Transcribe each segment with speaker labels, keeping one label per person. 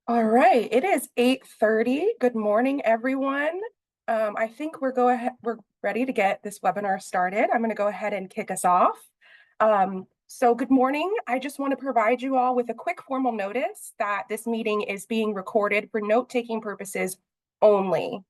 Speaker 1: All right, it is 8:30. Good morning, everyone. I think we're ready to get this webinar started. I'm going to go ahead and kick us off. So good morning. I just want to provide you all with a quick formal notice that this meeting is being recorded for note-taking purposes only.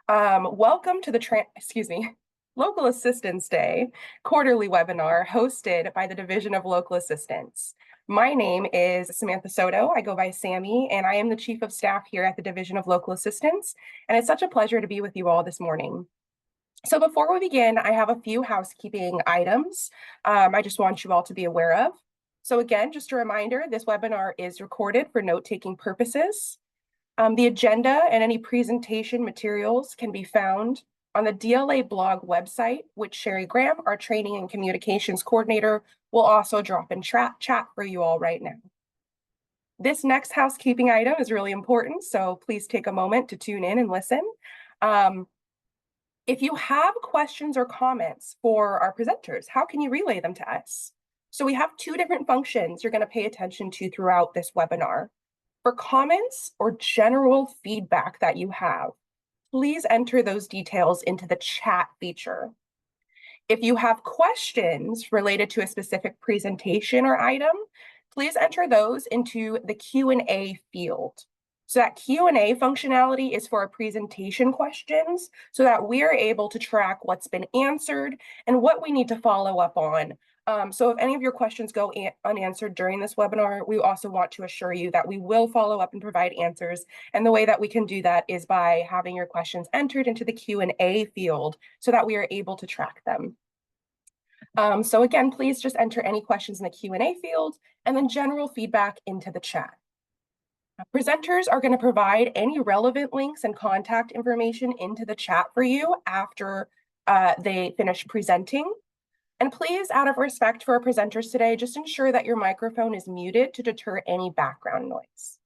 Speaker 1: Welcome to the Local Assistance Day quarterly webinar hosted by the Division of Local Assistance. My name is Samantha Soto. I go by Sammy, and I am the Chief of Staff here at the Division of Local Assistance. And it's such a pleasure to be with you all this morning. So before we begin, I have a few housekeeping items I just want you all to be aware of. So again, just a reminder, this webinar is recorded for note-taking purposes. The agenda and any presentation materials can be found on the DLA blog website, which Sherry Graham, our Training and Communications Coordinator, will also drop in chat for you all right now. This next housekeeping item is really important, so please take a moment to tune in and listen. If you have questions or comments for our presenters, how can you relay them to us? So we have two different functions you're going to pay attention to throughout this webinar. For comments or general feedback that you have, please enter those details into the chat feature. If you have questions related to a specific presentation or item, please enter those into the Q&A field. So that Q&A functionality is for our presentation questions so that we are able to track what's been answered and what we need to follow up on. So if any of your questions go unanswered during this webinar, we also want to assure you that we will follow up and provide answers. And the way that we can do that is by having your questions entered into the Q&A field so that we are able to track them. So again, please just enter any questions in the Q&A field and then general feedback into the chat. Presenters are going to provide any relevant links and contact information into the chat for you after they finish presenting. And please, out of respect for our presenters today, just ensure that your microphone is muted to deter any background noise.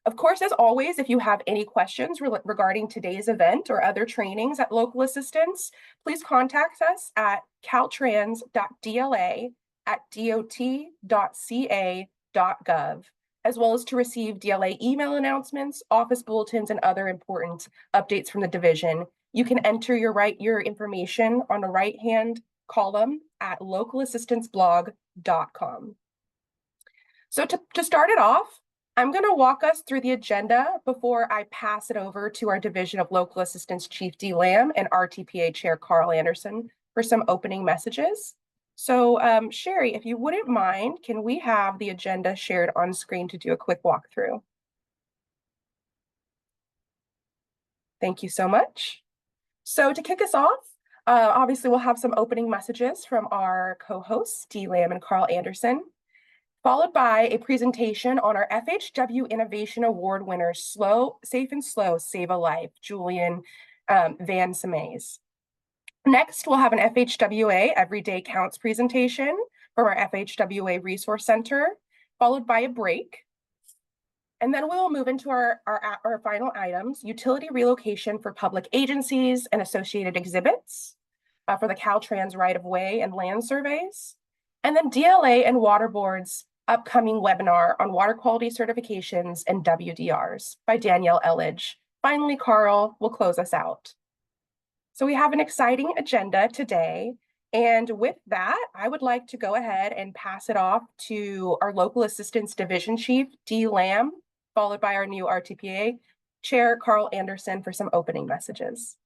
Speaker 1: Of course, as always, if you have any questions regarding today's event or other trainings at Local Assistance, please contact us at caltrans.dla@dot.ca.gov, as well as to receive DLA email announcements, office bulletins, and other important updates from the division. You can enter your information on the right-hand column at localassistanceblog.com. So to start it off, I'm going to walk us through the agenda before I pass it over to our Division of Local Assistance Chief D. Lamb and RTPA Chair Carl Anderson for some opening messages. So Sherry, if you wouldn't mind, can we have the agenda shared on screen to do a quick walkthrough? Thank you so much. So to kick us off, obviously, we'll have some opening messages from our co-hosts, Dee Lamb and Carl Anderson, followed by a presentation on our FHW Innovation Award winner, Safe and Slow, Save a Life, Julian Van Semays. Next, we'll have an FHWA Everyday Counts presentation from our FHWA Resource Center, followed by a break. And then we will move into our final items, utility relocation for public agencies and associated exhibits for the Caltrans right-of-way and land surveys. And then DLA and Water Board's upcoming webinar on water quality certifications and WDRs by Danielle Elledge. Finally, Carl will close us out. So we have an exciting agenda today. And with that, I would like to go ahead and pass it off to our Local Assistance Division Chief, Dee Lamb, followed by our new RTPA Chair, Carl Anderson, for some opening messages.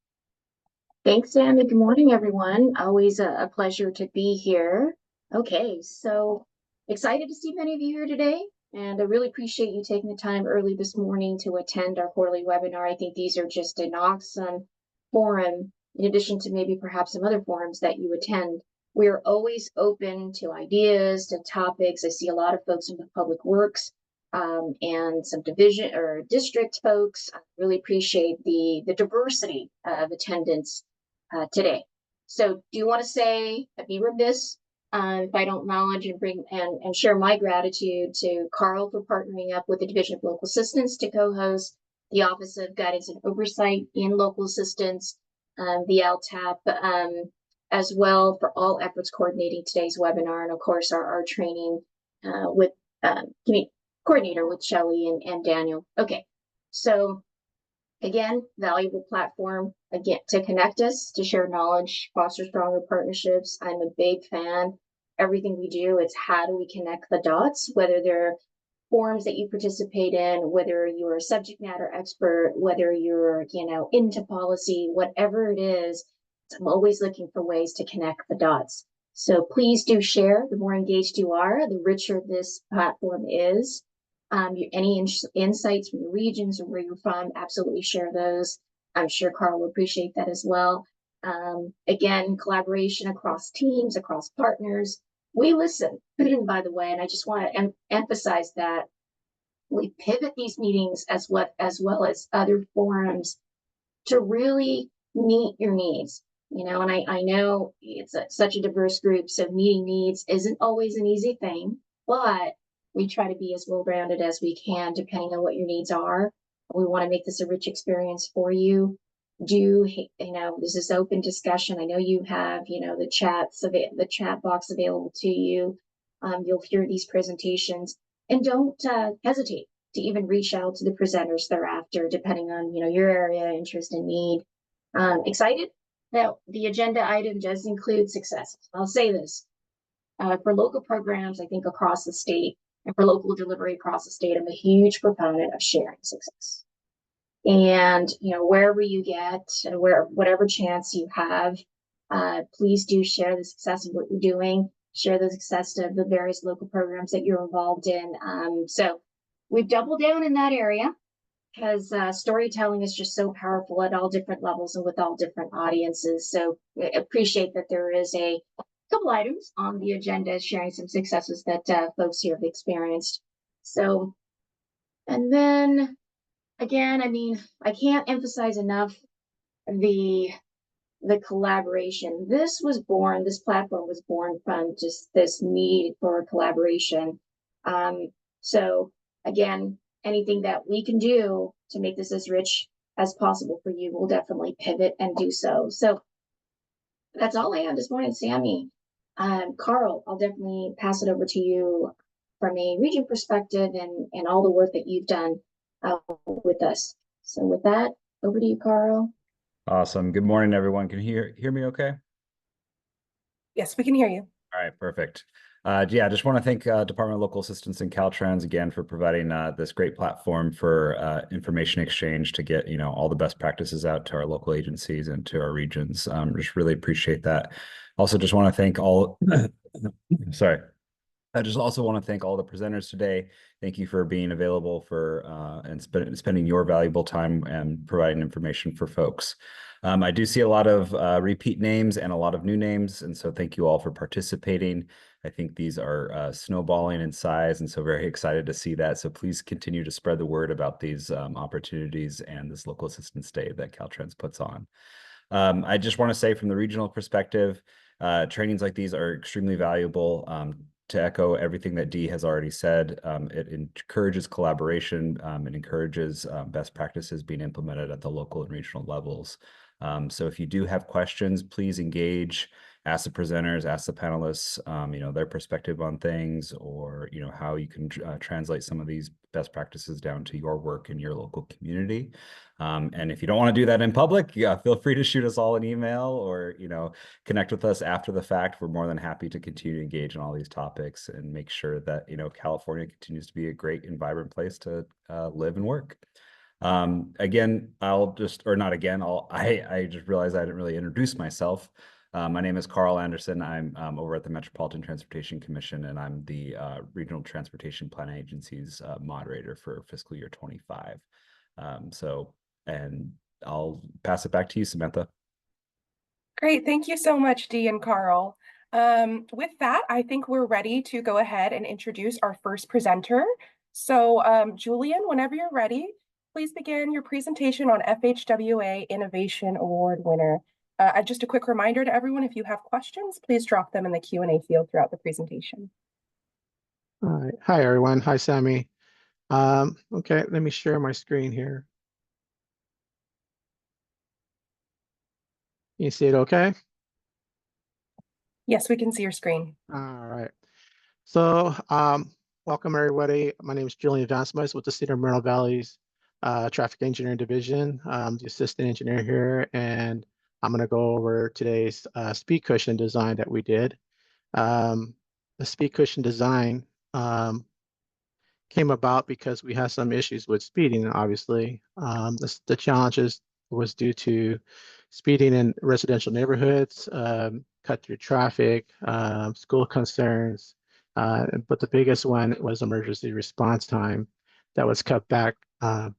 Speaker 2: Thanks, Sammy. Good morning, everyone. Always a pleasure to be here. Okay, so excited to see many of you here today, and I really appreciate you taking the time early this morning to attend our quarterly webinar. I think these are just an awesome forum, in addition to maybe perhaps some other forums that you attend. We are always open to ideas, to topics. I see a lot of folks in the public works and some division or district folks. I really appreciate the diversity of attendance today. So do you want to say, I'd be remiss if I don't acknowledge and bring and share my gratitude to Carl for partnering up with the Division of Local Assistance to co-host the Office of Guidance and Oversight in Local Assistance, the LTAP, as well for all efforts coordinating today's webinar, and of course our training with coordinator with Shelley and Daniel. Okay, so again, valuable platform again to connect us, to share knowledge, foster stronger partnerships. I'm a big fan. Everything we do, it's how do we connect the dots, whether they're forums that you participate in, whether you're a subject matter expert, whether you're, into policy, whatever it is, I'm always looking for ways to connect the dots. So please do share. The more engaged you are, the richer this platform is. Any insights from the regions or where you're from, absolutely share those. I'm sure Carl will appreciate that as well. Again, collaboration across teams, across partners. We listen, by the way, and I just want to emphasize that we pivot these meetings as well as other forums to really meet your needs. And I know it's such a diverse group, so meeting needs isn't always an easy thing, but we try to be as well-rounded as we can, depending on what your needs are. We want to make this a rich experience for you. This is open discussion. I know you have, the chat box available to you. You'll hear these presentations, and don't hesitate to even reach out to the presenters thereafter, depending on, your area, interest, and need. Excited? Now, the agenda item does include successes. I'll say this. For local programs, I think across the state, and for local delivery across the state, I'm a huge proponent of sharing success. And, wherever you get, whatever chance you have, please do share the success of what you're doing, share the success of the various local programs that you're involved in. So we've doubled down in that area, because storytelling is just so powerful at all different levels and with all different audiences. So I appreciate that there is a couple items on the agenda sharing some successes that folks here have experienced. So, and then again, I can't emphasize enough the collaboration. This platform was born from just this need for collaboration. So again, anything that we can do to make this as rich as possible for you, we'll definitely pivot and do so. So that's all I have this morning, Sammy. Carl, I'll definitely pass it over to you from a region perspective and all the work that you've done with us. So with that, over to you, Carl.
Speaker 3: Awesome. Good morning, everyone. Can you hear me okay?
Speaker 1: Yes, we can hear you.
Speaker 3: All right, perfect. I just want to thank Department of Local Assistance and Caltrans again for providing this great platform for information exchange to get all the best practices out to our local agencies and to our regions. Just really appreciate that. Also, just want to thank all. Sorry. I just also want to thank all the presenters today. Thank you for being available for and spending your valuable time and providing information for folks. I do see a lot of repeat names and a lot of new names, and so thank you all for participating. I think these are snowballing in size, and so very excited to see that. So please continue to spread the word about these opportunities and this local assistance day that Caltrans puts on. I just want to say from the regional perspective, trainings like these are extremely valuable. To echo everything that Dee has already said, it encourages collaboration, it encourages best practices being implemented at the local and regional levels. So if you do have questions, please engage, ask the presenters, ask the panelists, their perspective on things, or, how you can translate some of these best practices down to your work in your local community. And if you don't want to do that in public, feel free to shoot us all an email or, connect with us after the fact. We're more than happy to continue to engage in all these topics and make sure that, California continues to be a great and vibrant place to live and work. Again, I just realized I didn't really introduce myself. My name is Carl Anderson. I'm over at the Metropolitan Transportation Commission, and I'm the Regional Transportation Plan Agency's moderator for fiscal year 25. And I'll pass it back to you, Samantha.
Speaker 1: Great. Thank you so much, Dee and Carl. With that, I think we're ready to go ahead and introduce our first presenter. So Julian, whenever you're ready, please begin your presentation on FHWA Innovation Award winner. Just a quick reminder to everyone, if you have questions, please drop them in the Q&A field throughout the presentation.
Speaker 4: All right. Hi, everyone. Hi, Sammy. Okay, let me share my screen here. You see it okay?
Speaker 1: Yes, we can see your screen.
Speaker 4: All right. So welcome everybody. My name is Julian Vasquez with the City of Moreno Valley's Traffic Engineering Division. I'm the assistant engineer here, and I'm going to go over today's speed cushion design that we did. The speed cushion design came about because we had some issues with speeding, obviously. The challenges was due to speeding in residential neighborhoods, cut through traffic, school concerns, but the biggest one was emergency response time that was cut back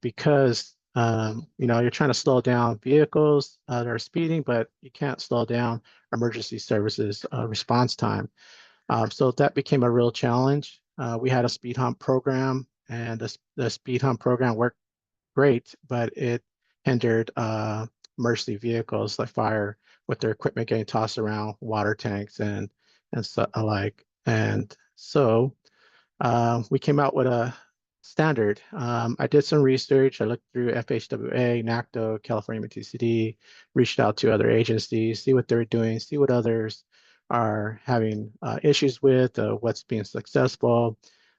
Speaker 4: because you're trying to slow down vehicles that are speeding, but you can't slow down emergency services response time. So that became a real challenge. We had a speed hump program, and the speed hump program worked great, but it hindered emergency vehicles like fire with their equipment getting tossed around, water tanks and so alike. And so we came out with a standard. I did some research. I looked through FHWA, NACDO, California MTCD, reached out to other agencies, see what they're doing, see what others are having issues with, what's being successful.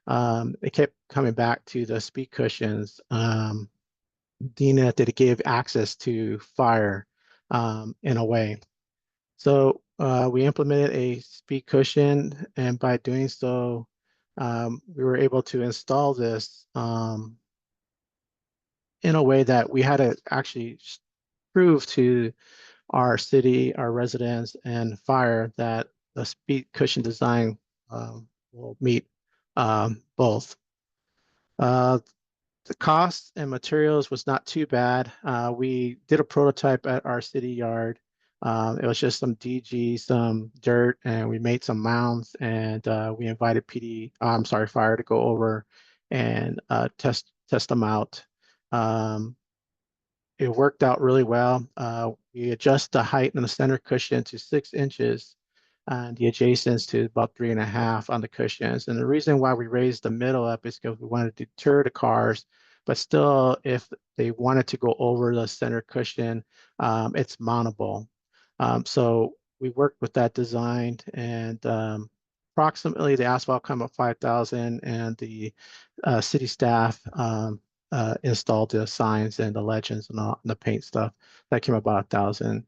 Speaker 4: It kept coming back to the speed cushions, being that they give access to fire in a way. So we implemented a speed cushion, and by doing so, we were able to install this in a way that we had to actually prove to our city, our residents, and fire that the speed cushion design will meet both. The costs and materials was not too bad. We did a prototype at our city yard. It was just some DG, some dirt, and we made some mounds, and we invited fire to go over and test them out. It worked out really well. We adjust the height in the center cushion to 6 inches and the adjacents to about 3.5 on the cushions. And the reason why we raised the middle up is because we wanted to deter the cars, but still, if they wanted to go over the center cushion, it's mountable. So we worked with that design, and approximately the asphalt come up 5,000, and the city staff installed the signs and the legends and all the paint stuff. That came about 1,000.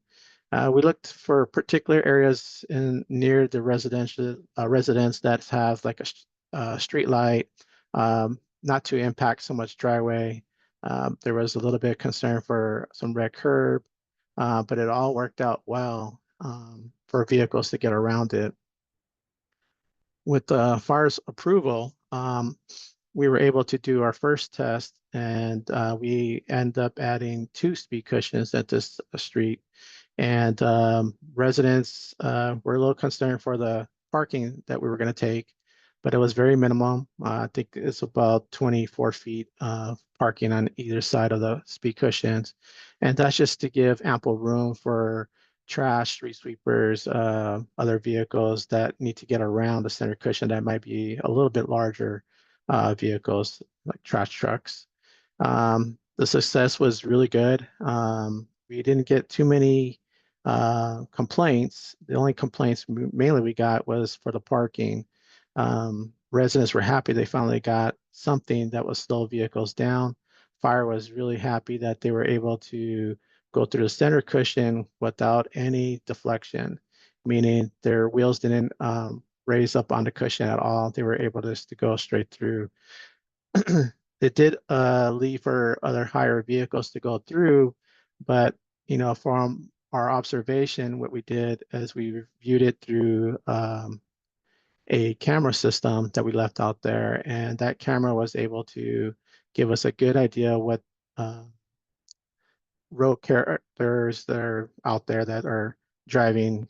Speaker 4: We looked for particular areas near the residents that have like a street light, not to impact so much driveway. There was a little bit of concern for some red curb, but it all worked out well for vehicles to get around it. With the fire's approval, we were able to do our first test, and we end up adding 2 speed cushions at this street. And residents were a little concerned for the parking that we were going to take, but it was very minimal. I think it's about 24 feet of parking on either side of the speed cushions. And that's just to give ample room for trash, street sweepers, other vehicles that need to get around the center cushion that might be a little bit larger vehicles like trash trucks. The success was really good. We didn't get too many complaints. The only complaints mainly we got was for the parking. Residents were happy they finally got something that would slow vehicles down. Fire was really happy that they were able to go through the center cushion without any deflection, meaning their wheels didn't raise up on the cushion at all. They were able just to go straight through. It did leave for other higher vehicles to go through, but from our observation, what we did is we viewed it through a camera system that we left out there, and that camera was able to give us a good idea what road characters that are out there that are driving,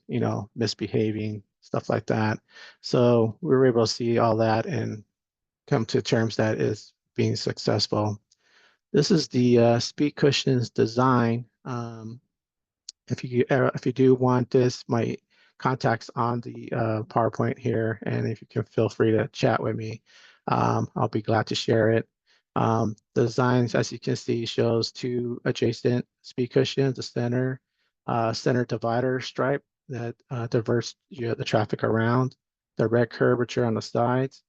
Speaker 4: misbehaving, stuff like that. So we were able to see all that and come to terms that is being successful. This is the speed cushions design. If you do want this, my contact's on the PowerPoint here, and if you can feel free to chat with me, I'll be glad to share it. The designs, as you can see, shows 2 adjacent speed cushions, the center divider stripe that diverts the traffic around, the red curvature on the sides,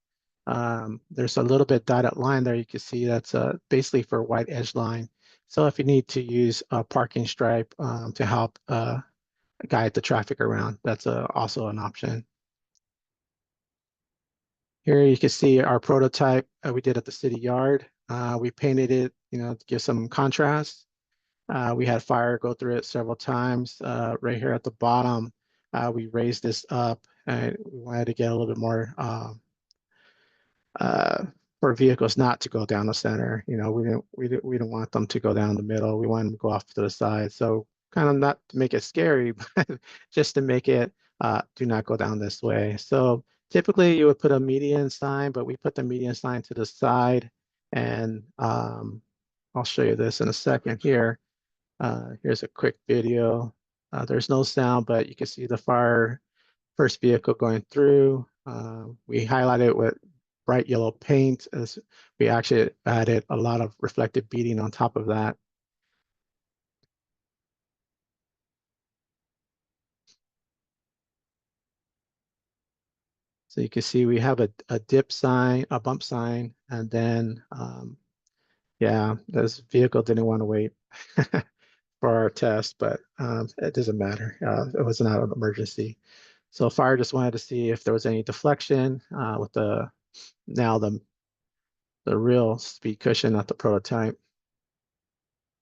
Speaker 4: There's a little bit dotted line there. You can see that's basically for white edge line. So if you need to use a parking stripe to help guide the traffic around, that's also an option. Here you can see our prototype we did at the city yard. We painted it, to give some contrast. We had fire go through it several times. Right here at the bottom, we raised this up and we wanted to get a little bit more for vehicles not to go down the center. We didn't want them to go down the middle. We wanted them to go off to the side. So kind of not to make it scary, but just to make it do not go down this way. So typically you would put a median sign, but we put the median sign to the side. And I'll show you this in a second here. Here's a quick video. There's no sound, but you can see the first vehicle going through. We highlighted it with bright yellow paint as we actually added a lot of reflective beading on top of that. So you can see we have a dip sign, a bump sign, and then, yeah, this vehicle didn't want to wait for our test, but it doesn't matter. It was not an emergency. So fire just wanted to see if there was any deflection with the real speed cushion, not the prototype.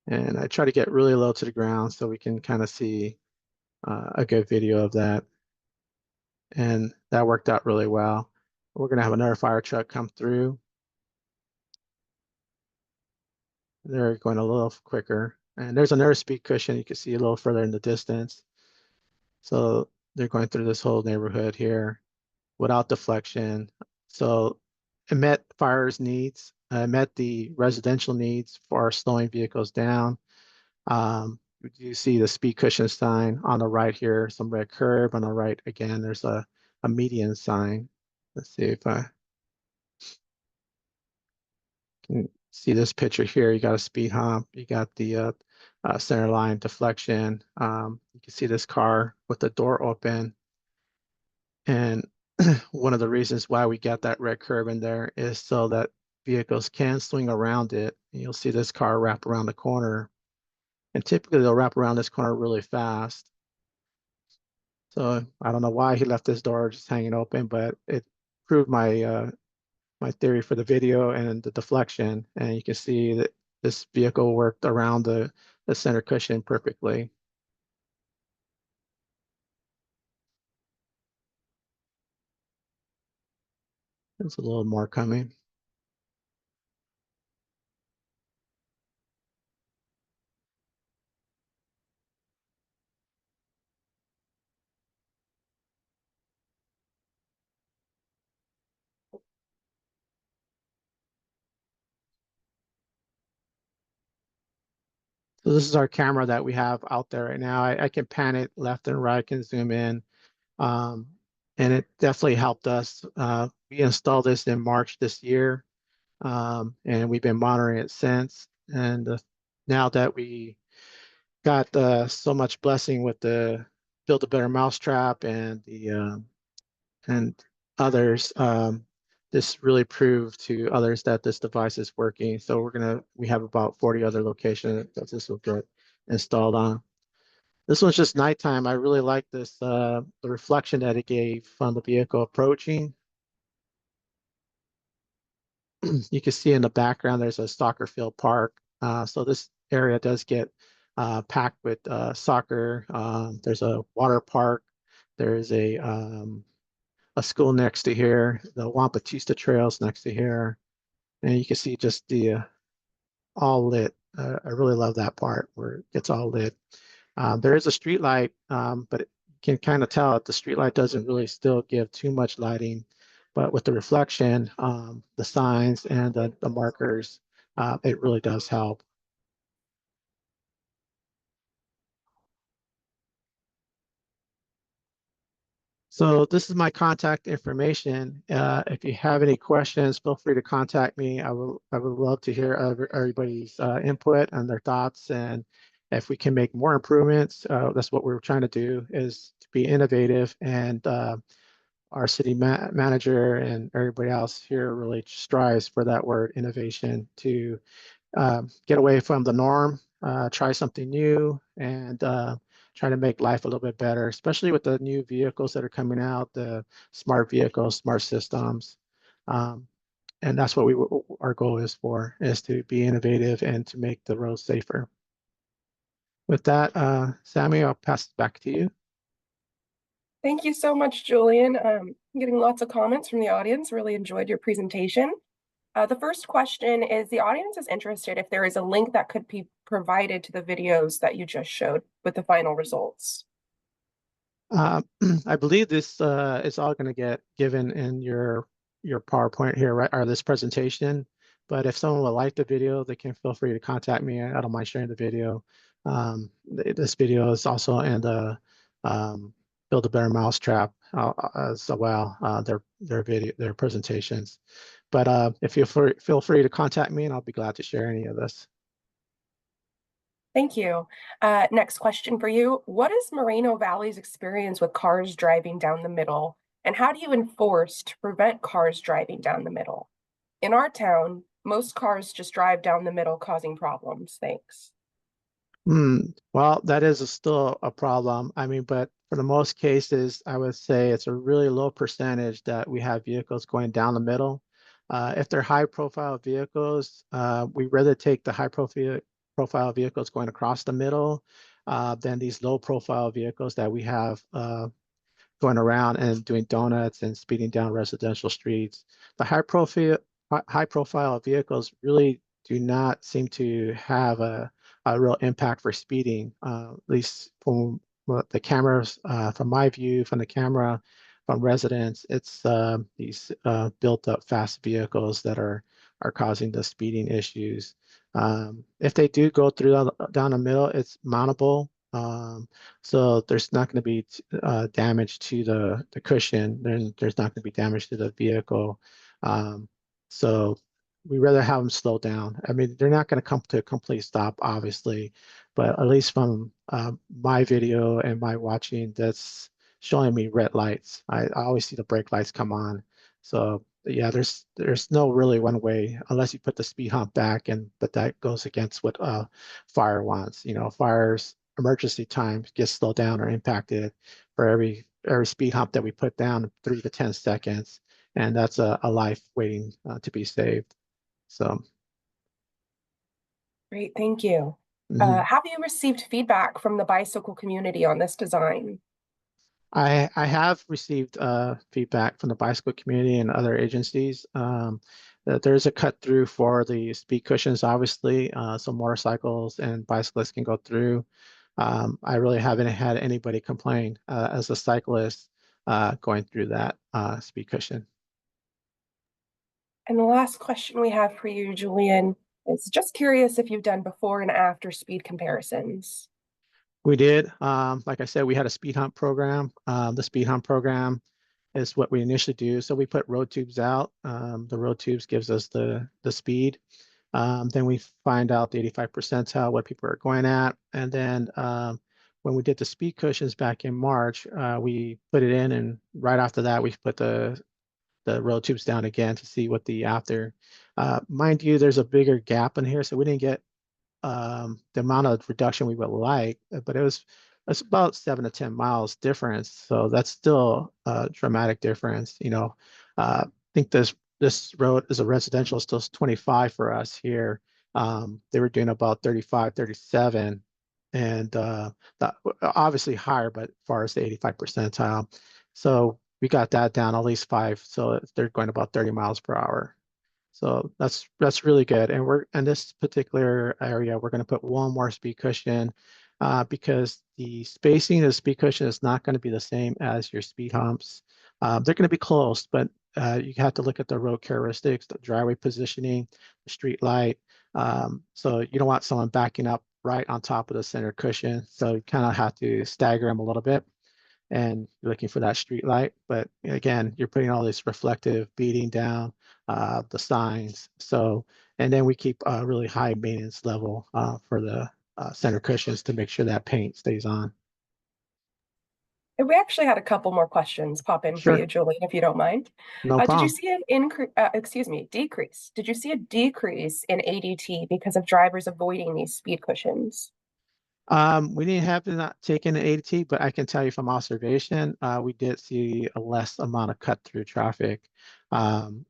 Speaker 4: And I try to get really low to the ground so we can kind of see a good video of that. And that worked out really well. We're gonna have another fire truck come through. They're going a little quicker. And there's another speed cushion you can see a little further in the distance. So they're going through this whole neighborhood here without deflection. So it met fire's needs, met the residential needs for slowing vehicles down. You see the speed cushion sign on the right here, some red curb on the right. Again, there's a median sign. Let's see if I can see this picture here. You got a speed hump, you got the center line deflection. You can see this car with the door open. And one of the reasons why we got that red curb in there is so that vehicles can swing around it. And you'll see this car wrap around the corner. And typically they'll wrap around this corner really fast. So I don't know why he left this door just hanging open, but it proved my my theory for the video and the deflection. And you can see that this vehicle worked around the center cushion perfectly. There's a little more coming. So this is our camera that we have out there right now. I can pan it left and right, can zoom in. And it definitely helped us. We installed this in March this year, and we've been monitoring it since. And now that we got so much blessing with the Build a Better Mousetrap and and others, this really proved to others that this device is working. So we have about 40 other locations that this will get installed on. This one's just nighttime. I really like this, the reflection that it gave from the vehicle approaching. You can see in the background, there's a soccer field park. So this area does get packed with soccer. There's a water park. There's a school next to here. The Juan Bautista Trail's next to here. And you can see just the all lit. I really love that part where it gets all lit. There is a street light, but you can kind of tell that the street light doesn't really still give too much lighting. But with the reflection, the signs and the markers, it really does help. So this is my contact information. If you have any questions, feel free to contact me. I would love to hear everybody's input and their thoughts. And if we can make more improvements, that's what we're trying to do, is to be innovative and our city manager and everybody else here really strives for that word innovation to get away from the norm, try something new, and try to make life a little bit better, especially with the new vehicles that are coming out, the smart vehicles, smart systems. And that's what our goal is to be innovative and to make the roads safer. With that, Sammy, I'll pass it back to you.
Speaker 1: Thank you so much, Julian. I'm getting lots of comments from the audience. Really enjoyed your presentation. The first question is, the audience is interested if there is a link that could be provided to the videos that you just showed with the final results.
Speaker 4: I believe this is all going to get given in your PowerPoint here, right, or this presentation. But if someone would like the video, they can feel free to contact me. I don't mind sharing the video. This video is also in the Build a Better Mousetrap as well. Their presentations. But if you feel free to contact me, and I'll be glad to share any of this.
Speaker 1: Thank you. Next question for you. What is Moreno Valley's experience with cars driving down the middle, and how do you enforce to prevent cars driving down the middle? In our town, most cars just drive down the middle, causing problems. Thanks.
Speaker 4: Well, that is still a problem. I mean, but for the most cases, I would say it's a really low percentage that we have vehicles going down the middle. If they're high-profile vehicles, we rather take the high-profile vehicles going across the middle than these low-profile vehicles that we have going around and doing donuts and speeding down residential streets. The high-profile vehicles really do not seem to have a real impact for speeding, at least from the cameras, from my view, from the camera, from residents. It's these built-up fast vehicles that are causing the speeding issues. If they do go through down the middle, it's mountable. So there's not going to be damage to the cushion. Then there's not going to be damage to the vehicle. So we rather have them slow down. I mean, they're not going to come to a complete stop, obviously, but at least from my video and my watching, that's showing me red lights. I always see the brake lights come on. So yeah, there's no really one way unless you put the speed hump back, but that goes against what fire wants. You know, fire's emergency time gets slowed down or impacted for every speed hump that we put down 3 to 10 seconds, and that's a life waiting to be saved. So
Speaker 1: Great, thank you. Have you received feedback from the bicycle community on this design?
Speaker 4: I have received feedback from the bicycle community and other agencies that there's a cut through for the speed cushions, obviously, so motorcycles and bicyclists can go through. I really haven't had anybody complain as a cyclist going through that speed cushion.
Speaker 1: And the last question we have for you, Julian, is just curious if you've done before and after speed comparisons.
Speaker 4: We did. Like I said, we had a speed hump program. The speed hump program is what we initially do. So we put road tubes out. The road tubes gives us the speed. Then we find out the 85 percentile, what people are going at. And then when we did the speed cushions back in March, we put it in, and right after that, we put the road tubes down again to see what the after. Mind you, there's a bigger gap in here, so we didn't get the amount of reduction we would like, but it's about 7 to 10 miles difference. So that's still a dramatic difference. You know, I think this road is a residential, still 25 for us here. They were doing about 35, 37, and that obviously higher, but as far as the 85 percentile. So we got that down at least 5. So they're going about 30 miles per hour. So that's really good. And we're in this particular area, we're going to put one more speed cushion because the spacing of the speed cushion is not going to be the same as your speed humps. They're going to be close, but you have to look at the road characteristics, the driveway positioning, the street light. So you don't want someone backing up right on top of the center cushion. So you kind of have to stagger them a little bit, and you're looking for that street light. But again, you're putting all this reflective beating down the signs. So, and then we keep a really high maintenance level for the center cushions to make sure that paint stays on.
Speaker 1: And we actually had a couple more questions pop in for
Speaker 4: Sure,
Speaker 1: you, Julian, if you don't mind.
Speaker 4: no
Speaker 1: Did you
Speaker 4: problem.
Speaker 1: see an decrease? Did you see a decrease in ADT because of drivers avoiding these speed cushions?
Speaker 4: We didn't have to not take in the ADT, but I can tell you from observation, we did see a less amount of cut through traffic. Um,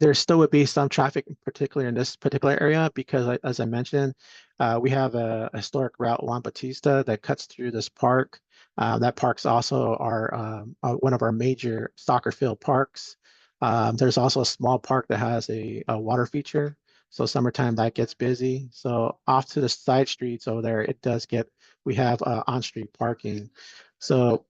Speaker 4: there still would be some traffic, particularly in this particular area, because as I mentioned, we have a historic route, Juan Batista, that cuts through this park. That park's also one of our major soccer field parks. There's also a small park that has a water feature. So summertime that gets busy. So off to the side streets over there, we have on-street parking. So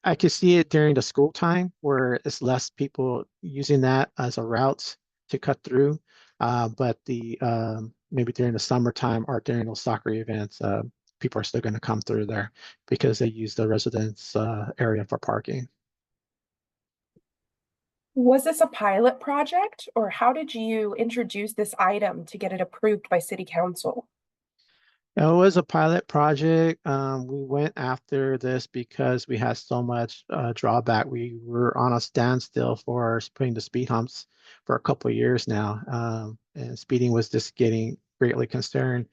Speaker 4: I could see it during the school time where it's less people using that as a route to cut through. But maybe during the summertime or during those soccer events, people are still going to come through there because they use the residence area for parking.
Speaker 1: Was this a pilot project, or how did you introduce this item to get it approved by City Council?
Speaker 4: It was a pilot project. We went after this because we had so much drawback. We were on a standstill for putting the speed humps for a couple of years now, and speeding was just getting greatly concerned.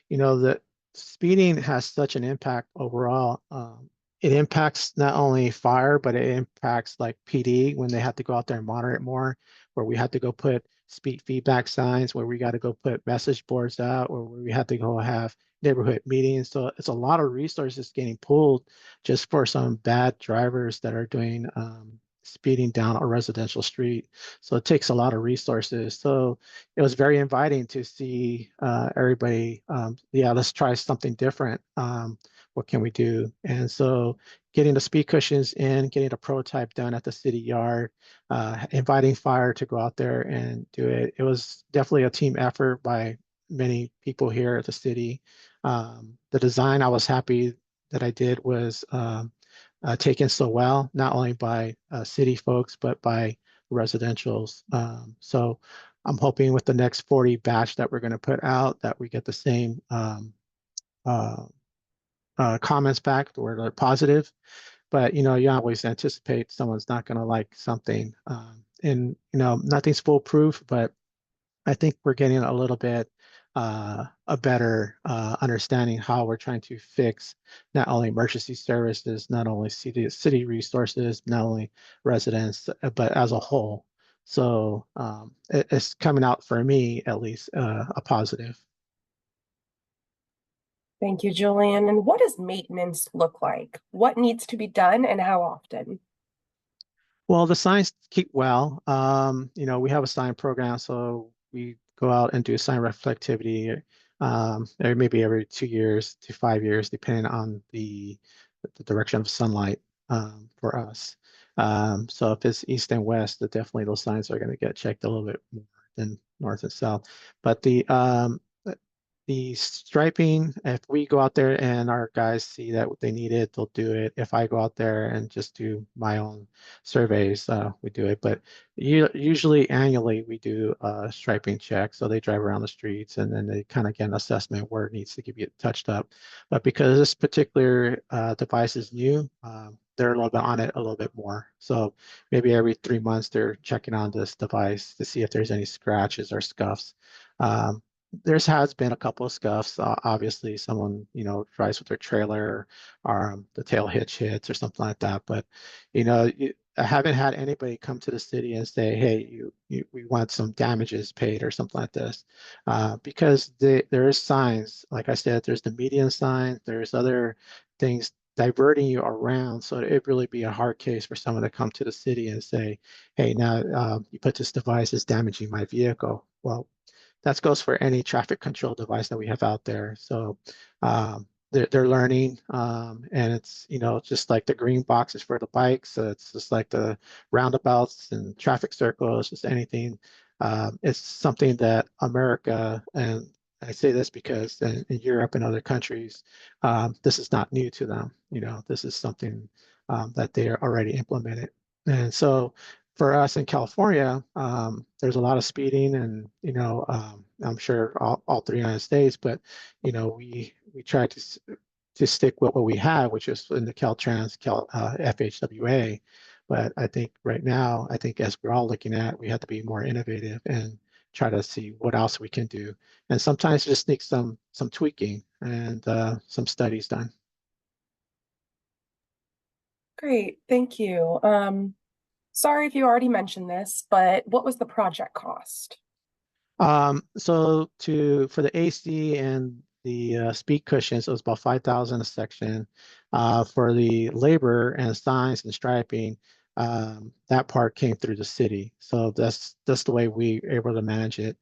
Speaker 4: You know, that speeding has such an impact overall. It impacts not only fire, but it impacts like PD when they have to go out there and monitor it more, where we have to go put speed feedback signs, where we got to go put message boards out, or where we have to go have neighborhood meetings. So it's a lot of resources getting pulled just for some bad drivers that are doing speeding down a residential street. So it takes a lot of resources. So it was very inviting to see everybody, yeah, let's try something different. What can we do? And so getting the speed cushions in, getting a prototype done at the city yard, inviting fire to go out there and do it. It was definitely a team effort by many people here at the city. The design I was happy that I did was taken so well, not only by city folks, but by residentials. So I'm hoping with the next 40 batch that we're going to put out that we get the same uh, comments back where they're positive. But you always anticipate someone's not going to like something. And nothing's foolproof, but I think we're getting a little bit a better understanding how we're trying to fix not only emergency services, not only city resources, not only residents, but as a whole. So it's coming out for me, at least, a positive.
Speaker 1: Thank you, Julian. And what does maintenance look like? What needs to be done and how often?
Speaker 4: Well, the signs keep well. We have a sign program, so we go out and do sign reflectivity, maybe every 2 years to 5 years, depending on the direction of sunlight for us. So if it's east and west, definitely those signs are going to get checked a little bit more than north and south. But the striping, if we go out there and our guys see that they need it, they'll do it. If I go out there and just do my own surveys, we do it. But usually annually we do a striping check. So they drive around the streets and then they kind of get an assessment where it needs to get touched up. But because this particular device is new, they're a little bit on it a little bit more. So maybe every 3 months they're checking on this device to see if there's any scratches or scuffs. There has been a couple of scuffs. Obviously, someone drives with their trailer, or the tail hitch hits, or something like that. But I haven't had anybody come to the city and say, "Hey, we want some damages paid" or something like this, because there is signs. Like I said, there's the median sign. There's other things diverting you around. So it'd really be a hard case for someone to come to the city and say, "Hey, now you put this device is damaging my vehicle." Well, that goes for any traffic control device that we have out there. So they're learning, and it's just like the green boxes for the bikes. So it's just like the roundabouts and traffic circles, just anything. It's something that America, and I say this because in Europe and other countries, this is not new to them. This is something that they are already implemented. And so for us in California, there's a lot of speeding, and I'm sure all through the United States, but we try to to stick with what we had, which is in the Caltrans, FHWA. But I think right now, I think as we're all looking at, we have to be more innovative and try to see what else we can do. And sometimes just need some tweaking and some studies done.
Speaker 1: Great, thank you. Sorry if you already mentioned this, but what was the project cost?
Speaker 4: So for the AC and the speed cushions, it was about 5,000 a section. For the labor and signs and striping, that part came through the city. So that's the way we were able to manage it.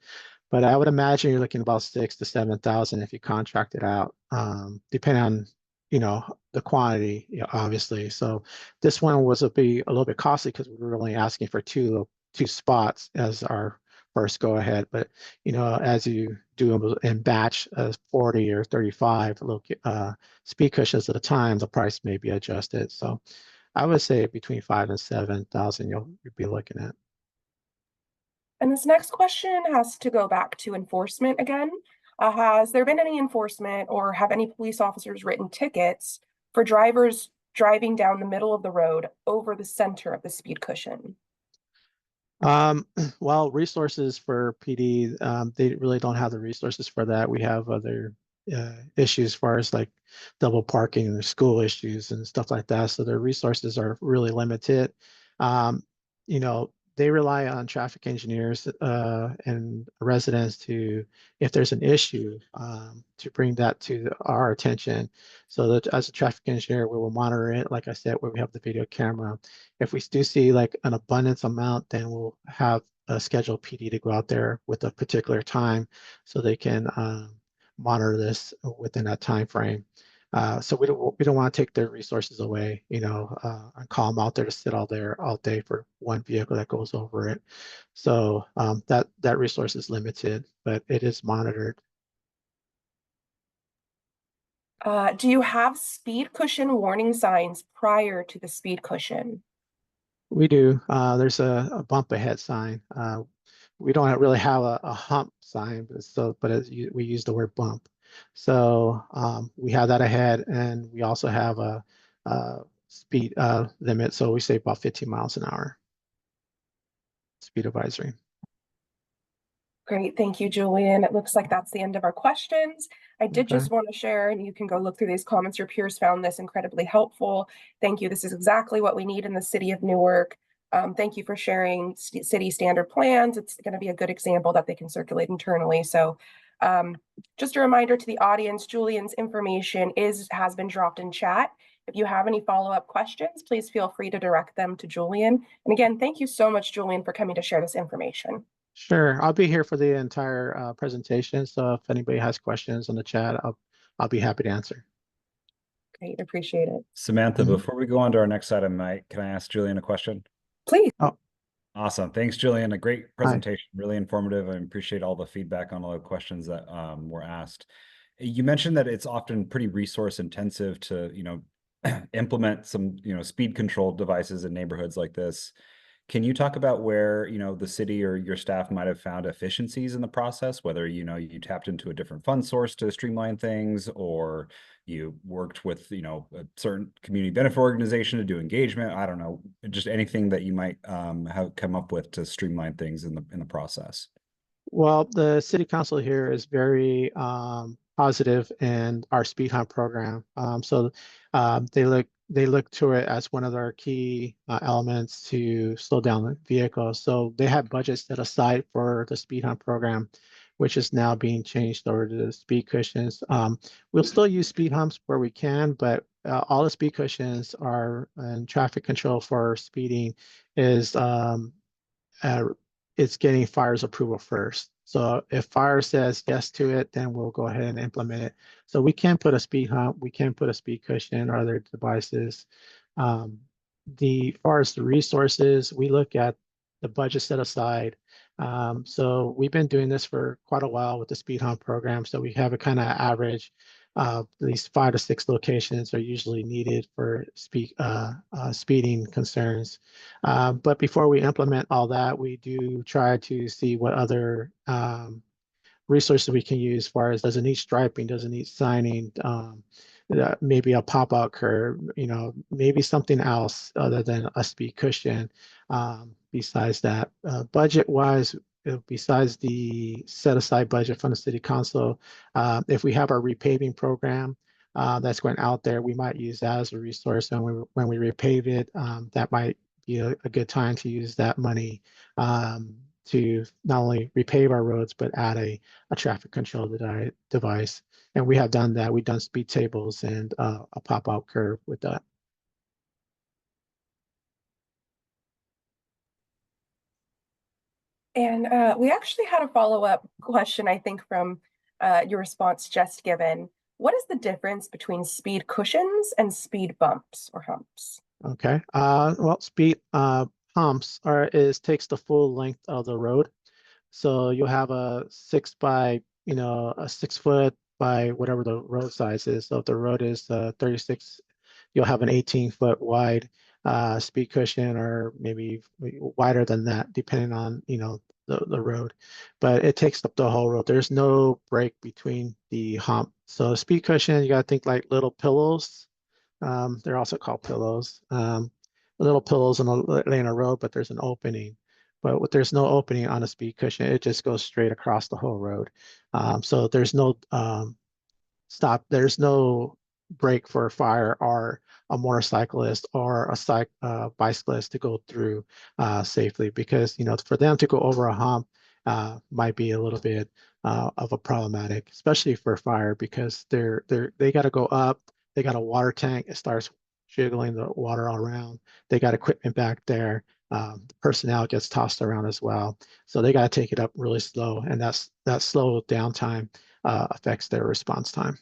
Speaker 4: But I would imagine you're looking about 6,000 to 7,000 if you contract it out, depending on, the quantity, obviously. So this one was a little bit costly because we were only asking for two spots as our first go ahead. But, as you do them in batch 40 or 35 speed cushions at a time, the price may be adjusted. So I would say between 5,000 and 7,000 you'll be looking at.
Speaker 1: And this next question has to go back to enforcement again. Has there been any enforcement or have any police officers written tickets for drivers driving down the middle of the road over the center of the speed cushion?
Speaker 4: Well, resources for PD, they really don't have the resources for that. We have other issues as far as like double parking and school issues and stuff like that. So their resources are really limited. You know, they rely on traffic engineers and residents to, if there's an issue, to bring that to our attention. So that as a traffic engineer, we will monitor it. Like I said, where we have the video camera. If we do see like an abundance amount, then we'll have a scheduled PD to go out there with a particular time so they can monitor this within that time frame. So we don't want to take their resources away, and call them out there to sit all day for one vehicle that goes over it. So that resource is limited, but it is monitored.
Speaker 1: Do you have speed cushion warning signs prior to the speed cushion?
Speaker 4: We do. There's a bump ahead sign. We don't really have a hump sign, but we use the word bump. So we have that ahead, and we also have a speed limit. So we say about 15 miles an hour speed advisory.
Speaker 1: Great, thank you, Julian. It looks like that's the end of our questions. I did
Speaker 4: Okay.
Speaker 1: just want to share, and you can go look through these comments. Your peers found this incredibly helpful. Thank you. This is exactly what we need in the city of Newark. Thank you for sharing city standard plans. It's going to be a good example that they can circulate internally. So just a reminder to the audience, Julian's information has been dropped in chat. If you have any follow-up questions, please feel free to direct them to Julian. And again, thank you so much, Julian, for coming to share this information.
Speaker 4: Sure, I'll be here for the entire presentation. So if anybody has questions in the chat, I'll be happy to answer.
Speaker 1: Great, appreciate it.
Speaker 3: Samantha, before we go on to our next item, can I ask Julian a question?
Speaker 1: Please.
Speaker 4: Oh,
Speaker 3: awesome. Thanks, Julian. A great presentation, really informative. I appreciate all the feedback on all the questions that were asked. You mentioned that it's often pretty resource intensive to, implement some, speed control devices in neighborhoods like this. Can you talk about where, the city or your staff might have found efficiencies in the process, whether, you tapped into a different fund source to streamline things, or you worked with, a certain community benefit organization to do engagement? I don't know, just anything that you might have come up with to streamline things in the process.
Speaker 4: well, the city council here is very positive in our speed hunt program. So they look to it as one of their key elements to slow down the vehicles. So they have budgets set aside for the speed hunt program, which is now being changed over to the speed cushions. We'll still use speed humps where we can, but all the speed cushions are and traffic control for speeding is it's getting fire's approval first. So if fire says yes to it, then we'll go ahead and implement it. So we can put a speed hump, we can put a speed cushion or other devices. As far as the resources, we look at the budget set aside. So we've been doing this for quite a while with the speed hump program. So we have a kind of average. At least 5 to 6 locations are usually needed for speeding concerns. But before we implement all that, we do try to see what other resources we can use as far as does it need striping, does it need signing, maybe a pop-out curb, maybe something else other than a speed cushion. Besides that, budget-wise, besides the set-aside budget from the city council, if we have our repaving program that's going out there, we might use that as a resource. And when we repave it, that might be a good time to use that money to not only repave our roads, but add a traffic control device. And we have done that. We've done speed tables and a pop-out curve with that.
Speaker 1: And we actually had a follow-up question, I think, from your response just given. What is the difference between speed cushions and speed bumps or humps?
Speaker 4: Okay. Well, speed humps takes the full length of the road. So you'll have a 6 foot by whatever the road size is. So if the road is 36, you'll have an 18-foot wide speed cushion, or maybe wider than that, depending on the road. But it takes up the whole road. There's no break between the hump. So speed cushion, you got to think like little pillows. They're also called pillows. Little pillows in a lane of road, but there's an opening. But there's no opening on a speed cushion. It just goes straight across the whole road. So there's no stop. There's no break for a fire or a motorcyclist or a bicyclist to go through safely, because for them to go over a hump might be a little bit of a problematic, especially for fire, because they got to go up. They got a water tank. It starts jiggling the water all around. They got equipment back there. The personnel gets tossed around as well. So they got to take it up really slow, and that slow downtime affects their response time.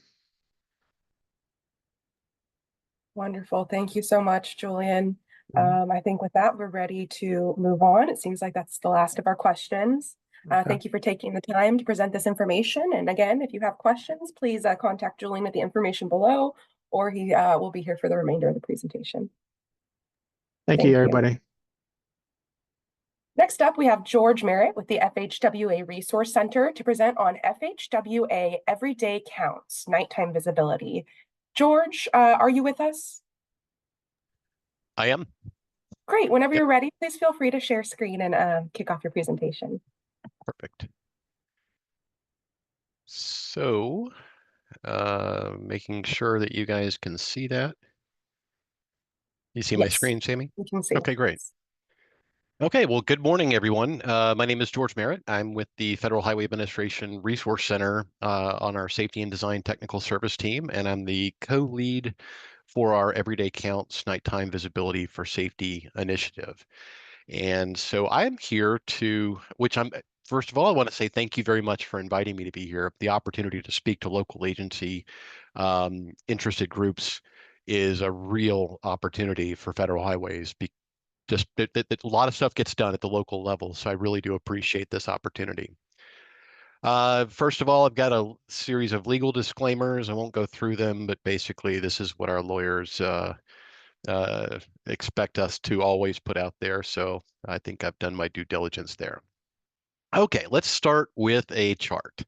Speaker 1: Wonderful. Thank you so much, Julian. I think with that, we're ready to move on. It seems like that's the last of our questions.
Speaker 4: Okay.
Speaker 1: Thank you for taking the time to present this information. And again, if you have questions, please contact Julian with the information below, or he will be here for the remainder of the presentation.
Speaker 4: Thank you, everybody.
Speaker 1: Next up, we have George Merritt with the FHWA Resource Center to present on FHWA Everyday Counts, Nighttime Visibility. George, are you with us?
Speaker 5: I am.
Speaker 1: Great. Whenever you're ready, please feel free to share screen and kick off your presentation.
Speaker 5: Perfect. So, making sure that you guys can see that. You see my screen, Sammy?
Speaker 1: We can see.
Speaker 5: Okay, great. Okay, well, good morning, everyone. My name is George Merritt. I'm with the Federal Highway Administration Resource Center on our Safety and Design Technical Service team, and I'm the co-lead for our Everyday Counts Nighttime Visibility for Safety initiative. And so I'm here first of all, I want to say thank you very much for inviting me to be here. The opportunity to speak to local agency interested groups is a real opportunity for federal highways. A lot of stuff gets done at the local level, so I really do appreciate this opportunity. First of all, I've got a series of legal disclaimers. I won't go through them, but basically this is what our lawyers expect us to always put out there, so I think I've done my due diligence there. Okay, let's start with a chart.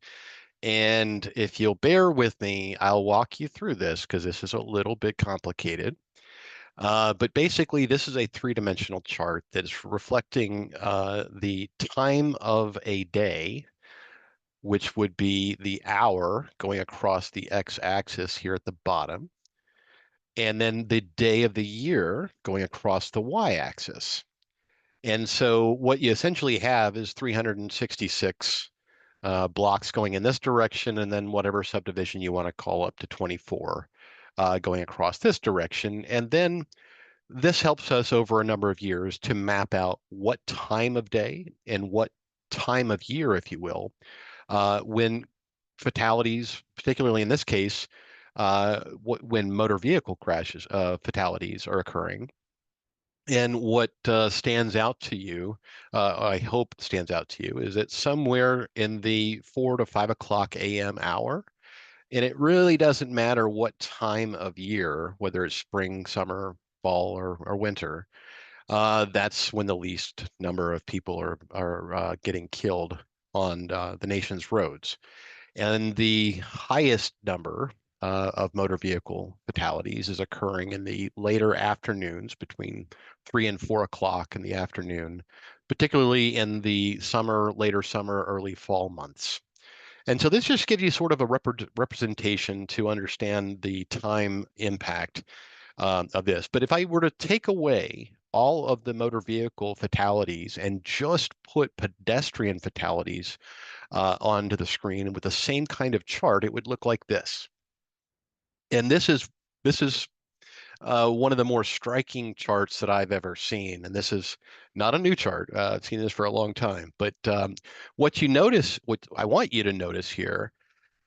Speaker 5: And if you'll bear with me, I'll walk you through this because this is a little bit complicated. But basically, this is a three-dimensional chart that's reflecting the time of a day, which would be the hour going across the x-axis here at the bottom, and then the day of the year going across the y-axis. And so what you essentially have is 366 blocks going in this direction, and then whatever subdivision you want to call up to 24 going across this direction. And then this helps us over a number of years to map out what time of day and what time of year, if you will, when fatalities, particularly in this case, when motor vehicle crashes, fatalities are occurring. And what stands out to you, I hope stands out to you, is that somewhere in the 4 to 5 o'clock a.m. hour, and it really doesn't matter what time of year, whether it's spring, summer, fall, or winter, that's when the least number of people are getting killed on the nation's roads. And the highest number of motor vehicle fatalities is occurring in the later afternoons between 3 and 4 o'clock in the afternoon, particularly in the summer, later summer, early fall months. And so this just gives you sort of a representation to understand the time impact of this. But if I were to take away all of the motor vehicle fatalities and just put pedestrian fatalities onto the screen with the same kind of chart, it would look like this. And this is one of the more striking charts that I've ever seen. And this is not a new chart. I've seen this for a long time. But what I want you to notice here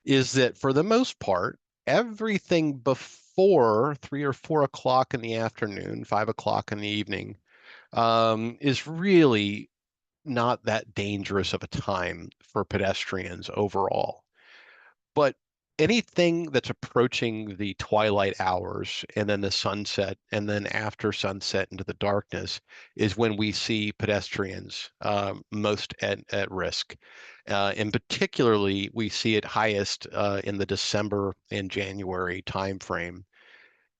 Speaker 5: is that for the most part, everything before 3 or 4 o'clock in the afternoon, 5 o'clock in the evening, is really not that dangerous of a time for pedestrians overall. But anything that's approaching the twilight hours and then the sunset and then after sunset into the darkness is when we see pedestrians most at risk. And particularly, we see it highest in the December and January timeframe.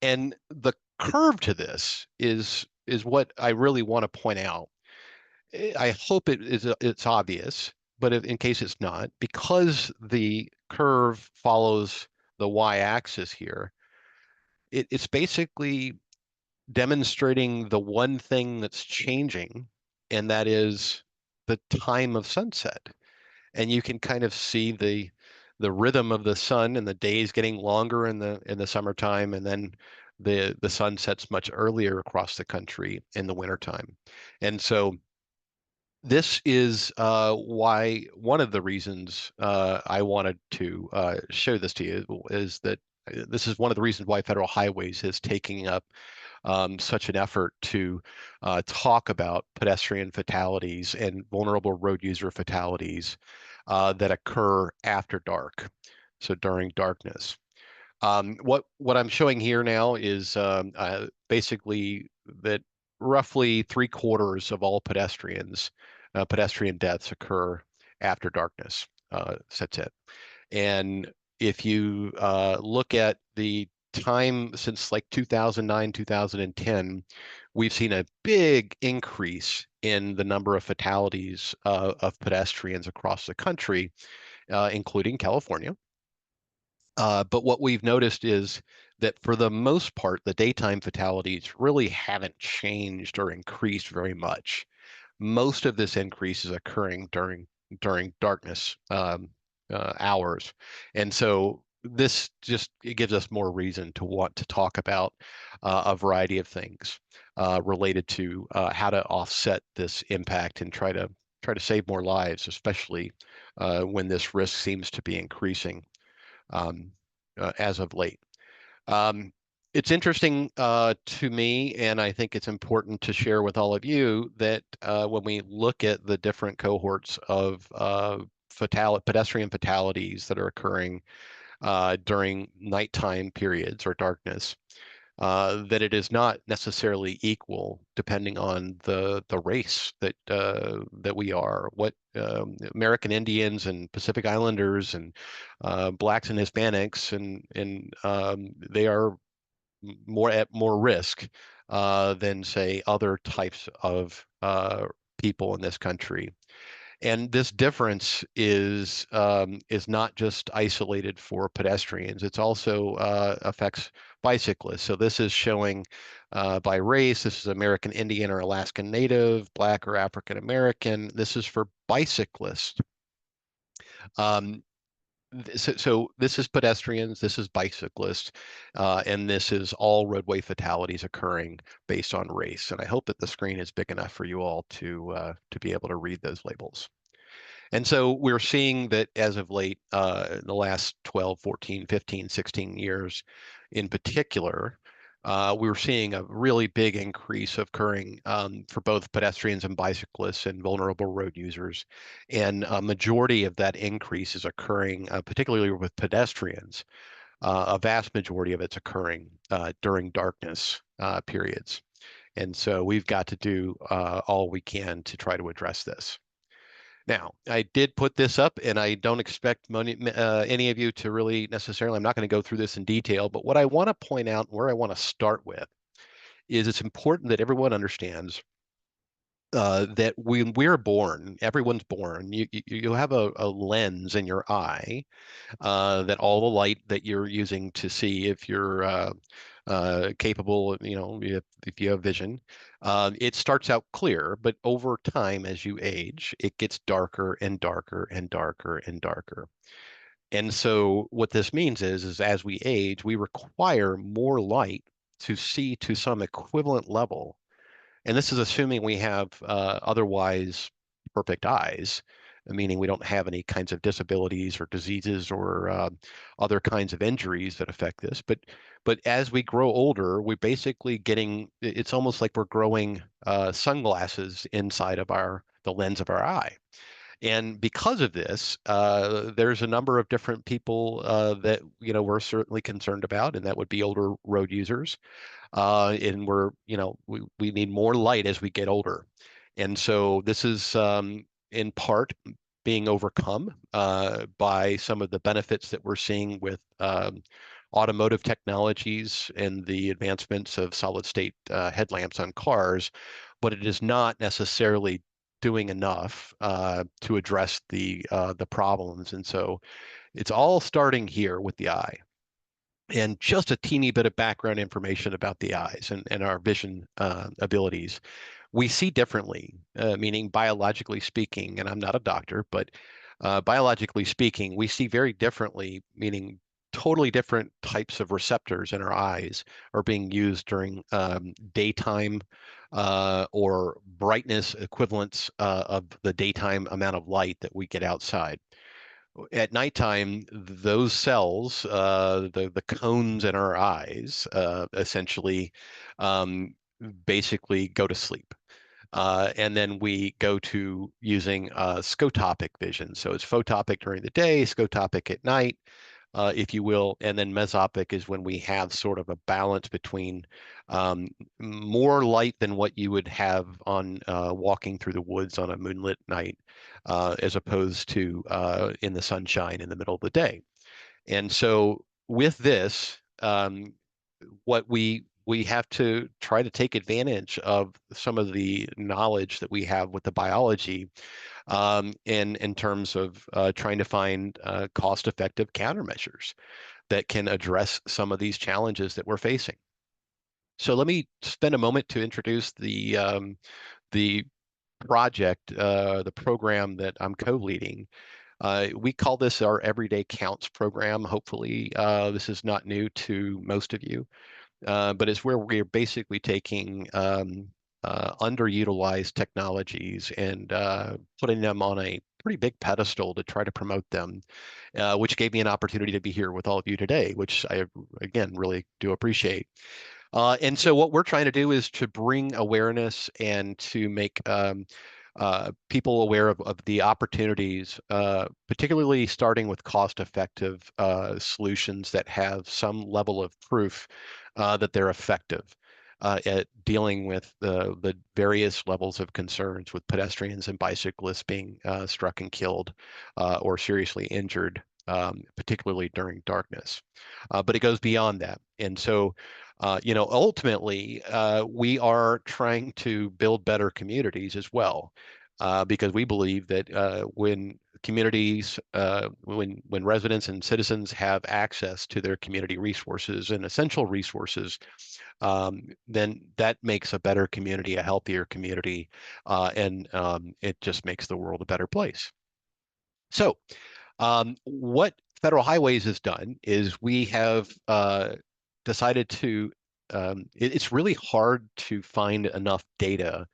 Speaker 5: And the curve to this is what I really want to point out. I hope it's obvious, but in case it's not, because the curve follows the y-axis here, it's basically demonstrating the one thing that's changing, and that is the time of sunset. And you can kind of see the rhythm of the sun and the days getting longer in the summertime, and then the sun sets much earlier across the country in the wintertime. And so this is why one of the reasons I wanted to show this to you is that this is one of the reasons why Federal Highways is taking up such an effort to talk about pedestrian fatalities and vulnerable road user fatalities that occur after dark, so during darkness. What I'm showing here now is basically that roughly 3/4 of all pedestrian deaths occur after darkness sets in. And if you look at the time since like 2009, 2010, we've seen a big increase in the number of fatalities of pedestrians across the country, including California. But what we've noticed is that for the most part, the daytime fatalities really haven't changed or increased very much. Most of this increase is occurring during darkness hours. And so this it gives us more reason to want to talk about a variety of things related to how to offset this impact and try to save more lives, especially when this risk seems to be increasing as of late. It's interesting to me, and I think it's important to share with all of you that when we look at the different cohorts of pedestrian fatalities that are occurring during nighttime periods or darkness, that it is not necessarily equal depending on the race that we are. What American Indians and Pacific Islanders and Blacks and Hispanics and they are more at more risk than say other types of people in this country. And this difference is not just isolated for pedestrians. It's also affects bicyclists. So this is showing by race. This is American Indian or Alaskan Native, Black or African American. This is for bicyclists. So this is pedestrians, this is bicyclists, and this is all roadway fatalities occurring based on race. And I hope that the screen is big enough for you all to be able to read those labels. And so we're seeing that as of late, in the last 12, 14, 15, 16 years in particular, we were seeing a really big increase occurring for both pedestrians and bicyclists and vulnerable road users. And a majority of that increase is occurring, particularly with pedestrians. A vast majority of it's occurring during darkness periods. And so we've got to do all we can to try to address this. Now, I did put this up, and I don't expect any of you to really necessarily, I'm not going to go through this in detail, but what I want to point out, where I want to start with, is it's important that everyone understands that when we're born, everyone's born, you have a lens in your eye that all the light that you're using to see if you're capable, if you have vision, it starts out clear, but over time, as you age, it gets darker and darker and darker and darker. And so what this means is as we age, we require more light to see to some equivalent level, and this is assuming we have otherwise perfect eyes, meaning we don't have any kinds of disabilities or diseases or other kinds of injuries that affect this. But as we grow older, we're basically getting, it's almost like we're growing sunglasses inside of the lens of our eye. And because of this, there's a number of different people that we're certainly concerned about, and that would be older road users. And we need more light as we get older. And so this is in part being overcome by some of the benefits that we're seeing with automotive technologies and the advancements of solid state headlamps on cars, but it is not necessarily doing enough to address the problems. And so it's all starting here with the eye. And just a teeny bit of background information about the eyes and our vision abilities. We see differently, meaning biologically speaking, and I'm not a doctor, but biologically speaking, we see very differently, meaning totally different types of receptors in our eyes are being used during daytime or brightness equivalents of the daytime amount of light that we get outside. At nighttime, those cells, the cones in our eyes, essentially, basically go to sleep. And then we go to using scotopic vision. So it's photopic during the day, scotopic at night, if you will. And then mesopic is when we have sort of a balance between more light than what you would have on walking through the woods on a moonlit night, as opposed to in the sunshine in the middle of the day. And so with this, what we have to try to take advantage of some of the knowledge that we have with the biology in terms of trying to find cost-effective countermeasures that can address some of these challenges that we're facing. So let me spend a moment to introduce the project, the program that I'm co-leading. We call this our Everyday Counts program. Hopefully, this is not new to most of you. But it's where we're basically taking underutilized technologies and putting them on a pretty big pedestal to try to promote them, which gave me an opportunity to be here with all of you today, which I, again, really do appreciate. And so what we're trying to do is to bring awareness and to make people aware of the opportunities, particularly starting with cost-effective solutions that have some level of proof that they're effective at dealing with the various levels of concerns with pedestrians and bicyclists being struck and killed or seriously injured, particularly during darkness. But it goes beyond that. And so ultimately, we are trying to build better communities as well, because we believe that when communities, when residents and citizens have access to their community resources and essential resources, then that makes a better community, a healthier community, and it just makes the world a better place. So what Federal Highways has done is we have decided to, it's really hard to find enough data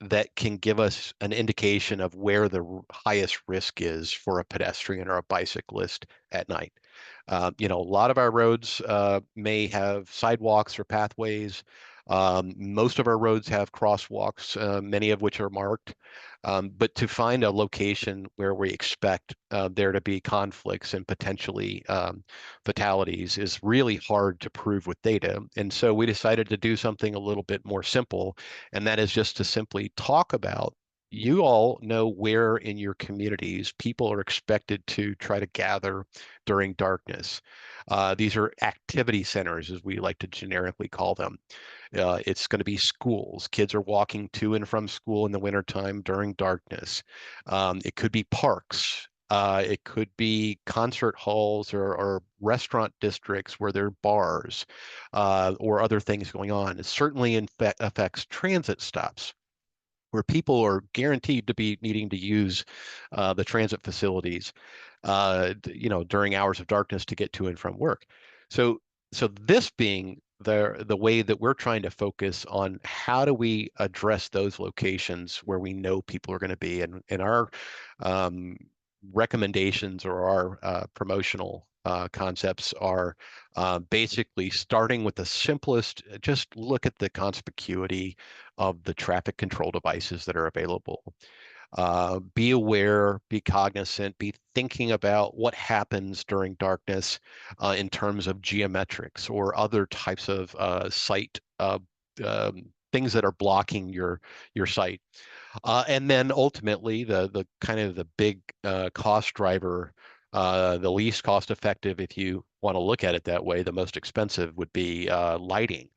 Speaker 5: that can give us an indication of where the highest risk is for a pedestrian or a bicyclist at night. A lot of our roads may have sidewalks or pathways. Most of our roads have crosswalks, many of which are marked. But to find a location where we expect there to be conflicts and potentially fatalities is really hard to prove with data. And so we decided to do something a little bit more simple, and that is just to simply talk about you all know where in your communities people are expected to try to gather during darkness. These are activity centers, as we like to generically call them. It's going to be schools. Kids are walking to and from school in the wintertime during darkness. It could be parks. It could be concert halls or restaurant districts where there are bars or other things going on. It certainly affects transit stops, where people are guaranteed to be needing to use the transit facilities, during hours of darkness to get to and from work. So this being the way that we're trying to focus on how do we address those locations where we know people are going to be, and our recommendations or our promotional concepts are basically starting with the simplest. Just look at the conspicuity of the traffic control devices that are available. Be aware, be cognizant, be thinking about what happens during darkness in terms of geometrics or other types of site things that are blocking your site. And then ultimately, the kind of the big cost driver, the least cost effective, if you want to look at it that way, the most expensive would be lighting.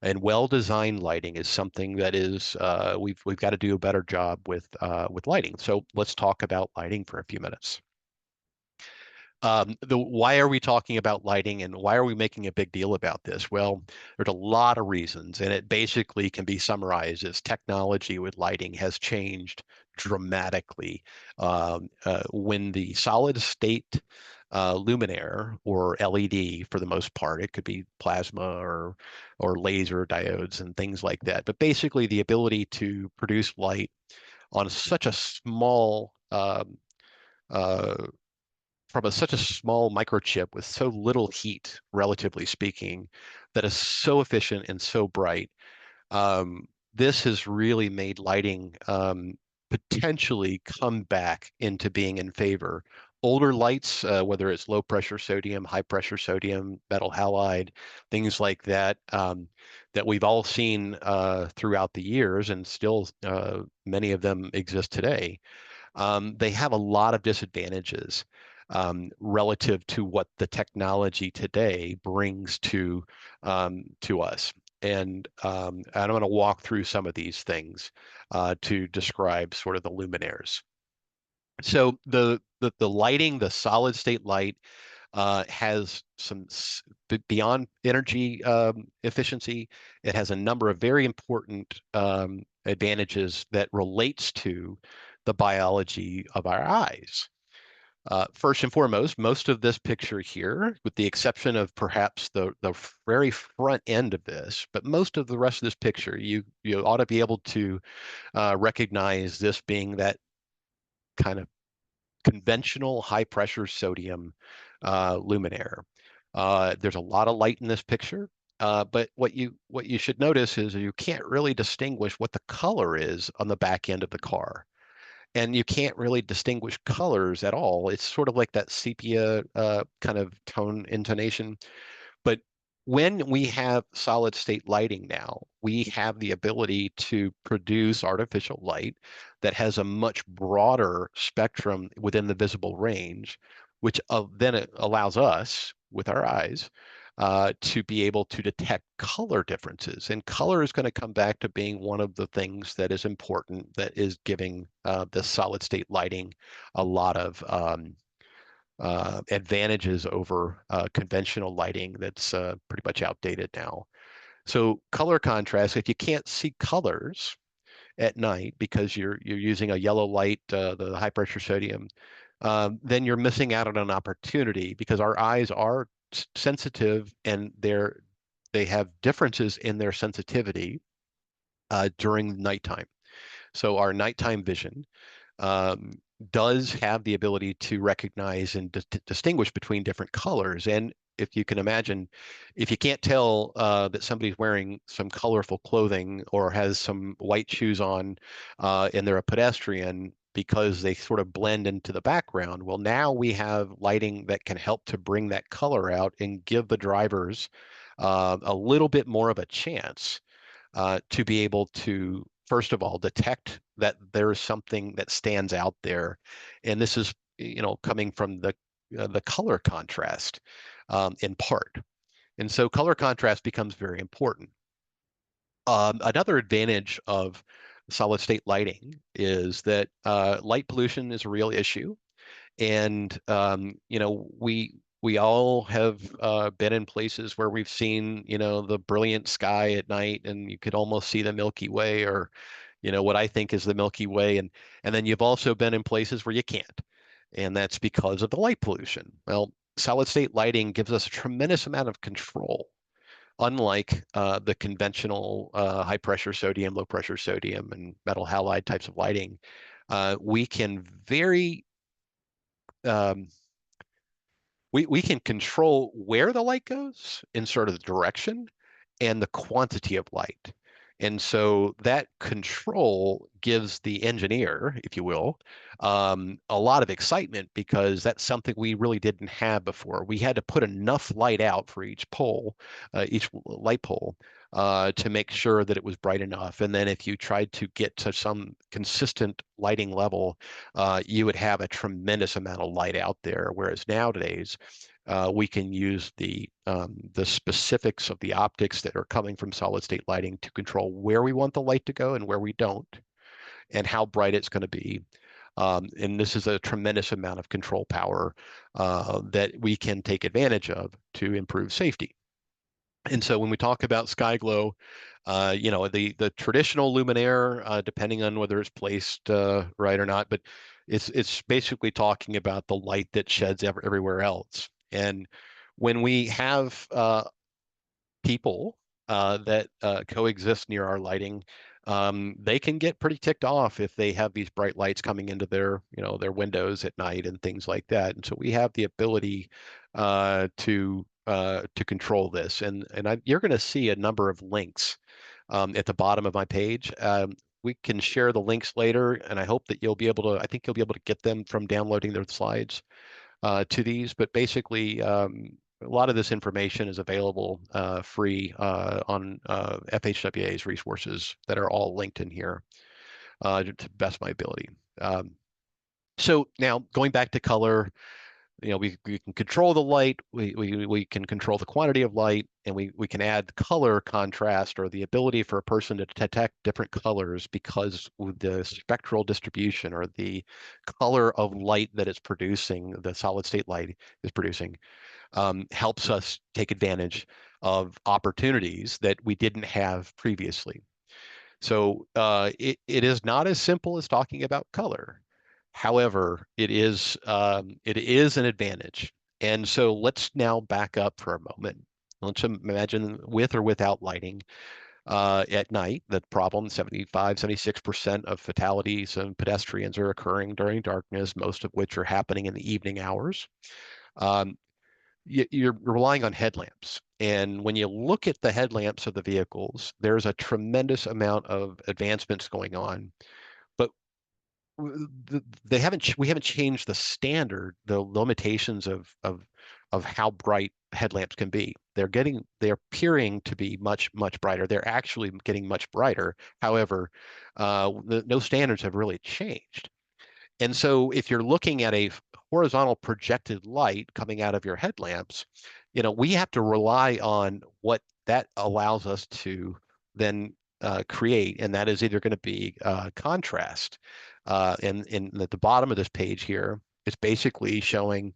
Speaker 5: And well-designed lighting is something that is we've got to do a better job with lighting. So let's talk about lighting for a few minutes. Why are we talking about lighting and why are we making a big deal about this? Well, there's a lot of reasons, and it basically can be summarized as technology with lighting has changed dramatically. When the solid state luminaire or LED, for the most part, it could be plasma or laser diodes and things like that, but basically the ability to produce light on such a small from such a small microchip with so little heat, relatively speaking, that is so efficient and so bright. This has really made lighting potentially come back into being in favor. Older lights, whether it's low pressure sodium, high pressure sodium, metal halide, things like that, that we've all seen throughout the years, and still many of them exist today. They have a lot of disadvantages relative to what the technology today brings to us. And I'm going to walk through some of these things to describe sort of the luminaires. So the lighting, the solid state light, has some beyond energy efficiency. It has a number of very important advantages that relates to the biology of our eyes. First and foremost, most of this picture here, with the exception of perhaps the very front end of this, but most of the rest of this picture, you ought to be able to recognize this being that kind of conventional high pressure sodium luminaire. There's a lot of light in this picture, but what you should notice is you can't really distinguish what the color is on the back end of the car. And you can't really distinguish colors at all. It's sort of like that sepia kind of tone intonation. But when we have solid state lighting now, we have the ability to produce artificial light that has a much broader spectrum within the visible range, which then it allows us, with our eyes, to be able to detect color differences. And color is going to come back to being one of the things that is important, that is giving the solid state lighting a lot of advantages over conventional lighting that's pretty much outdated now. So color contrast, if you can't see colors at night because you're using a yellow light, the high pressure sodium, then you're missing out on an opportunity, because our eyes are sensitive and they have differences in their sensitivity during nighttime. So our nighttime vision does have the ability to recognize and distinguish between different colors. And if you can imagine, if you can't tell that somebody's wearing some colorful clothing or has some white shoes on and they're a pedestrian because they sort of blend into the background, well, now we have lighting that can help to bring that color out and give the drivers a little bit more of a chance to be able to, first of all, detect that there's something that stands out there. And this is, coming from the color contrast in part. And so color contrast becomes very important. Another advantage of solid state lighting is that light pollution is a real issue. And we all have been in places where we've seen the brilliant sky at night, and you could almost see the Milky Way, or what I think is the Milky Way, and then you've also been in places where you can't, and that's because of the light pollution. Well, solid state lighting gives us a tremendous amount of control, unlike the conventional high pressure sodium, low pressure sodium, and metal halide types of lighting. We can very um, we can control where the light goes in sort of the direction and the quantity of light. And so that control gives the engineer, if you will, a lot of excitement, because that's something we really didn't have before. We had to put enough light out for each pole, each light pole, to make sure that it was bright enough. And then if you tried to get to some consistent lighting level, you would have a tremendous amount of light out there. Whereas nowadays, we can use the specifics of the optics that are coming from solid state lighting to control where we want the light to go and where we don't, and how bright it's going to be. And this is a tremendous amount of control power that we can take advantage of to improve safety. And so when we talk about sky glow, the traditional luminaire, depending on whether it's placed right or not, but it's basically talking about the light that sheds everywhere else. And when we have people that coexist near our lighting, they can get pretty ticked off if they have these bright lights coming into their windows at night and things like that. And so we have the ability to control this. And you're going to see a number of links at the bottom of my page. We can share the links later, and I hope that I think you'll be able to get them from downloading their slides to these. But basically, a lot of this information is available free on FHWA's resources that are all linked in here to the best of my ability. So now going back to color, we can control the light, we can control the quantity of light, and we can add color contrast, or the ability for a person to detect different colors, because with the spectral distribution, or the color of light that it's producing, the solid state light is producing, helps us take advantage of opportunities that we didn't have previously. So it is not as simple as talking about color. However, it is an advantage. And so let's now back up for a moment. Let's imagine, with or without lighting at night, the problem, 76% of fatalities and pedestrians are occurring during darkness, most of which are happening in the evening hours. You're relying on headlamps. And when you look at the headlamps of the vehicles, there's a tremendous amount of advancements going on. But we haven't changed the standard, the limitations of how bright headlamps can be. They're appearing to be much brighter. They're actually getting much brighter. However, no standards have really changed. And so if you're looking at a horizontal projected light coming out of your headlamps, we have to rely on what that allows us to then create, and that is either going to be contrast. And at the bottom of this page here, it's basically showing,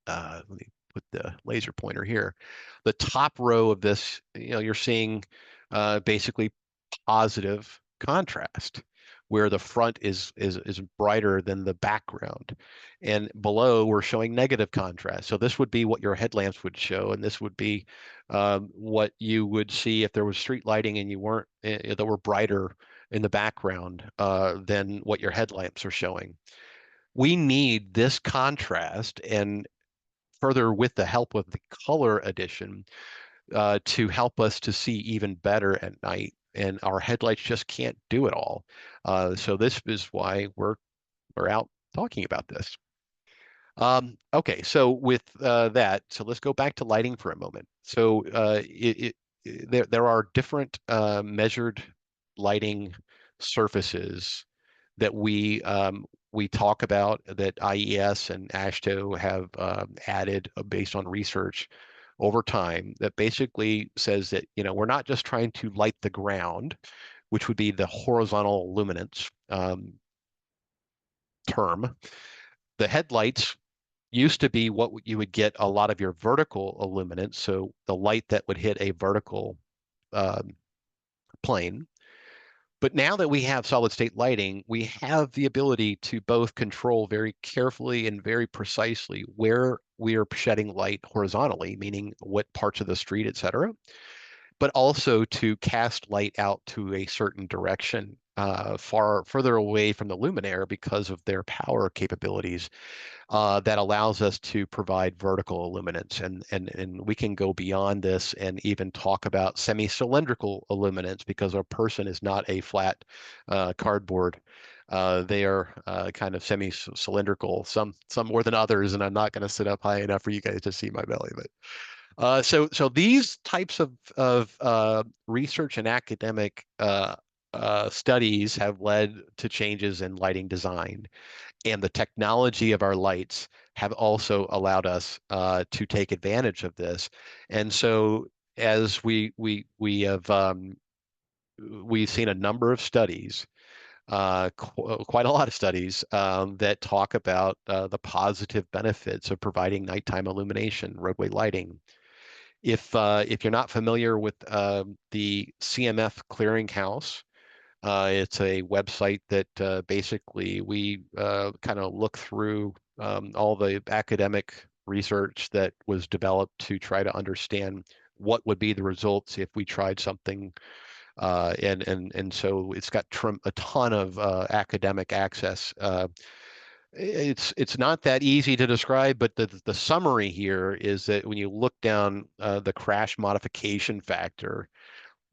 Speaker 5: let me put the laser pointer here, the top row of this, you're seeing basically positive contrast, where the front is brighter than the background, and below we're showing negative contrast. So this would be what your headlamps would show, and this would be what you would see if there was street lighting and you weren't that were brighter in the background than what your headlamps are showing. We need this contrast, and further, with the help of the color addition, to help us to see even better at night. And our headlights just can't do it all. So this is why we're out talking about this. Okay, so with that, so let's go back to lighting for a moment. So there are different measured lighting surfaces that we talk about, that IES and AASHTO have added based on research over time, that basically says that, you know, we're not just trying to light the ground, which would be the horizontal luminance term. The headlights used to be what you would get a lot of your vertical illuminance, so the light that would hit a vertical plane. But now that we have solid state lighting, we have the ability to both control very carefully and very precisely where we are shedding light horizontally, meaning what parts of the street, et cetera, but also to cast light out to a certain direction, further away from the luminaire because of their power capabilities. That allows us to provide vertical illuminance, and we can go beyond this and even talk about semi-cylindrical illuminance, because a person is not a flat cardboard. They are kind of semi-cylindrical, some more than others, and I'm not going to sit up high enough for you guys to see my belly, but so these types of research and academic studies have led to changes in lighting design, and the technology of our lights have also allowed us to take advantage of this. And so, as we've seen a number of studies, quite a lot of studies that talk about the positive benefits of providing nighttime illumination, roadway lighting. If you're not familiar with the CMF Clearinghouse, it's a website that basically we kind of look through all the academic research that was developed to try to understand what would be the results if we tried something. And so it's got a ton of academic access. It's not that easy to describe, but the summary here is that when you look down the crash modification factor,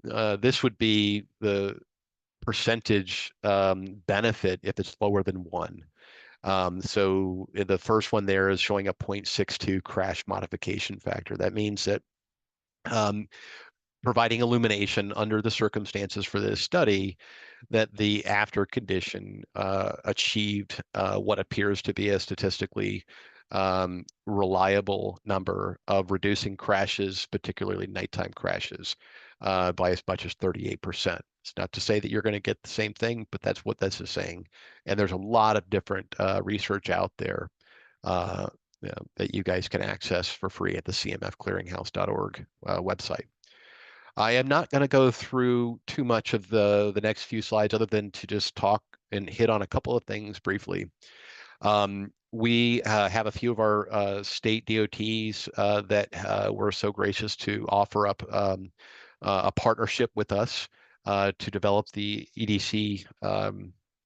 Speaker 5: this would be the percentage benefit if it's lower than 1. So the first one there is showing a 0.62 crash modification factor. That means that providing illumination under the circumstances for this study, that the after condition achieved what appears to be a statistically reliable number of reducing crashes, particularly nighttime crashes, by as much as 38%. It's not to say that you're going to get the same thing, but that's what this is saying. And there's a lot of different research out there that you guys can access for free at the cmfclearinghouse.org website. I am not going to go through too much of the next few slides, other than to just talk and hit on a couple of things briefly. We have a few of our state DOTs that were so gracious to offer up a partnership with us to develop the EDC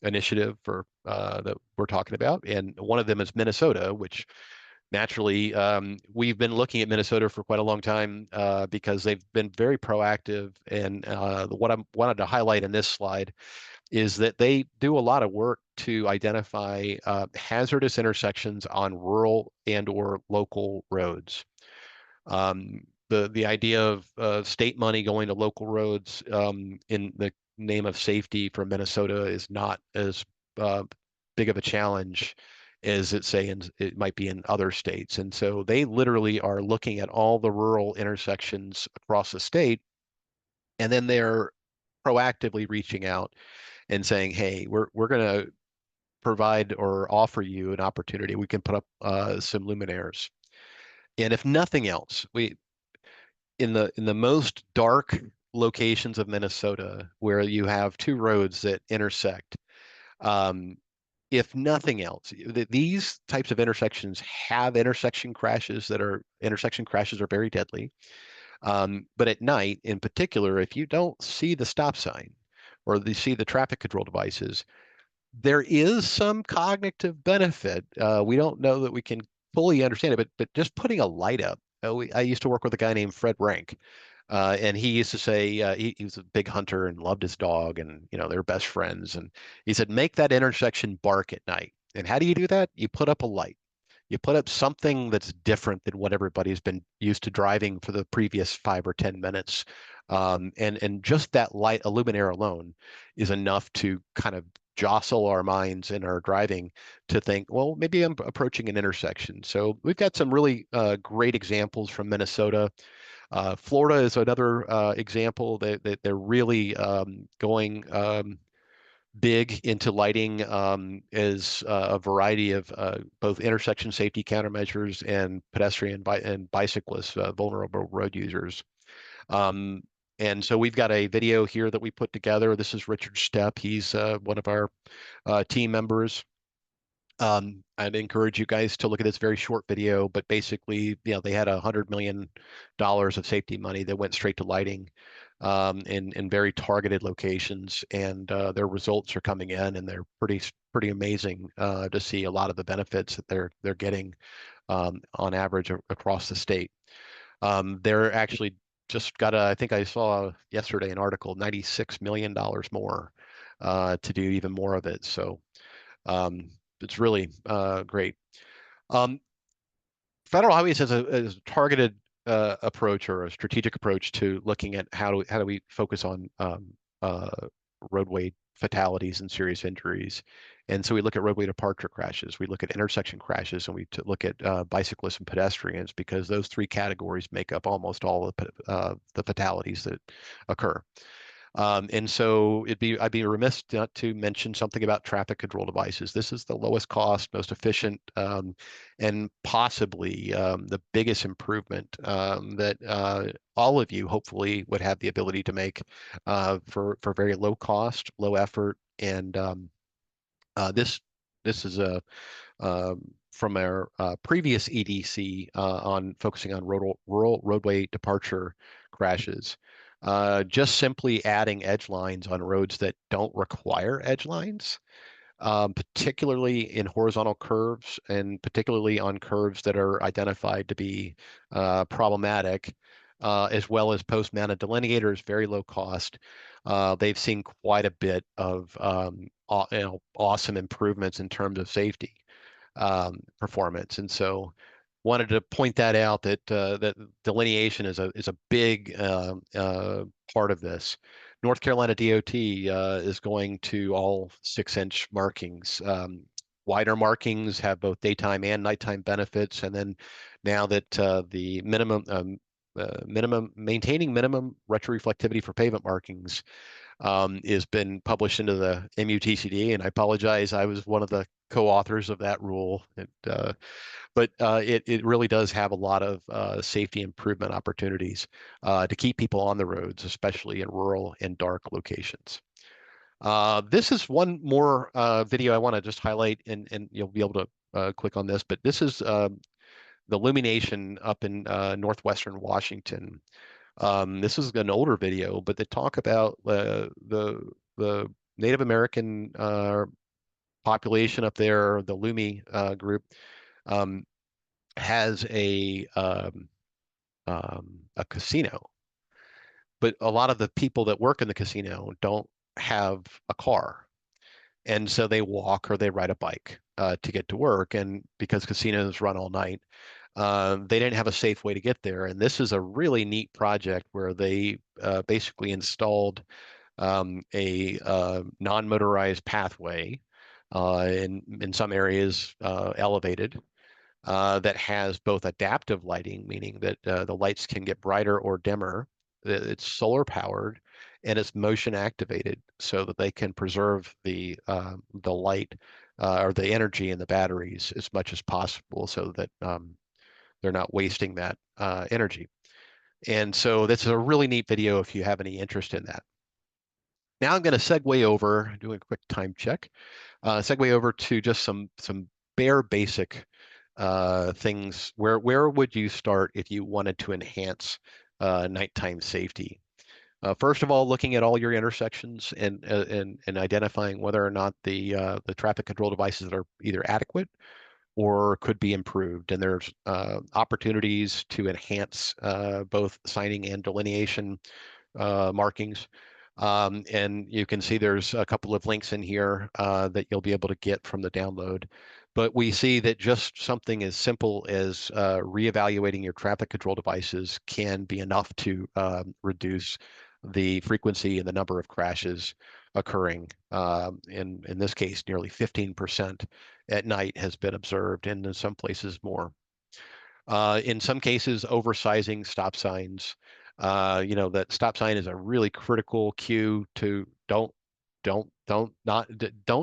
Speaker 5: initiative for that we're talking about. And one of them is Minnesota, which naturally, we've been looking at Minnesota for quite a long time because they've been very proactive. And what I wanted to highlight in this slide is that they do a lot of work to identify hazardous intersections on rural and/or local roads. The idea of state money going to local roads in the name of safety for Minnesota is not as big of a challenge as it might be in other states. And so they literally are looking at all the rural intersections across the state, and then they're proactively reaching out and saying, hey, we're going to provide or offer you an opportunity. We can put up some luminaires. And if nothing else, in the most dark locations of Minnesota, where you have two roads that intersect, if nothing else, these types of intersections have intersection crashes are very deadly. But at night, in particular, if you don't see the stop sign or you see the traffic control devices, there is some cognitive benefit. We don't know that we can fully understand it, but just putting a light up. I used to work with a guy named Fred Rank. And he used to say he was a big hunter and loved his dog, and they're best friends. And he said, make that intersection bark at night. And how do you do that? You put up a light. You put up something that's different than what everybody's been used to driving for the previous 5 or 10 minutes. And just that light, a luminaire alone, is enough to kind of jostle our minds in our driving to think, well, maybe I'm approaching an intersection. So we've got some really great examples from Minnesota. Florida is another example that they're really going big into lighting is a variety of both intersection safety countermeasures and pedestrian and bicyclists, vulnerable road users. And so we've got a video here that we put together. This is Richard Stepp. He's one of our team members. I'd encourage you guys to look at this very short video, but basically, they had $100 million of safety money that went straight to lighting in very targeted locations, and their results are coming in, and they're pretty amazing to see a lot of the benefits that they're getting on average across the state. They're actually just got I think I saw yesterday an article, $96 million more to do even more of it. So it's really great. Federal Highways has a targeted approach or a strategic approach to looking at how do we focus on roadway fatalities and serious injuries. And so we look at roadway departure crashes, we look at intersection crashes, and we look at bicyclists and pedestrians, because those three categories make up almost all of the fatalities that occur. And so I'd be remiss not to mention something about traffic control devices. This is the lowest cost, most efficient, and possibly the biggest improvement that all of you hopefully would have the ability to make for very low cost, low effort. And this is from our previous EDC on focusing on rural roadway departure crashes. Just simply adding edge lines on roads that don't require edge lines, particularly in horizontal curves, and particularly on curves that are identified to be problematic, as well as post-mounted delineators, very low cost. They've seen quite a bit of awesome improvements in terms of safety performance. And so wanted to point that out, that that delineation is a big part of this. North Carolina DOT is going to all 6-inch markings. Wider markings have both daytime and nighttime benefits. And then now that the maintaining minimum retroreflectivity for pavement markings has been published into the MUTCD, and I apologize, I was one of the co-authors of that rule. But it really does have a lot of safety improvement opportunities to keep people on the roads, especially in rural and dark locations. This is one more video I want to just highlight, and you'll be able to click on this, but this is the illumination up in northwestern Washington. This is an older video, but they talk about the Native American population up there, the Lumi group, has a casino, but a lot of the people that work in the casino don't have a car, and so they walk or they ride a bike to get to work. And because casinos run all night, they didn't have a safe way to get there. And this is a really neat project where they basically installed a non-motorized pathway in some areas elevated, that has both adaptive lighting, meaning that the lights can get brighter or dimmer. It's solar powered, and it's motion activated, so that they can preserve the light or the energy in the batteries as much as possible, so that they're not wasting that energy. And so that's a really neat video if you have any interest in that. Now I'm going to segue over, doing a quick time check, segue over to just some bare basic things. Where would you start if you wanted to enhance nighttime safety? First of all, looking at all your intersections and identifying whether or not the traffic control devices are either adequate or could be improved. And there's opportunities to enhance both signing and delineation markings. And you can see there's a couple of links in here that you'll be able to get from the download. But we see that just something as simple as reevaluating your traffic control devices can be enough to reduce the frequency and the number of crashes occurring. In this case, nearly 15% at night has been observed, and in some places more. In some cases, oversizing stop signs. That stop sign is a really critical cue to don't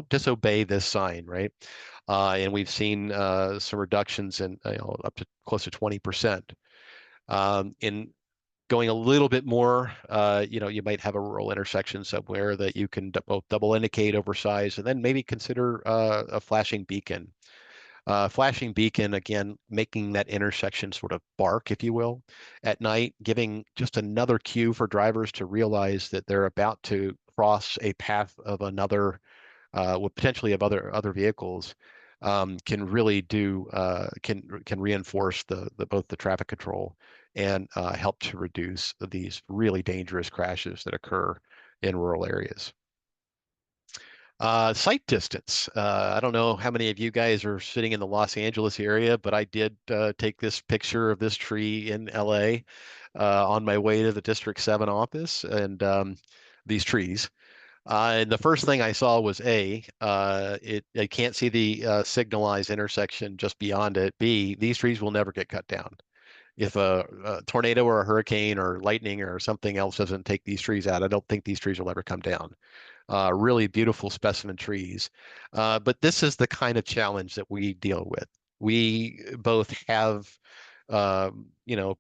Speaker 5: disobey this sign, right? And we've seen some reductions in up to close to 20%. In going a little bit more, you might have a rural intersection somewhere that you can both double indicate, oversize, and then maybe consider a flashing beacon. Flashing beacon, again, making that intersection sort of bark, if you will, at night, giving just another cue for drivers to realize that they're about to cross a path of another, with potentially of other vehicles, can really can reinforce both the traffic control and help to reduce these really dangerous crashes that occur in rural areas. Sight distance. I don't know how many of you guys are sitting in the Los Angeles area, but I did take this picture of this tree in LA on my way to the District 7 office, and these trees. And the first thing I saw was I can't see the signalized intersection just beyond it. B, these trees will never get cut down. If a tornado or a hurricane or lightning or something else doesn't take these trees out, I don't think these trees will ever come down. Really beautiful specimen trees. But this is the kind of challenge that we deal with. We both have,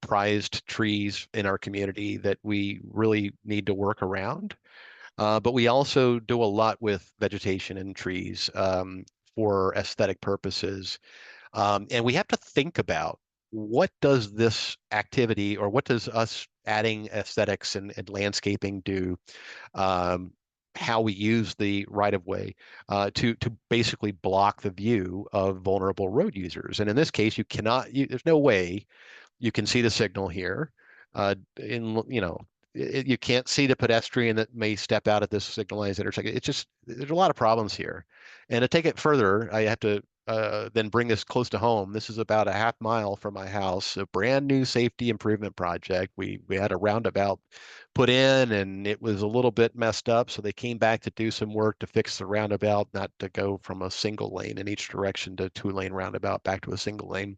Speaker 5: prized trees in our community that we really need to work around. But we also do a lot with vegetation and trees for aesthetic purposes. And we have to think about what does this activity or what does us adding aesthetics and landscaping do, how we use the right-of-way to basically block the view of vulnerable road users. And in this case, there's no way you can see the signal here. You can't see the pedestrian that may step out at this signalized intersection. There's a lot of problems here. And to take it further, I have to then bring this close to home. This is about a half mile from my house, a brand new safety improvement project. We had a roundabout put in and it was a little bit messed up. So they came back to do some work to fix the roundabout, not to go from a single lane in each direction to a 2-lane roundabout back to a single lane.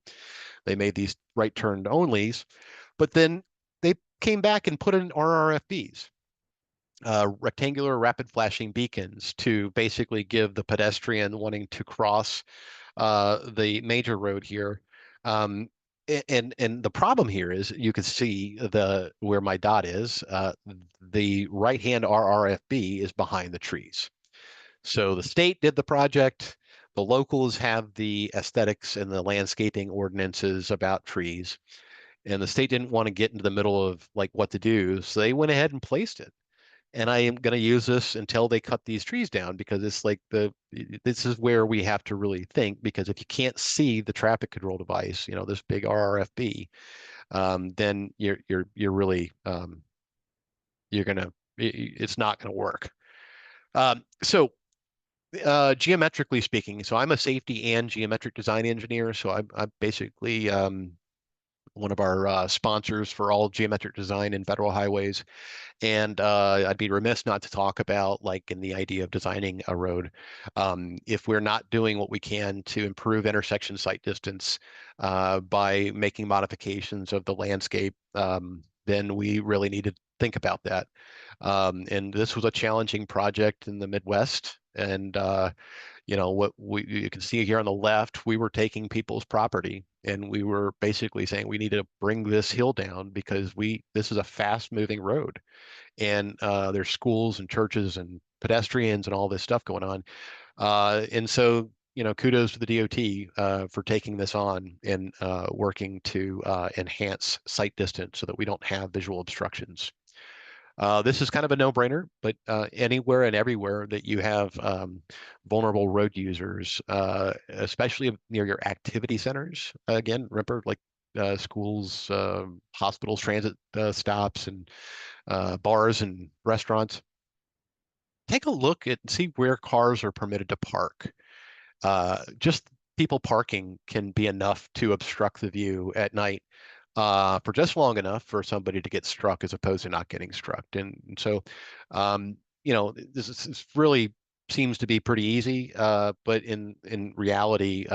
Speaker 5: They made these right turn onlys, but then they came back and put in RRFBs, rectangular rapid flashing beacons, to basically give the pedestrian wanting to cross the major road here. And the problem here is you can see where my dot is, the right-hand RRFB is behind the trees. So the state did the project. The locals have the aesthetics and the landscaping ordinances about trees. And the state didn't want to get into the middle of like what to do. So they went ahead and placed it. And I am going to use this until they cut these trees down, because it's like this is where we have to really think, because if you can't see the traffic control device, this big RRFB, then you're really, it's not going to work. So geometrically speaking, so I'm a safety and geometric design engineer. So I'm basically one of our sponsors for all geometric design in federal highways. And I'd be remiss not to talk about, like, in the idea of designing a road, if we're not doing what we can to improve intersection sight distance by making modifications of the landscape, then we really need to think about that. And this was a challenging project in the Midwest. And what you can see here on the left, we were taking people's property and we were basically saying we need to bring this hill down because this is a fast moving road, and there's schools and churches and pedestrians and all this stuff going on. And so, kudos to the DOT for taking this on and working to enhance sight distance so that we don't have visual obstructions. This is kind of a no-brainer, but anywhere and everywhere that you have vulnerable road users, especially near your activity centers, again, remember, like schools, hospitals, transit stops, and bars and restaurants, take a look and see where cars are permitted to park. Just people parking can be enough to obstruct the view at night for just long enough for somebody to get struck as opposed to not getting struck. And so, this really seems to be pretty easy, but in reality,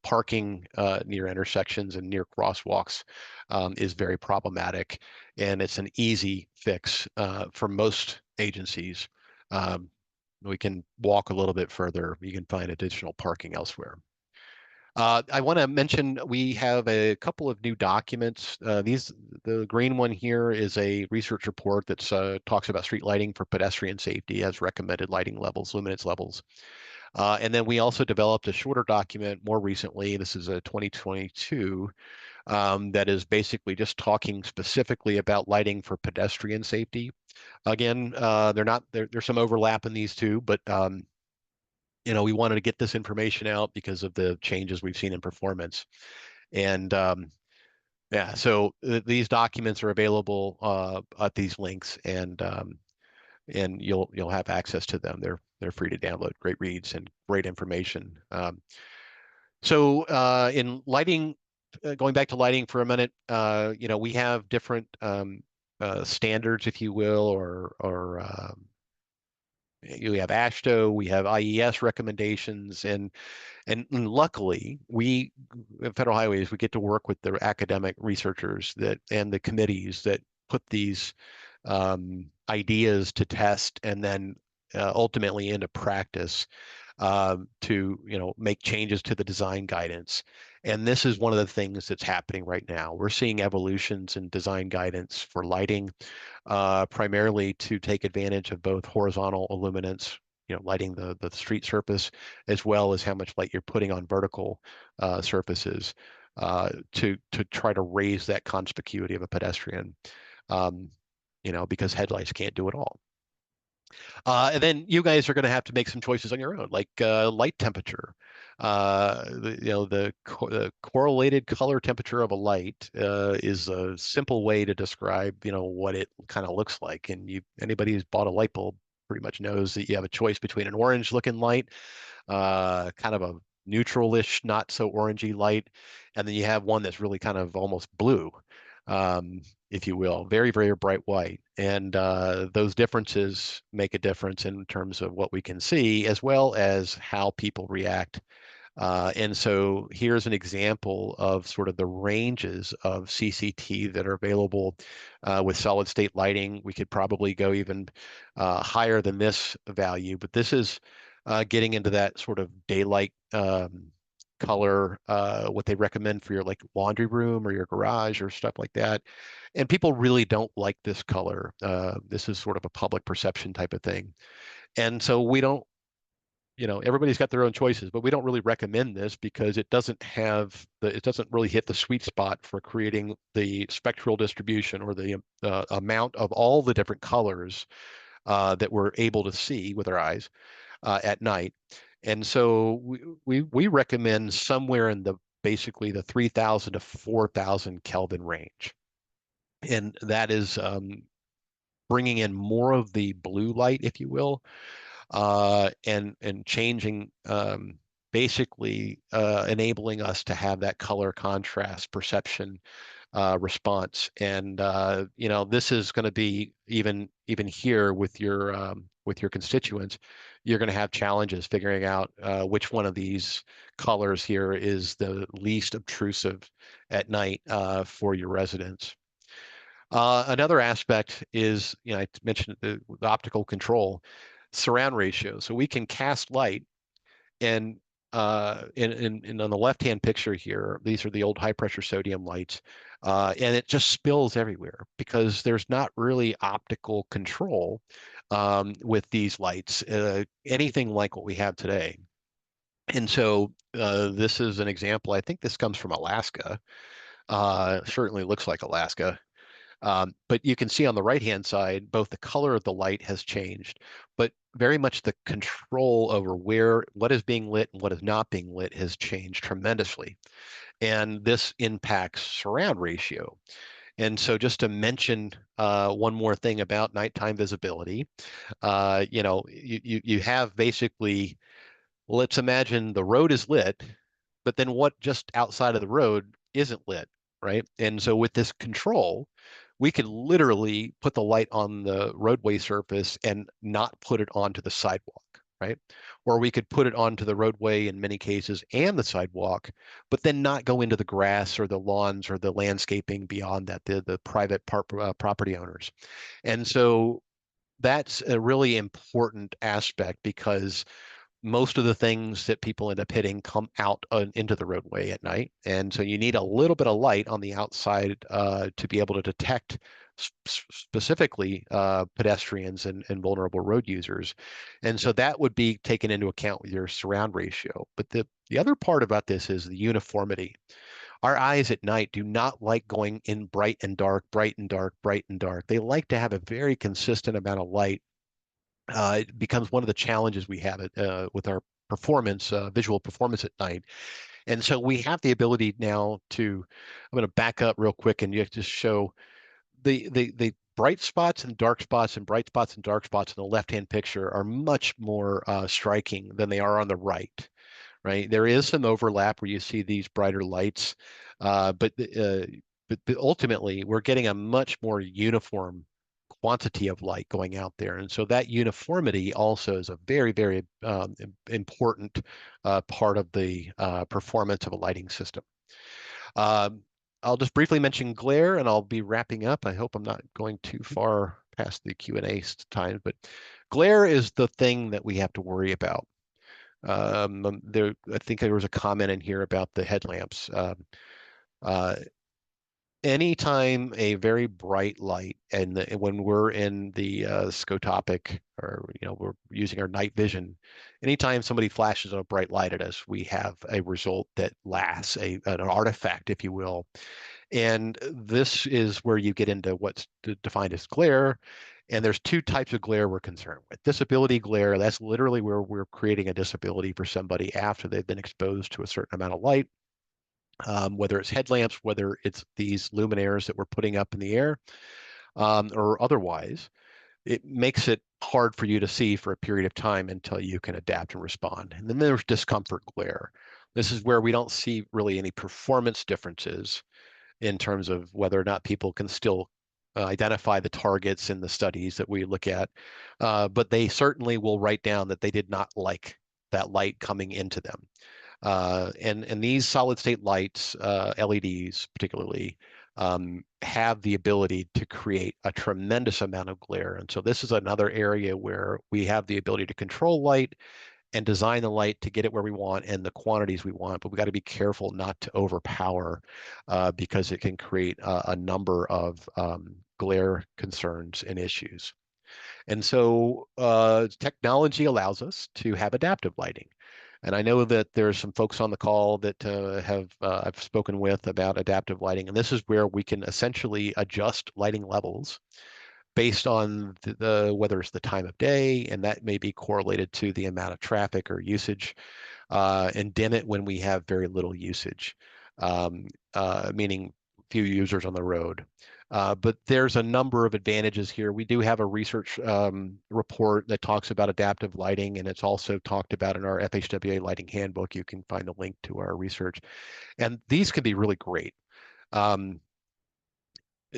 Speaker 5: parking near intersections and near crosswalks is very problematic, and it's an easy fix for most agencies. We can walk a little bit further. You can find additional parking elsewhere. I want to mention we have a couple of new documents. The green one here is a research report that talks about street lighting for pedestrian safety as recommended lighting levels, luminance levels. And then we also developed a shorter document more recently. This is a 2022 that is basically just talking specifically about lighting for pedestrian safety. Again, there's some overlap in these two, but we wanted to get this information out because of the changes we've seen in performance. And yeah, so these documents are available at these links, and you'll have access to them. They're free to download. Great reads and great information. So in lighting, going back to lighting for a minute, we have different standards, if you will, or we have AASHTO, we have IES recommendations, and luckily we at Federal Highways, we get to work with the academic researchers and the committees that put these ideas to test and then ultimately into practice to make changes to the design guidance. And this is one of the things that's happening right now. We're seeing evolutions in design guidance for lighting, primarily to take advantage of both horizontal illuminance, lighting the street surface, as well as how much light you're putting on vertical surfaces to try to raise that conspicuity of a pedestrian, because headlights can't do it all. And then you guys are going to have to make some choices on your own, like light temperature. The correlated color temperature of a light is a simple way to describe, what it kind of looks like. And anybody who's bought a light bulb pretty much knows that you have a choice between an orange-looking light, kind of a neutral-ish, not so orangey light, and then you have one that's really kind of almost blue. If you will, very, very bright white. And those differences make a difference in terms of what we can see, as well as how people react. And so here's an example of sort of the ranges of CCT that are available with solid state lighting. We could probably go even higher than this value, but this is getting into that sort of daylight color, what they recommend for your laundry room or your garage or stuff like that. And people really don't like this color. This is sort of a public perception type of thing. And so we don't, everybody's got their own choices, but we don't really recommend this because it doesn't really hit the sweet spot for creating the spectral distribution or the amount of all the different colors that we're able to see with our eyes at night. And so we recommend somewhere in basically the 3,000 to 4,000 Kelvin range. And that is bringing in more of the blue light, if you will, and changing, basically enabling us to have that color contrast perception response. And this is going to be even here with your constituents, you're going to have challenges figuring out which one of these colors here is the least obtrusive at night for your residents. Another aspect is, I mentioned the optical control, surround ratio. So we can cast light, and on the left-hand picture here, these are the old high-pressure sodium lights, and it just spills everywhere because there's not really optical control with these lights, anything like what we have today. And so this is an example. I think this comes from Alaska. Certainly looks like Alaska. But you can see on the right-hand side, both the color of the light has changed, but very much the control over what is being lit and what is not being lit has changed tremendously. And this impacts surround ratio. And so just to mention one more thing about nighttime visibility, you have basically Let's imagine the road is lit, but then what just outside of the road isn't lit, right? And so with this control, we could literally put the light on the roadway surface and not put it onto the sidewalk, right? Or we could put it onto the roadway in many cases and the sidewalk, but then not go into the grass or the lawns or the landscaping beyond that, the private property owners. And so that's a really important aspect because most of the things that people end up hitting come out into the roadway at night. And so you need a little bit of light on the outside to be able to detect specifically pedestrians and vulnerable road users. And so that would be taken into account with your surround ratio. But the other part about this is the uniformity. Our eyes at night do not like going in bright and dark, bright and dark, bright and dark. They like to have a very consistent amount of light. It becomes one of the challenges we have with our performance, visual performance at night. And so we have the ability now to, I'm going to back up real quick and you just show the bright spots and dark spots and bright spots and dark spots in the left-hand picture are much more striking than they are on the right. Right, there is some overlap where you see these brighter lights, but ultimately we're getting a much more uniform quantity of light going out there. And so that uniformity also is a very, very important part of the performance of a lighting system. I'll just briefly mention glare and I'll be wrapping up. I hope I'm not going too far past the Q&A time, but glare is the thing that we have to worry about. I think there was a comment in here about the headlamps. Anytime a very bright light, and when we're in the scotopic, or we're using our night vision, anytime somebody flashes a bright light at us, we have a result that lasts, an artifact, if you will. And this is where you get into what's defined as glare. And there's two types of glare we're concerned with. Disability glare, that's literally where we're creating a disability for somebody after they've been exposed to a certain amount of light. Whether it's headlamps, whether it's these luminaires that we're putting up in the air, or otherwise, it makes it hard for you to see for a period of time until you can adapt and respond. And then there's discomfort glare. This is where we don't see really any performance differences in terms of whether or not people can still identify the targets in the studies that we look at, but they certainly will write down that they did not like that light coming into them. And these solid state lights, LEDs particularly, have the ability to create a tremendous amount of glare. And so this is another area where we have the ability to control light and design the light to get it where we want and the quantities we want, but we got to be careful not to overpower because it can create a number of glare concerns and issues. And so technology allows us to have adaptive lighting. And I know that there's some folks on the call that I've spoken with about adaptive lighting, and this is where we can essentially adjust lighting levels based on whether it's the time of day, and that may be correlated to the amount of traffic or usage, and dim it when we have very little usage, meaning few users on the road. But there's a number of advantages here. We do have a research report that talks about adaptive lighting, and it's also talked about in our FHWA lighting handbook. You can find a link to our research. And these can be really great.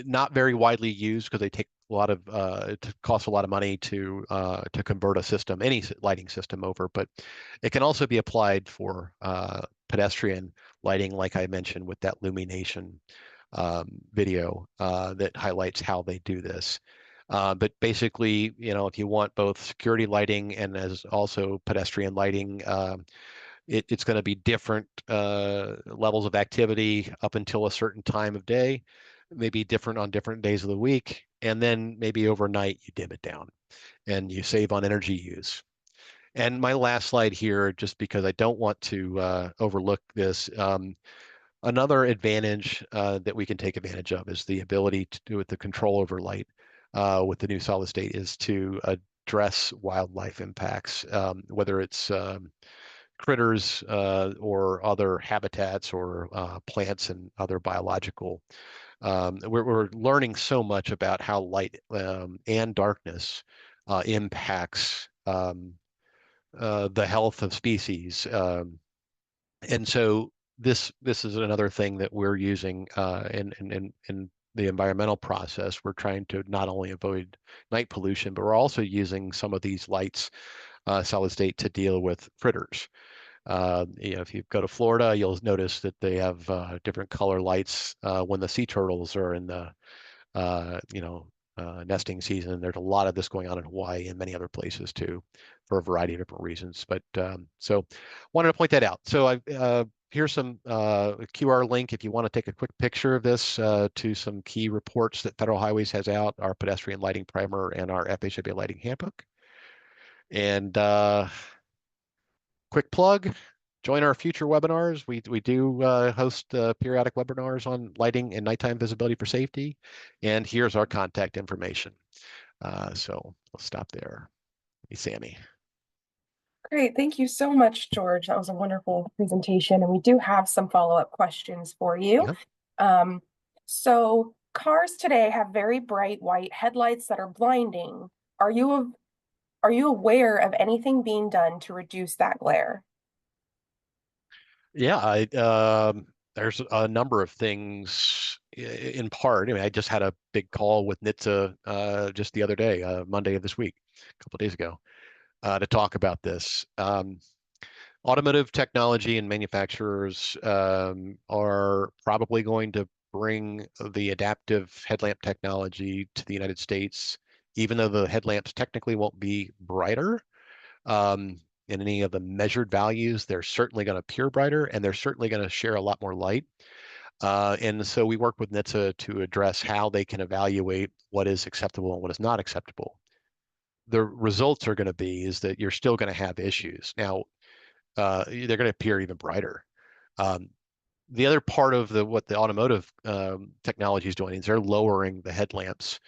Speaker 5: Not very widely used because they take a lot of it costs a lot of money to convert a system, any lighting system over, but it can also be applied for pedestrian lighting, like I mentioned with that illumination video that highlights how they do this. But basically, if you want both security lighting and as also pedestrian lighting, it's going to be different levels of activity up until a certain time of day, maybe different on different days of the week, and then maybe overnight you dim it down and you save on energy use. And my last slide here, just because I don't want to overlook this, another advantage that we can take advantage of is the ability to do with the control over light with the new solid state is to address wildlife impacts, whether it's critters or other habitats or plants and other biological. We're learning so much about how light and darkness impacts the health of species. And so this is another thing that we're using in the environmental process. We're trying to not only avoid night pollution, but we're also using some of these lights, solid state, to deal with fritters. If you go to Florida, you'll notice that they have different color lights when the sea turtles are in the nesting season. There's a lot of this going on in Hawaii and many other places too, for a variety of different reasons. But so wanted to point that out. So here's some QR link if you want to take a quick picture of this to some key reports that Federal Highways has out, our pedestrian lighting primer and our FHWA lighting handbook. And quick plug, join our future webinars. We do host periodic webinars on lighting and nighttime visibility for safety. And here's our contact information. So we'll stop there. Hey, Sammy.
Speaker 1: Great. Thank you so much, George. That was a wonderful presentation. And we do have some follow-up questions for you.
Speaker 5: Yeah.
Speaker 1: So cars today have very bright white headlights that are blinding. Are you aware of anything being done to reduce that glare?
Speaker 5: Yeah, there's a number of things in part. I mean, I just had a big call with NHTSA just the other day, Monday of this week, a couple of days ago, to talk about this. Automotive technology and manufacturers are probably going to bring the adaptive headlamp technology to the United States, even though the headlamps technically won't be brighter. In any of the measured values, they're certainly going to appear brighter, and they're certainly going to share a lot more light. And so we work with NHTSA to address how they can evaluate what is acceptable and what is not acceptable. The results are going to be is that you're still going to have issues. Now, they're going to appear even brighter. The other part of what the automotive technology is doing is they're lowering the headlamps,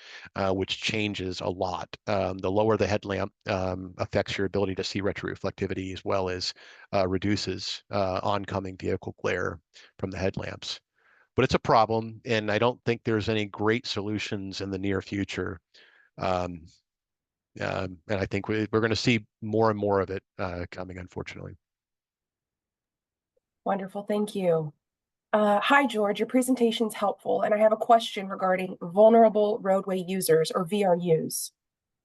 Speaker 5: which changes a lot. The lower the headlamp affects your ability to see retroreflectivity, as well as reduces oncoming vehicle glare from the headlamps. But it's a problem, and I don't think there's any great solutions in the near future. And I think we're going to see more and more of it coming, unfortunately.
Speaker 1: Wonderful. Thank you. Hi, George. Your presentation is helpful, and I have a question regarding vulnerable roadway users, or VRUs.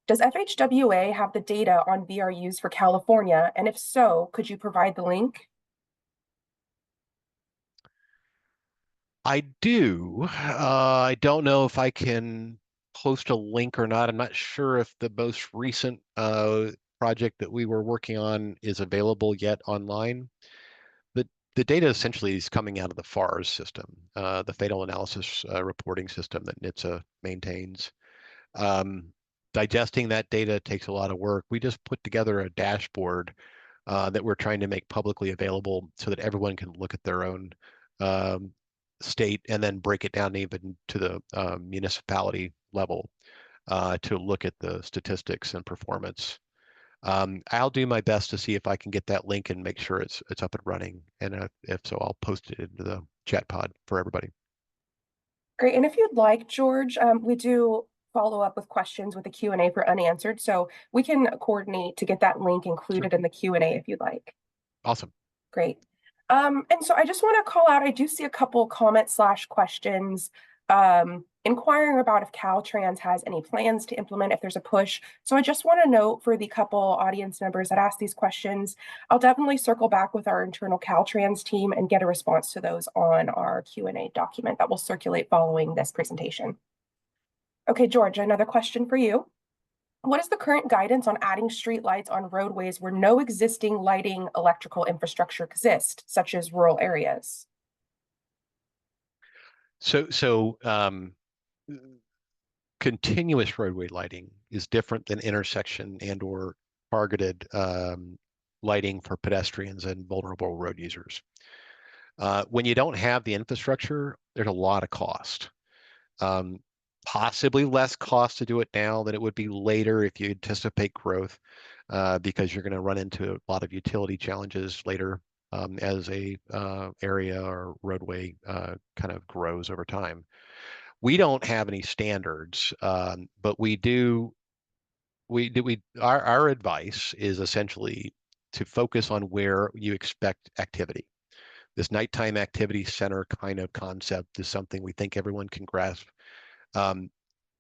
Speaker 1: Does FHWA have the data on VRUs for California? And if so, could you provide the link?
Speaker 5: I do. I don't know if I can post a link or not. I'm not sure if the most recent project that we were working on is available yet online. The data essentially is coming out of the FARS system, the Fatal Analysis Reporting System that NHTSA maintains. Digesting that data takes a lot of work. We just put together a dashboard that we're trying to make publicly available so that everyone can look at their own state and then break it down even to the municipality level to look at the statistics and performance. I'll do my best to see if I can get that link and make sure it's up and running. And if so, I'll post it into the chat pod for everybody.
Speaker 1: Great. And if you'd like, George, we do follow up with questions with the Q&A for unanswered. So we can coordinate to get that link included in the Q&A if you'd like.
Speaker 5: Awesome.
Speaker 1: Great. And so I just want to call out, I do see a couple comments/questions inquiring about if Caltrans has any plans to implement if there's a push. So I just want to note for the couple audience members that asked these questions, I'll definitely circle back with our internal Caltrans team and get a response to those on our Q&A document that will circulate following this presentation. Okay, George, another question for you. What is the current guidance on adding streetlights on roadways where no existing lighting electrical infrastructure exists, such as rural areas?
Speaker 5: So continuous roadway lighting is different than intersection and or targeted lighting for pedestrians and vulnerable road users. When you don't have the infrastructure, there's a lot of cost. Possibly less cost to do it now than it would be later if you anticipate growth, because you're going to run into a lot of utility challenges later as a area or roadway kind of grows over time. We don't have any standards, but we do. Our advice is essentially to focus on where you expect activity. This nighttime activity center kind of concept is something we think everyone can grasp. And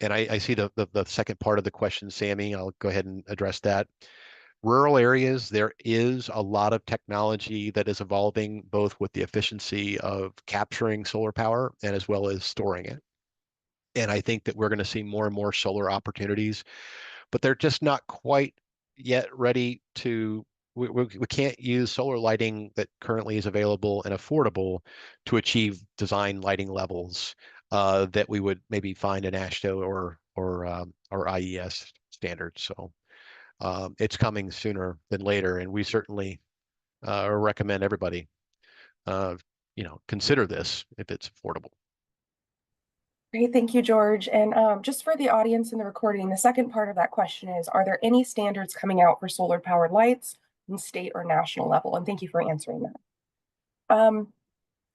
Speaker 5: I see the second part of the question, Sammy. I'll go ahead and address that. Rural areas, there is a lot of technology that is evolving, both with the efficiency of capturing solar power and as well as storing it. And I think that we're going to see more and more solar opportunities, but they're just not quite yet ready to, we can't use solar lighting that currently is available and affordable to achieve design lighting levels that we would maybe find in AASHTO or IES standards. So it's coming sooner than later, and we certainly recommend everybody, consider this if it's affordable.
Speaker 1: Great, thank you, George. And just for the audience in the recording, the second part of that question is, are there any standards coming out for solar powered lights in state or national level? And thank you for answering that.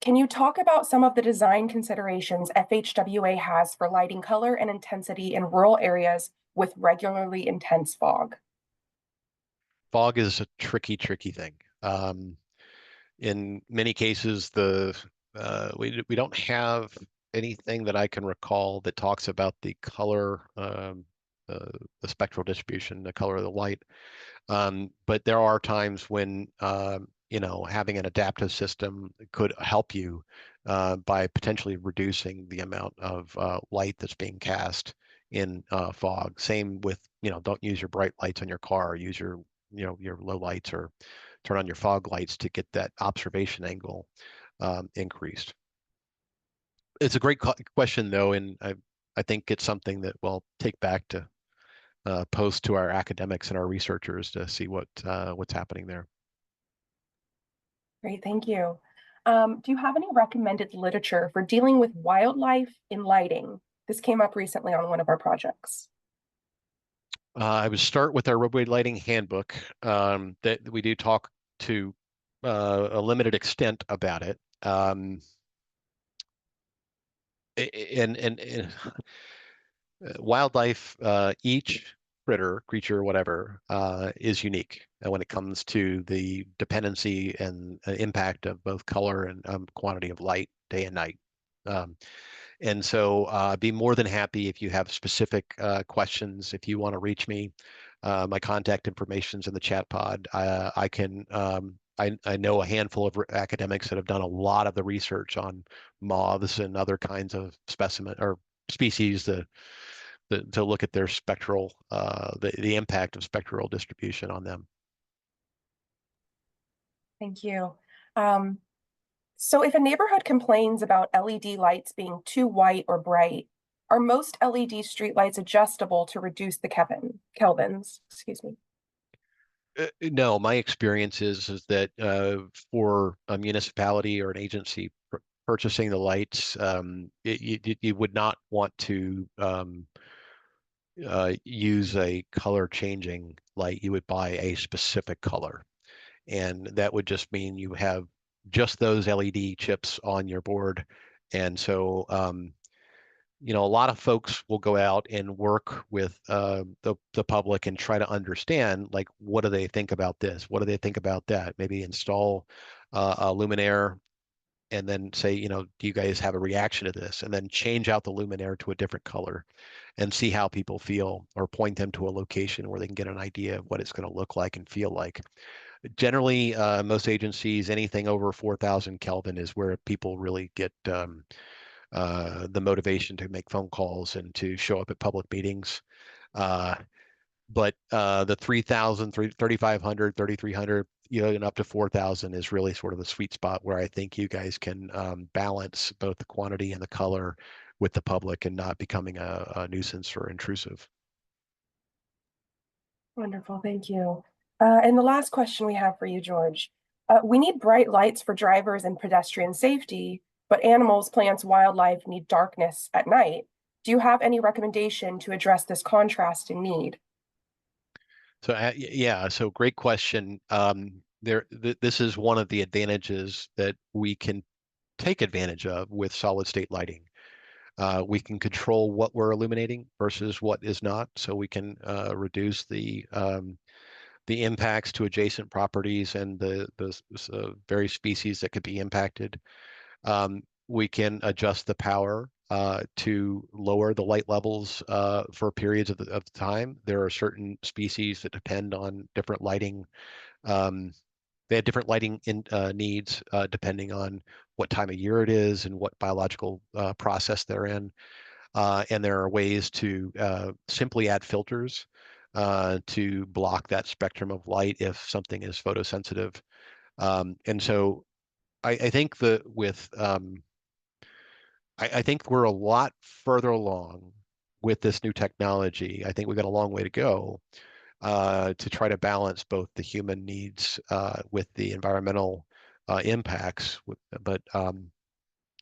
Speaker 1: Can you talk about some of the design considerations FHWA has for lighting color and intensity in rural areas with regularly intense fog?
Speaker 5: Fog is a tricky thing. In many cases, we don't have anything that I can recall that talks about the color, the spectral distribution, the color of the light. But there are times when having an adaptive system could help you by potentially reducing the amount of light that's being cast in fog. Same with, don't use your bright lights on your car. Use your low lights, or turn on your fog lights to get that observation angle increased. It's a great question, though, and I think it's something that we'll take back to post to our academics and our researchers to see what's happening there.
Speaker 1: Great, thank you. Do you have any recommended literature for dealing with wildlife in lighting? This came up recently on one of our projects.
Speaker 5: I would start with our roadway lighting handbook that we do talk to a limited extent about it. And wildlife, each creature, whatever, is unique when it comes to the dependency and impact of both color and quantity of light day and night. And so I'd be more than happy if you have specific questions. If you want to reach me, my contact information's in the chat pod. I know a handful of academics that have done a lot of the research on moths and other kinds of specimen or species to look at their spectral, the impact of spectral distribution on them.
Speaker 1: Thank you. So if a neighborhood complains about LED lights being too white or bright, are most LED streetlights adjustable to reduce the kelvins? Excuse me.
Speaker 5: No, my experience is that for a municipality or an agency purchasing the lights, you would not want to use a color changing light. You would buy a specific color, and that would just mean you have just those LED chips on your board. And so a lot of folks will go out and work with the public and try to understand, like, what do they think about this? What do they think about that? Maybe install a luminaire and then say, do you guys have a reaction to this? And then change out the luminaire to a different color and see how people feel, or point them to a location where they can get an idea of what it's going to look like and feel like. Generally, most agencies, anything over 4,000 Kelvin is where people really get the motivation to make phone calls and to show up at public meetings. But the 3,000, 3,500, 3,300, and up to 4,000 is really sort of the sweet spot where I think you guys can balance both the quantity and the color with the public and not becoming a nuisance or intrusive.
Speaker 1: Wonderful, thank you. And the last question we have for you, George. We need bright lights for drivers and pedestrian safety, but animals, plants, wildlife need darkness at night. Do you have any recommendation to address this contrast in need?
Speaker 5: So yeah, so great question. This is one of the advantages that we can take advantage of with solid state lighting. We can control what we're illuminating versus what is not, so we can reduce the the impacts to adjacent properties and the various species that could be impacted. We can adjust the power to lower the light levels for periods of the time. There are certain species that depend on different lighting. They have different lighting needs depending on what time of year it is and what biological process they're in. And there are ways to simply add filters to block that spectrum of light if something is photosensitive. And so I think that with I think we're a lot further along with this new technology. I think we've got a long way to go to try to balance both the human needs with the environmental impacts. But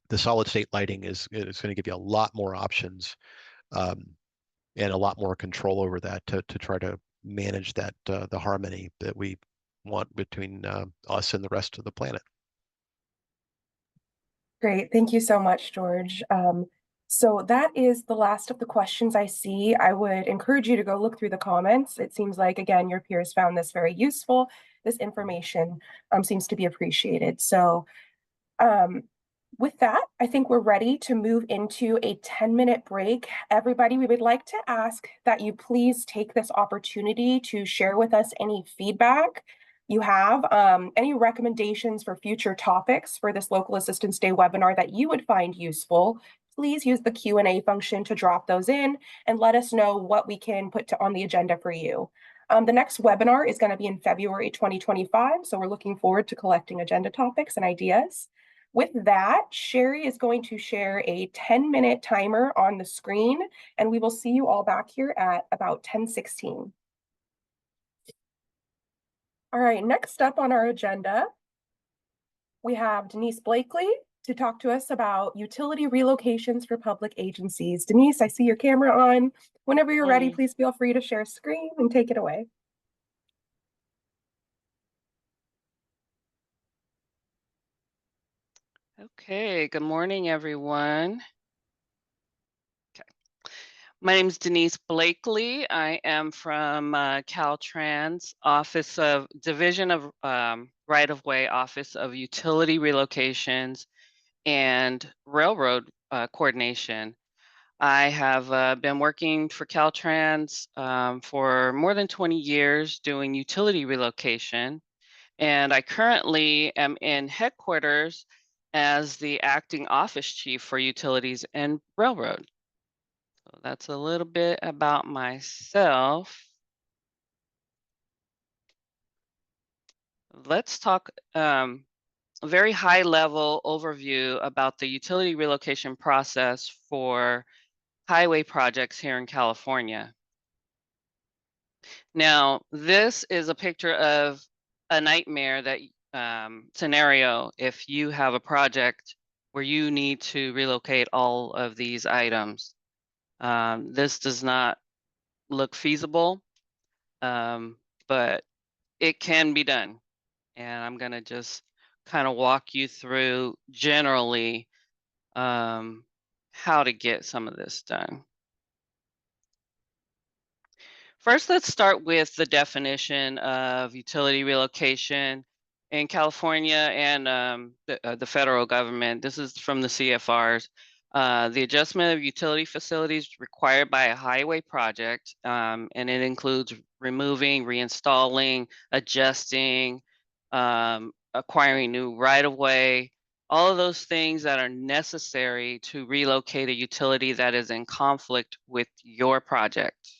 Speaker 5: the solid state lighting is going to give you a lot more options and a lot more control over that to try to manage that the harmony that we want between us and the rest of the planet.
Speaker 1: Great. Thank you so much, George. So that is the last of the questions I see. I would encourage you to go look through the comments. It seems like, again, your peers found this very useful. This information seems to be appreciated. So with that, I think we're ready to move into a 10-minute break. Everybody, we would like to ask that you please take this opportunity to share with us any feedback you have, any recommendations for future topics for this Local Assistance Day webinar that you would find useful. Please use the Q&A function to drop those in and let us know what we can put on the agenda for you. The next webinar is going to be in February 2025, so we're looking forward to collecting agenda topics and ideas. With that, Sherry is going to share a 10-minute timer on the screen, and we will see you all back here at about 10:16. All right, next up on our agenda, we have Denise Blakely to talk to us about utility relocations for public agencies. Denise, I see your camera on. Whenever you're ready, please feel free to share screen and take it away.
Speaker 6: Okay, good morning, everyone. Okay. My name is Denise Blakely. I am from Caltrans, Division of Right-of-Way, Office of Utility Relocations and Railroad Coordination. I have been working for Caltrans for more than 20 years doing utility relocation, and I currently am in headquarters as the acting office chief for utilities and railroad. So that's a little bit about myself. Let's talk a very high level overview about the utility relocation process for highway projects here in California. Now, this is a picture of a nightmare that scenario if you have a project where you need to relocate all of these items. This does not look feasible, but it can be done. And I'm going to just kind of walk you through generally how to get some of this done. First, let's start with the definition of utility relocation in California and the federal government. This is from the CFRs. The adjustment of utility facilities required by a highway project, and it includes removing, reinstalling, adjusting, acquiring new right-of-way, all of those things that are necessary to relocate a utility that is in conflict with your project.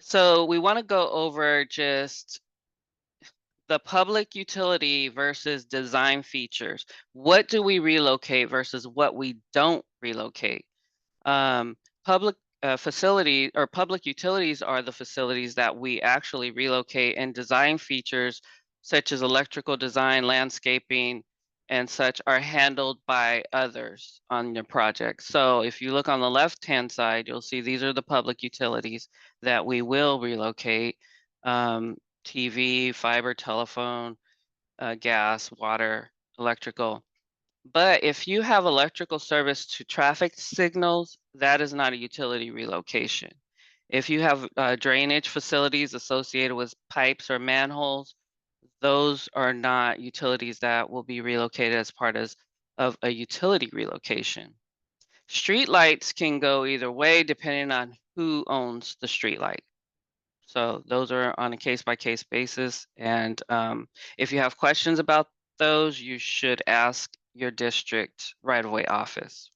Speaker 6: So we want to go over just the public utility versus design features. What do we relocate versus what we don't relocate? Public facility or public utilities are the facilities that we actually relocate, and design features such as electrical design, landscaping, and such are handled by others on your project. So if you look on the left-hand side, you'll see these are the public utilities that we will relocate. TV, fiber, telephone, gas, water, electrical. But if you have electrical service to traffic signals, that is not a utility relocation. If you have drainage facilities associated with pipes or manholes, those are not utilities that will be relocated as part of a utility relocation. Street lights can go either way depending on who owns the street light. So those are on a case-by-case basis. And if you have questions about those, you should ask your district right-of-way office.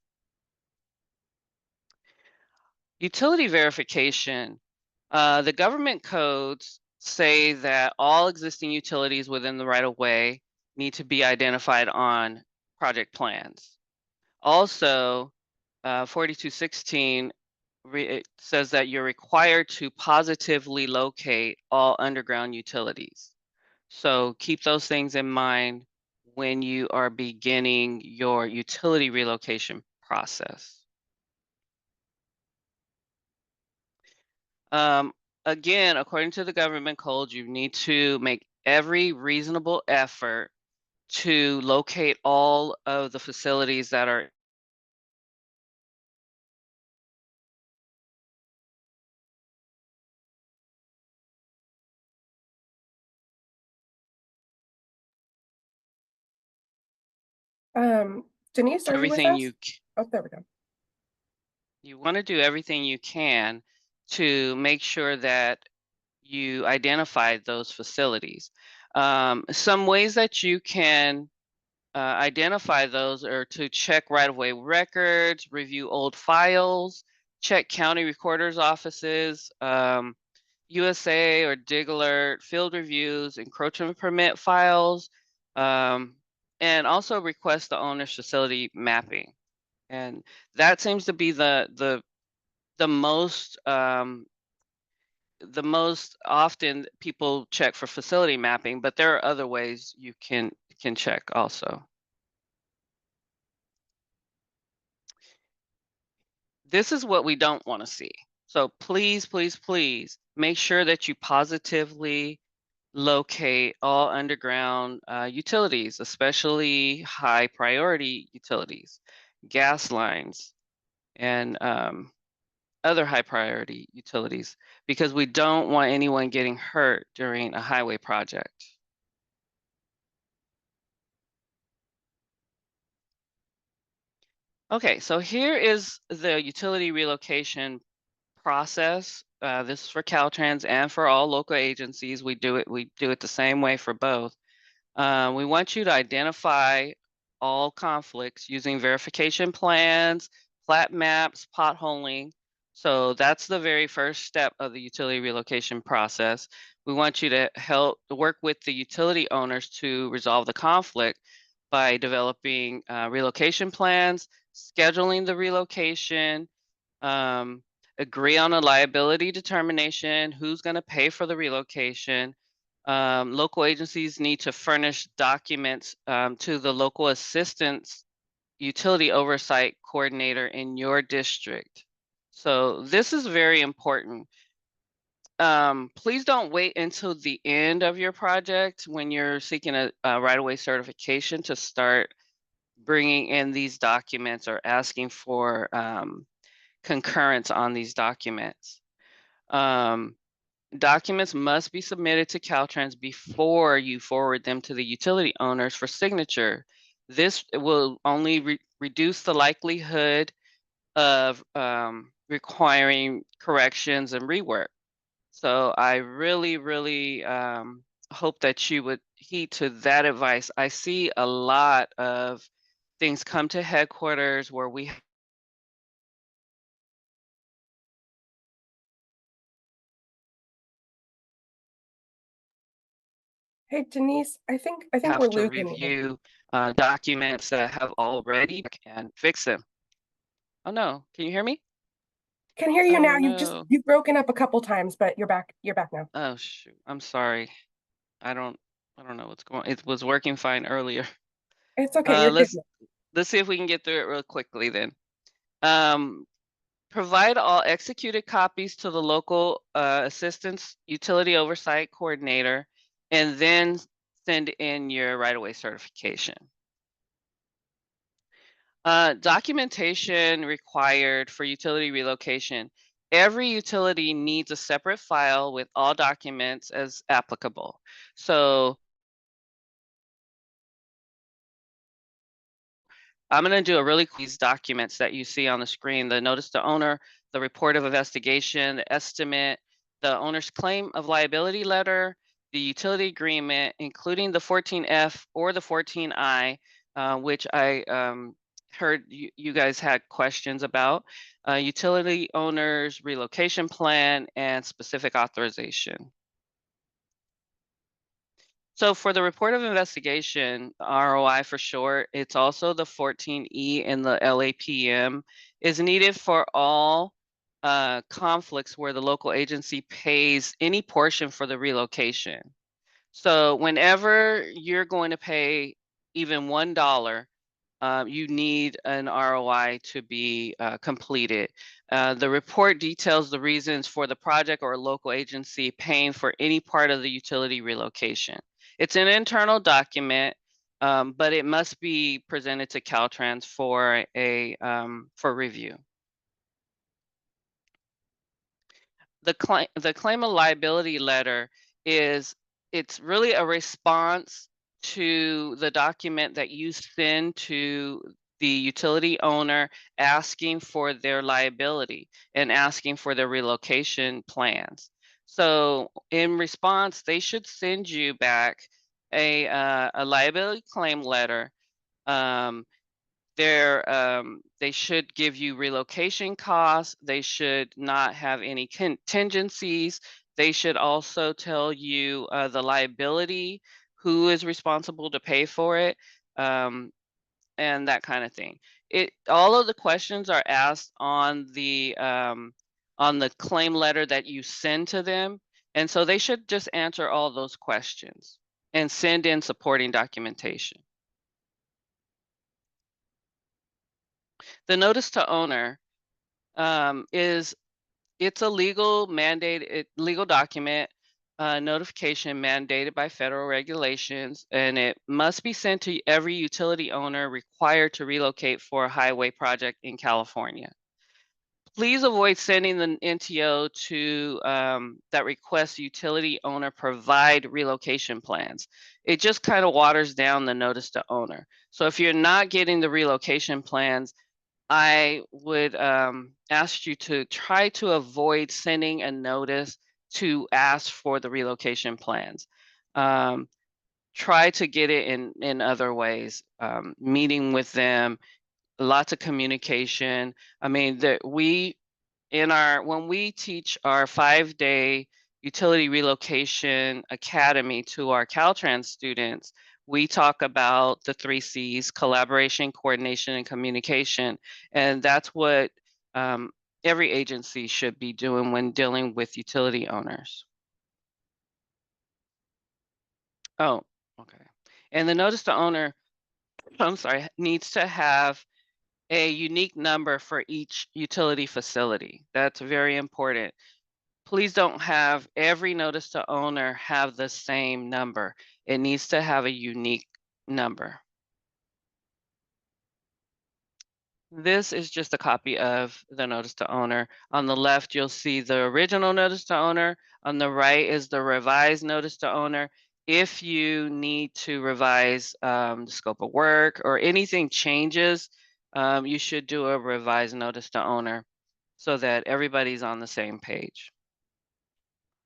Speaker 6: Utility verification. The government codes say that all existing utilities within the right-of-way need to be identified on project plans. Also, 4216 it says that you're required to positively locate all underground utilities. So keep those things in mind when you are beginning your utility relocation process. Again, according to the government code, you need to make every reasonable effort to locate all of the facilities that are
Speaker 1: Denise, are you with
Speaker 6: everything
Speaker 1: us?
Speaker 6: you
Speaker 1: Oh, there we go.
Speaker 6: you want to do everything you can to make sure that you identify those facilities. Some ways that you can identify those are to check right-of-way records, review old files, check county recorders' offices, USA or Dig Alert, field reviews, encroachment permit files, and also request the owner's facility mapping. And that seems to be the most often people check for facility mapping, but there are other ways you can check also. This is what we don't want to see. So please, please, please make sure that you positively locate all underground utilities, especially high priority utilities, gas lines, and other high priority utilities, because we don't want anyone getting hurt during a highway project. Okay, so here is the utility relocation process. This is for Caltrans and for all local agencies. We do it the same way for both. We want you to identify all conflicts using verification plans, plat maps, potholing. So that's the very first step of the utility relocation process. We want you to help work with the utility owners to resolve the conflict by developing relocation plans, scheduling the relocation, agree on a liability determination, who's going to pay for the relocation. Local agencies need to furnish documents to the local assistance utility oversight coordinator in your district. So this is very important. Please don't wait until the end of your project when you're seeking a right-of-way certification to start bringing in these documents or asking for concurrence on these documents. Documents must be submitted to Caltrans before you forward them to the utility owners for signature. This will only reduce the likelihood of requiring corrections and rework. So I really, really hope that you would heed to that advice. I see a lot of things come to headquarters where we
Speaker 1: Hey, Denise, I think
Speaker 6: have
Speaker 1: we're
Speaker 6: to
Speaker 1: losing you.
Speaker 6: review documents that have already and fix them. Oh no, can you hear me?
Speaker 1: Can hear you
Speaker 6: Oh,
Speaker 1: now.
Speaker 6: no.
Speaker 1: You've broken up a couple times, but you're back. You're back now.
Speaker 6: Oh shoot, I'm sorry. I don't know what's going on. It was working fine earlier.
Speaker 1: It's okay. You're good.
Speaker 6: Let's see if we can get through it real quickly then. Provide all executed copies to the local assistance utility oversight coordinator, and then send in your right-of-way certification. Documentation required for utility relocation. every utility needs a separate file with all documents as applicable. So I'm going to do a really quick these documents that you see on the screen: the notice to owner, the report of investigation, the estimate, the owner's claim of liability letter, the utility agreement, including the 14F or the 14I, which I heard you guys had questions about, utility owner's relocation plan, and specific authorization. So for the report of investigation, ROI for short, it's also the 14E in the LAPM, is needed for all conflicts where the local agency pays any portion for the relocation. So whenever you're going to pay even $1, you need an ROI to be completed. The report details the reasons for the project or local agency paying for any part of the utility relocation. It's an internal document, but it must be presented to Caltrans for review. The claim of liability letter it's really a response to the document that you send to the utility owner asking for their liability and asking for their relocation plans. So in response, they should send you back a liability claim letter. They should give you relocation costs. They should not have any contingencies. They should also tell you the liability, who is responsible to pay for it, and that kind of thing. All of the questions are asked on the claim letter that you send to them, and so they should just answer all those questions and send in supporting documentation. The notice to owner it's a legal document, notification mandated by federal regulations, and it must be sent to every utility owner required to relocate for a highway project in California. Please avoid sending the NTO to that requests utility owner provide relocation plans. It just kind of waters down the notice to owner. So if you're not getting the relocation plans, I would ask you to try to avoid sending a notice to ask for the relocation plans. Try to get it in other ways, meeting with them, lots of communication. I mean, when we teach our 5-day utility relocation academy to our Caltrans students, we talk about the 3 C's: collaboration, coordination, and communication. And that's what every agency should be doing when dealing with utility owners. Oh, okay. And the notice to owner, I'm sorry, needs to have a unique number for each utility facility. That's very important. Please don't have every notice to owner have the same number. It needs to have a unique number. This is just a copy of the notice to owner. On the left, you'll see the original notice to owner. On the right is the revised notice to owner. If you need to revise the scope of work or anything changes, you should do a revised notice to owner so that everybody's on the same page.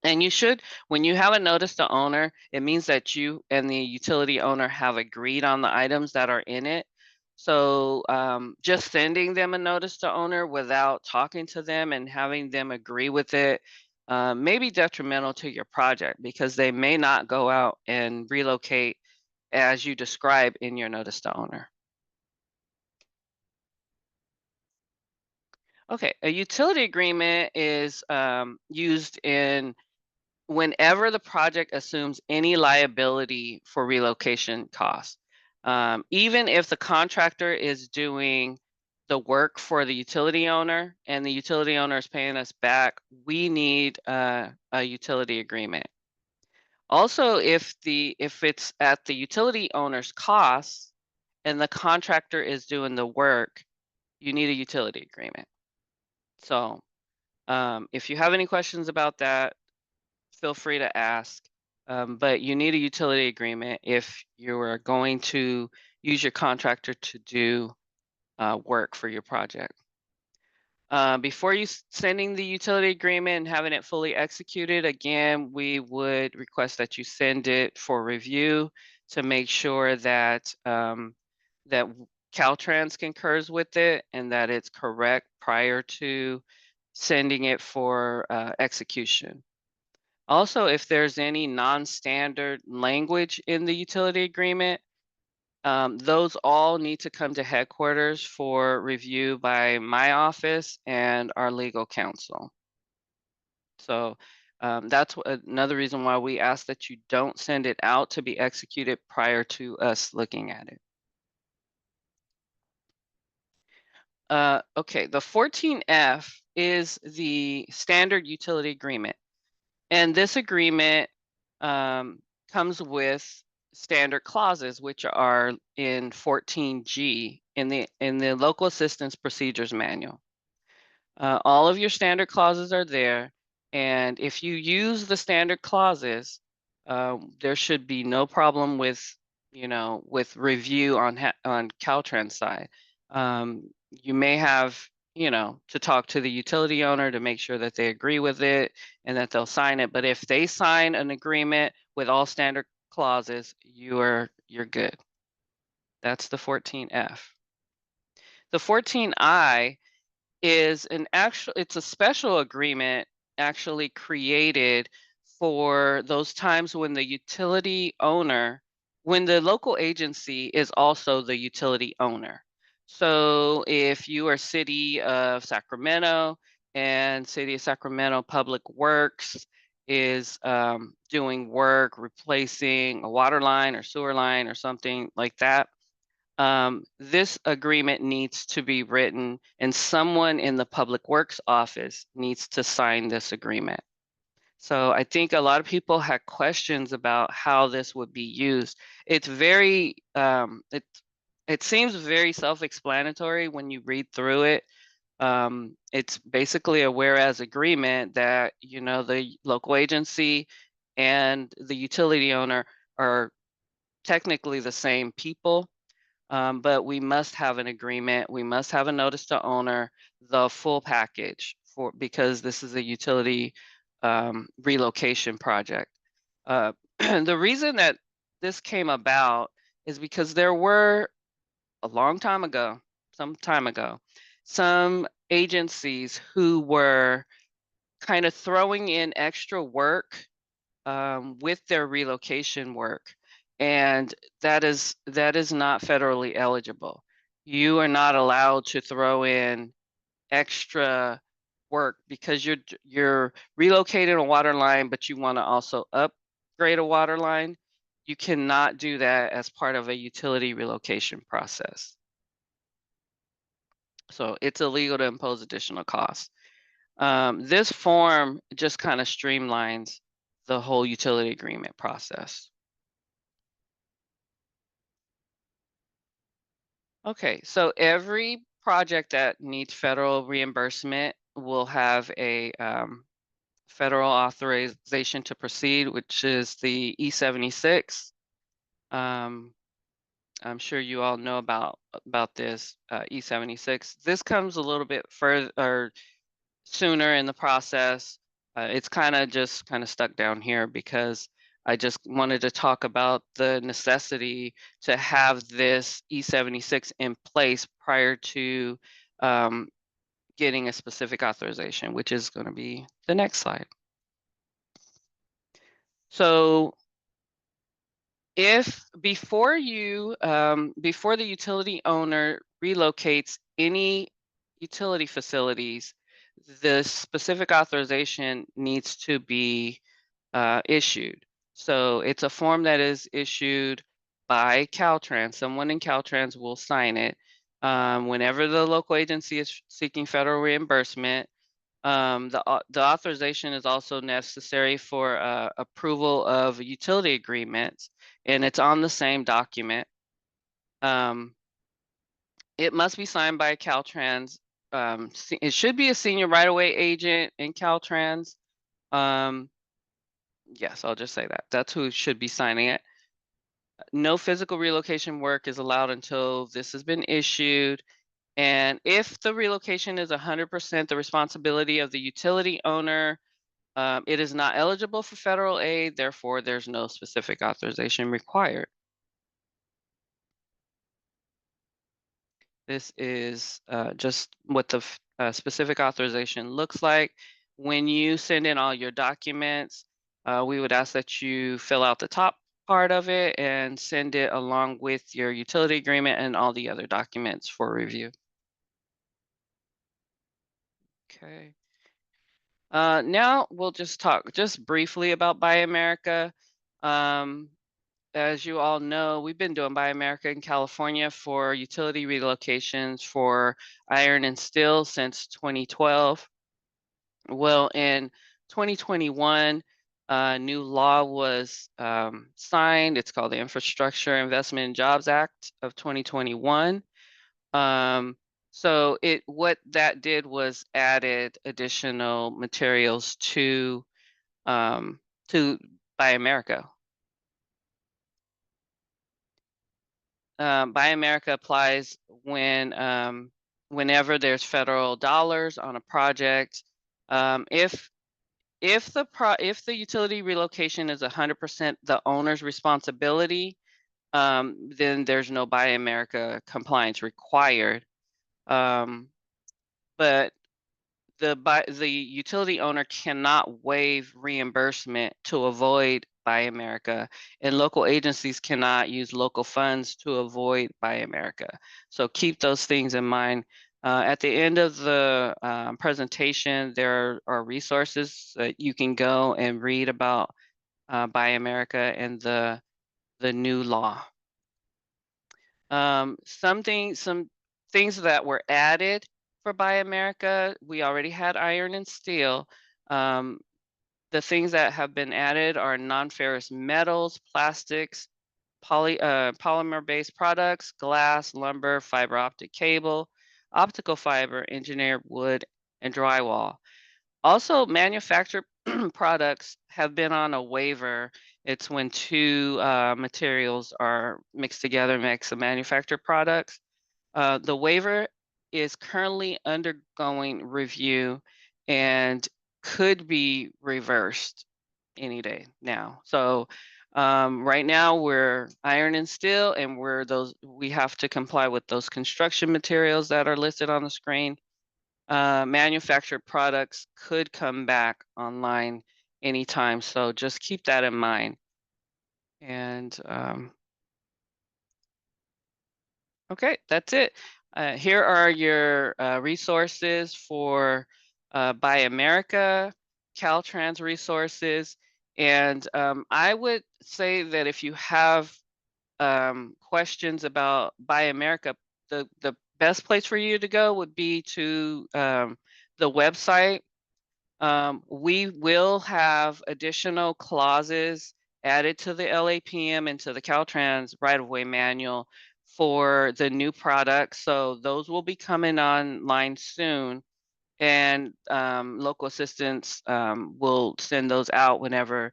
Speaker 6: And you should, when you have a notice to owner, it means that you and the utility owner have agreed on the items that are in it. So just sending them a notice to owner without talking to them and having them agree with it may be detrimental to your project, because they may not go out and relocate as you describe in your notice to owner. Okay, a utility agreement is used in whenever the project assumes any liability for relocation costs. Even if the contractor is doing the work for the utility owner and the utility owner is paying us back, we need a utility agreement. Also, if it's at the utility owner's cost and the contractor is doing the work, you need a utility agreement. So If you have any questions about that, feel free to ask. But you need a utility agreement if you are going to use your contractor to do work for your project. Before you sending the utility agreement and having it fully executed, again, we would request that you send it for review to make sure that that Caltrans concurs with it and that it's correct prior to sending it for execution. Also, if there's any non-standard language in the utility agreement, those all need to come to headquarters for review by my office and our legal counsel. So that's another reason why we ask that you don't send it out to be executed prior to us looking at it. Okay, the 14F is the standard utility agreement. And this agreement comes with standard clauses, which are in 14G in the Local Assistance Procedures Manual. All of your standard clauses are there, and if you use the standard clauses, there should be no problem with with review on Caltrans side. You may have to talk to the utility owner to make sure that they agree with it and that they'll sign it. But if they sign an agreement with all standard clauses, you're good. That's the 14F. The 14I is it's a special agreement actually created for those times when the utility owner, when the local agency is also the utility owner. So if you are City of Sacramento and City of Sacramento Public Works is doing work replacing a water line or sewer line or something like that, this agreement needs to be written and someone in the Public Works office needs to sign this agreement. So I think a lot of people had questions about how this would be used. It's very, it seems very self-explanatory when you read through it. It's basically a whereas agreement that, the local agency and the utility owner are technically the same people. But we must have an agreement. We must have a notice to owner, the full package because this is a utility relocation project. The reason that this came about is because there were some time ago, some agencies who were kind of throwing in extra work with their relocation work. And that is not federally eligible. You are not allowed to throw in extra work because you're relocating a water line, but you want to also upgrade a water line. You cannot do that as part of a utility relocation process. So it's illegal to impose additional costs. This form just kind of streamlines the whole utility agreement process. Okay, so every project that needs federal reimbursement will have a federal authorization to proceed, which is the E76. I'm sure you all know about this E76. This comes a little bit further or sooner in the process. It's kind of stuck down here because I just wanted to talk about the necessity to have this E76 in place prior to getting a specific authorization, which is going to be the next slide. So if before the utility owner relocates any utility facilities, the specific authorization needs to be issued. So it's a form that is issued by Caltrans. Someone in Caltrans will sign it. Whenever the local agency is seeking federal reimbursement, the authorization is also necessary for approval of utility agreements, and it's on the same document. It must be signed by Caltrans it should be a senior right-of-way agent in Caltrans. Yes, I'll just say that. That's who should be signing it. No physical relocation work is allowed until this has been issued. And if the relocation is 100% the responsibility of the utility owner, it is not eligible for federal aid. Therefore, there's no specific authorization required. This is just what the specific authorization looks like. When you send in all your documents, we would ask that you fill out the top part of it and send it along with your utility agreement and all the other documents for review. Okay. Now we'll just talk just briefly about Buy America. As you all know, we've been doing Buy America in California for utility relocations for iron and steel since 2012. Well, in 2021, a new law was signed. It's called the Infrastructure Investment and Jobs Act of 2021. So what that did was added additional materials to Buy America. Buy America applies when whenever there's federal dollars on a project. If the utility relocation is 100% the owner's responsibility, then there's no Buy America compliance required. But the utility owner cannot waive reimbursement to avoid Buy America, and local agencies cannot use local funds to avoid Buy America. So keep those things in mind. At the end of the presentation, there are resources that you can go and read about Buy America and the new law. Some things that were added for Buy America, we already had iron and steel. The things that have been added are non-ferrous metals, plastics, polymer-based products, glass, lumber, fiber optic cable, optical fiber, engineered wood, and drywall. Also, manufactured products have been on a waiver. It's when two materials are mixed together, makes a manufactured products. The waiver is currently undergoing review and could be reversed any day now. So right now we're iron and steel, and we have to comply with those construction materials that are listed on the screen. Manufactured products could come back online anytime, so just keep that in mind. And okay, that's it. Here are your resources for Buy America, Caltrans resources, and I would say that if you have questions about Buy America, the best place for you to go would be to the website. We will have additional clauses added to the LAPM and to the Caltrans right-of-way manual for the new products. So those will be coming online soon, and local assistants will send those out whenever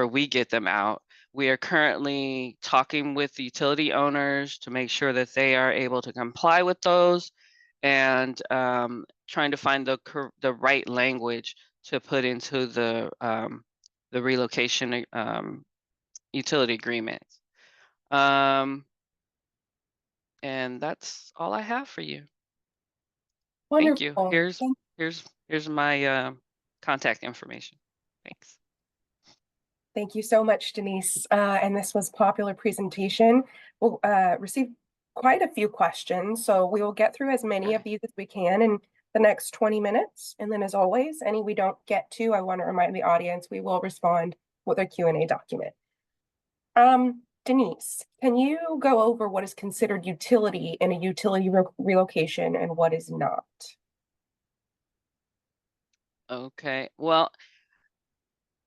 Speaker 6: we get them out. We are currently talking with the utility owners to make sure that they are able to comply with those, and trying to find the right language to put into the relocation utility agreements. And that's all I have for you. Thank you.
Speaker 1: Wonderful.
Speaker 6: Here's my contact information. Thanks.
Speaker 1: Thank you so much, Denise. And this was a popular presentation. We'll receive quite a few questions, so we will get through as many of these as we can in the next 20 minutes. And then as always, any we don't get to, I want to remind the audience, we will respond with a Q&A document. Denise, can you go over what is considered utility in a utility relocation and what is not?
Speaker 6: Okay, well,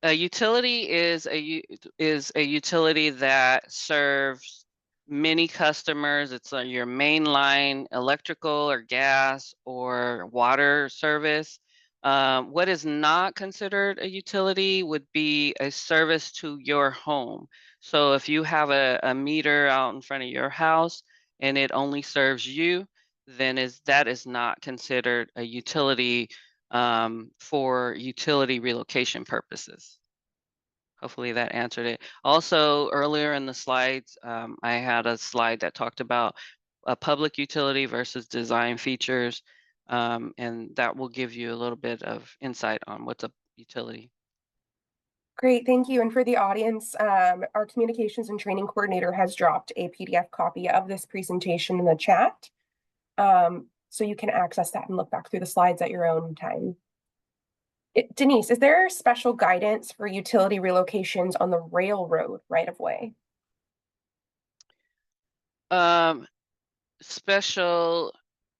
Speaker 6: a utility is a utility that serves many customers, it's your mainline electrical or gas or water service. What is not considered a utility would be a service to your home. So if you have a meter out in front of your house and it only serves you, then that is not considered a utility for utility relocation purposes. Hopefully that answered it. Also, earlier in the slides, I had a slide that talked about a public utility versus design features, and that will give you a little bit of insight on what's a utility.
Speaker 1: Great, thank you. And for the audience, our communications and training coordinator has dropped a PDF copy of this presentation in the chat. So you can access that and look back through the slides at your own time. Denise, is there special guidance for utility relocations on the railroad right-of-way?
Speaker 6: Special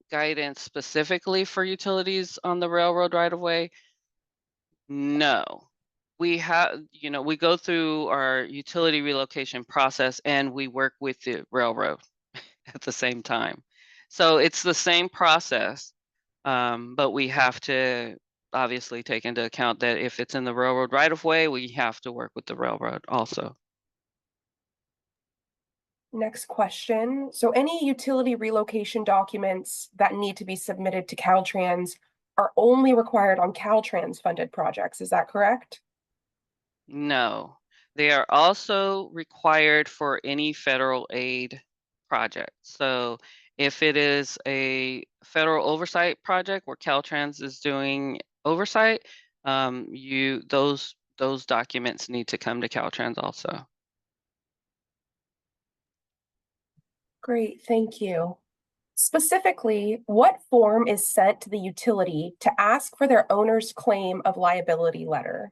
Speaker 6: guidance specifically for utilities on the railroad right-of-way? No. We have, we go through our utility relocation process and we work with the railroad at the same time. So it's the same process, but we have to obviously take into account that if it's in the railroad right-of-way, we have to work with the railroad also.
Speaker 1: Next question. So any utility relocation documents that need to be submitted to Caltrans are only required on Caltrans funded projects. Is that correct?
Speaker 6: No, they are also required for any federal aid project. So if it is a federal oversight project where Caltrans is doing oversight, those documents need to come to Caltrans also.
Speaker 1: Great, thank you. Specifically, what form is sent to the utility to ask for their owner's claim of liability letter?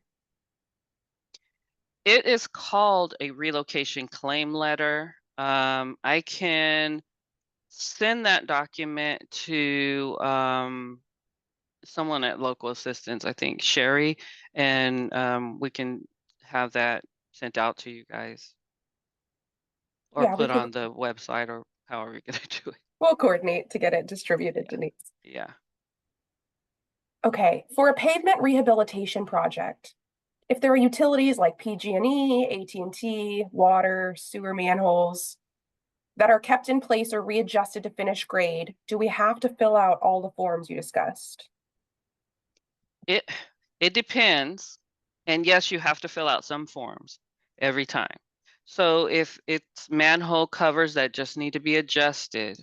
Speaker 6: It is called a relocation claim letter. I can send that document to someone at local assistance, I think Sherry, and we can have that sent out to you guys or
Speaker 1: Yeah,
Speaker 6: put on the website or however you're going to do it.
Speaker 1: We'll coordinate to get it distributed, Denise.
Speaker 6: Yeah.
Speaker 1: Okay, for a pavement rehabilitation project, if there are utilities like PG&E, AT&T, water, sewer manholes that are kept in place or readjusted to finish grade, do we have to fill out all the forms you discussed?
Speaker 6: It depends. And yes, you have to fill out some forms every time. So if it's manhole covers that just need to be adjusted,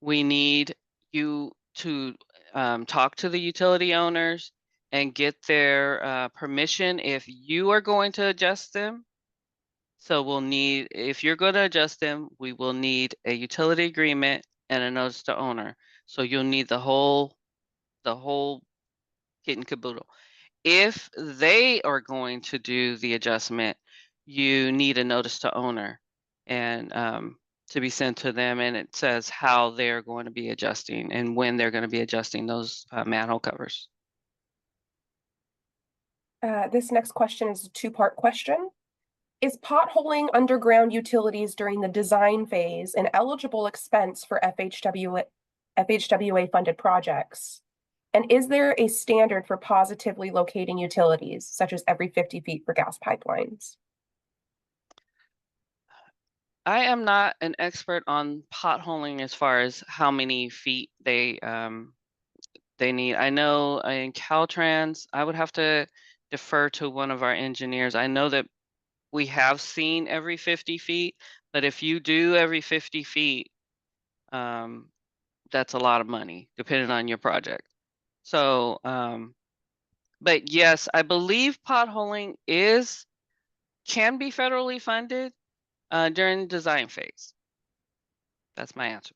Speaker 6: we need you to talk to the utility owners and get their permission if you are going to adjust them. So we'll need, if you're going to adjust them, we will need a utility agreement and a notice to owner. So you'll need the whole kit and caboodle. If they are going to do the adjustment, you need a notice to owner and to be sent to them, and it says how they're going to be adjusting and when they're going to be adjusting those manhole covers.
Speaker 1: This next question is a two-part question. Is potholing underground utilities during the design phase an eligible expense for FHWA funded projects? And is there a standard for positively locating utilities, such as every 50 feet for gas pipelines?
Speaker 6: I am not an expert on potholing as far as how many feet they need. I know in Caltrans, I would have to defer to one of our engineers. I know that we have seen every 50 feet, but if you do every 50 feet, that's a lot of money depending on your project. So, but yes, I believe potholing can be federally funded during the design phase. That's my answer.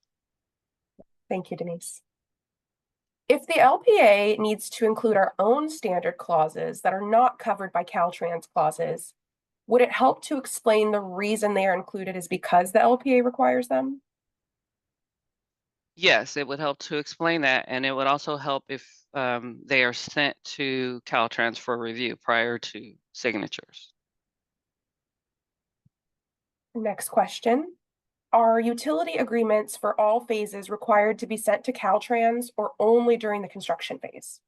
Speaker 1: Thank you, Denise. If the LPA needs to include our own standard clauses that are not covered by Caltrans clauses, would it help to explain the reason they are included is because the LPA requires them?
Speaker 6: Yes, it would help to explain that, and it would also help if they are sent to Caltrans for review prior to signatures.
Speaker 1: Next question. Are utility agreements for all phases required to be sent to Caltrans or only during the construction phase?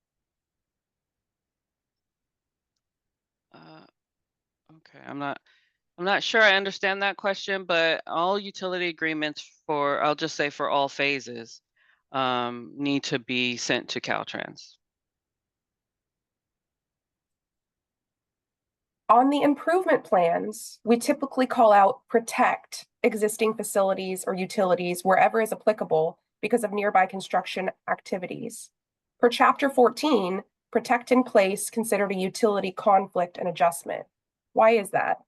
Speaker 6: Okay, I'm not sure I understand that question, but all utility agreements for, I'll just say for all phases, need to be sent to Caltrans.
Speaker 1: On the improvement plans, we typically call out protect existing facilities or utilities wherever is applicable because of nearby construction activities. Per Chapter 14, protect in place considered a utility conflict and adjustment. Why is that?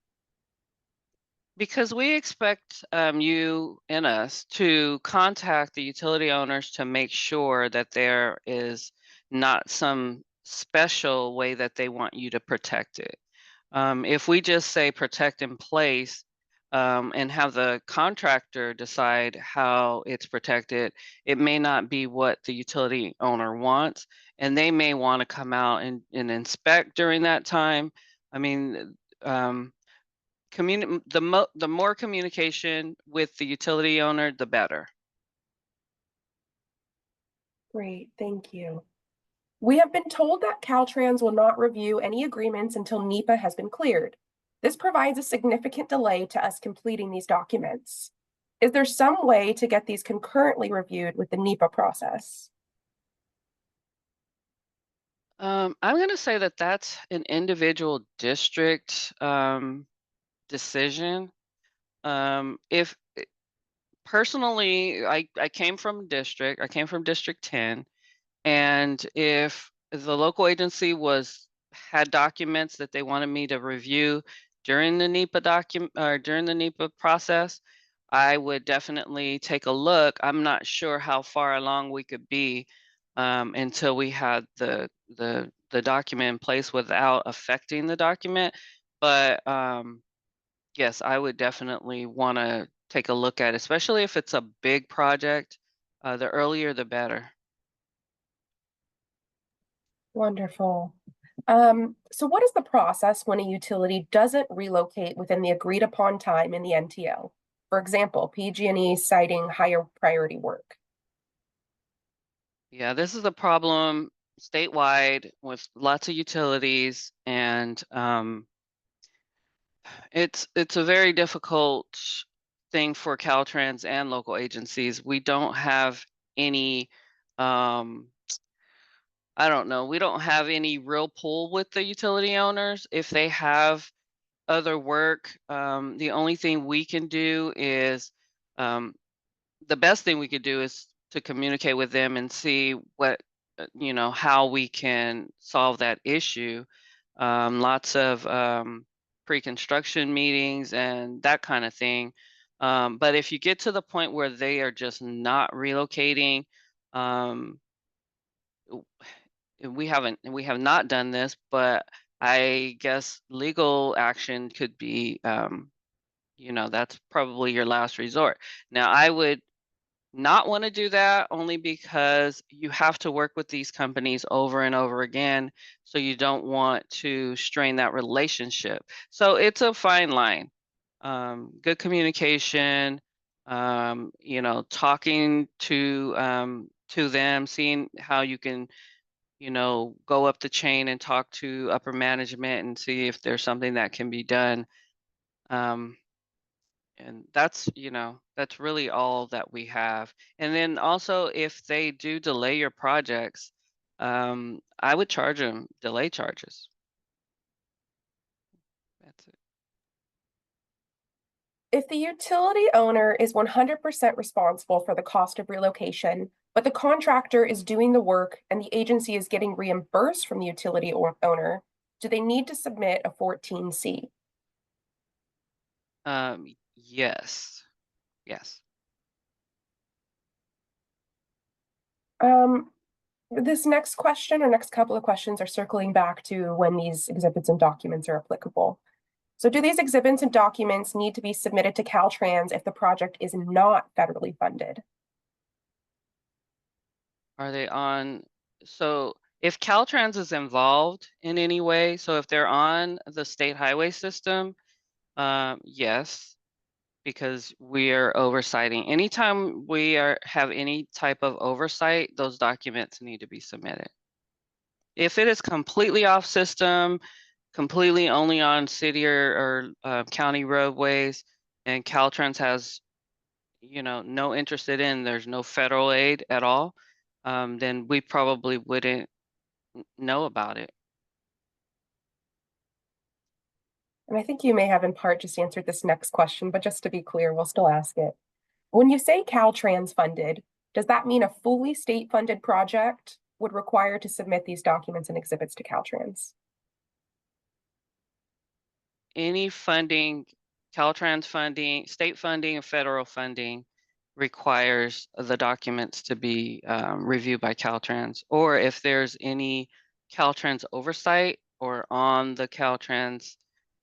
Speaker 6: Because we expect you and us to contact the utility owners to make sure that there is not some special way that they want you to protect it. If we just say protect in place and have the contractor decide how it's protected, it may not be what the utility owner wants, and they may want to come out and inspect during that time. I mean, the more communication with the utility owner, the better.
Speaker 1: Great, thank you. We have been told that Caltrans will not review any agreements until NEPA has been cleared. This provides a significant delay to us completing these documents. Is there some way to get these concurrently reviewed with the NEPA process?
Speaker 6: I'm going to say that that's an individual district decision. If personally, I came from district, I came from District 10, and if the local agency had documents that they wanted me to review during the NEPA process, I would definitely take a look. I'm not sure how far along we could be until we had the document in place without affecting the document. But yes, I would definitely want to take a look at it, especially if it's a big project. The earlier, the better.
Speaker 1: Wonderful. So what is the process when a utility doesn't relocate within the agreed upon time in the NTO? For example, PG&E citing higher priority work.
Speaker 6: Yeah, this is a problem statewide with lots of utilities, and it's a very difficult thing for Caltrans and local agencies. We don't have any I don't know, we don't have any real pull with the utility owners. If they have other work, the only thing we can do is the best thing we could do is to communicate with them and see what how we can solve that issue. Lots of pre-construction meetings and that kind of thing. But if you get to the point where they are just not relocating, we have not done this, but I guess legal action could be that's probably your last resort. Now, I would not want to do that only because you have to work with these companies over and over again, so you don't want to strain that relationship. So it's a fine line. Good communication, talking to them, seeing how you can go up the chain and talk to upper management and see if there's something that can be done. And that's really all that we have. And then also, if they do delay your projects, I would charge them delay charges. That's it.
Speaker 1: If the utility owner is 100% responsible for the cost of relocation, but the contractor is doing the work and the agency is getting reimbursed from the utility owner, do they need to submit a 14C?
Speaker 6: Yes. Yes.
Speaker 1: This next question or next couple of questions are circling back to when these exhibits and documents are applicable. So do these exhibits and documents need to be submitted to Caltrans if the project is not federally funded?
Speaker 6: Are they on? So if Caltrans is involved in any way, so if they're on the state highway system, yes. because we are oversighting. Anytime we have any type of oversight, those documents need to be submitted. If it is completely off system, completely only on city or county roadways, and Caltrans has, no interest in, there's no federal aid at all, then we probably wouldn't know about it.
Speaker 1: And I think you may have in part just answered this next question, but just to be clear, we'll still ask it. When you say Caltrans funded, does that mean a fully state-funded project would require to submit these documents and exhibits to Caltrans?
Speaker 6: Any funding, Caltrans funding, state funding, and federal funding requires the documents to be reviewed by Caltrans, or if there's any Caltrans oversight or on the Caltrans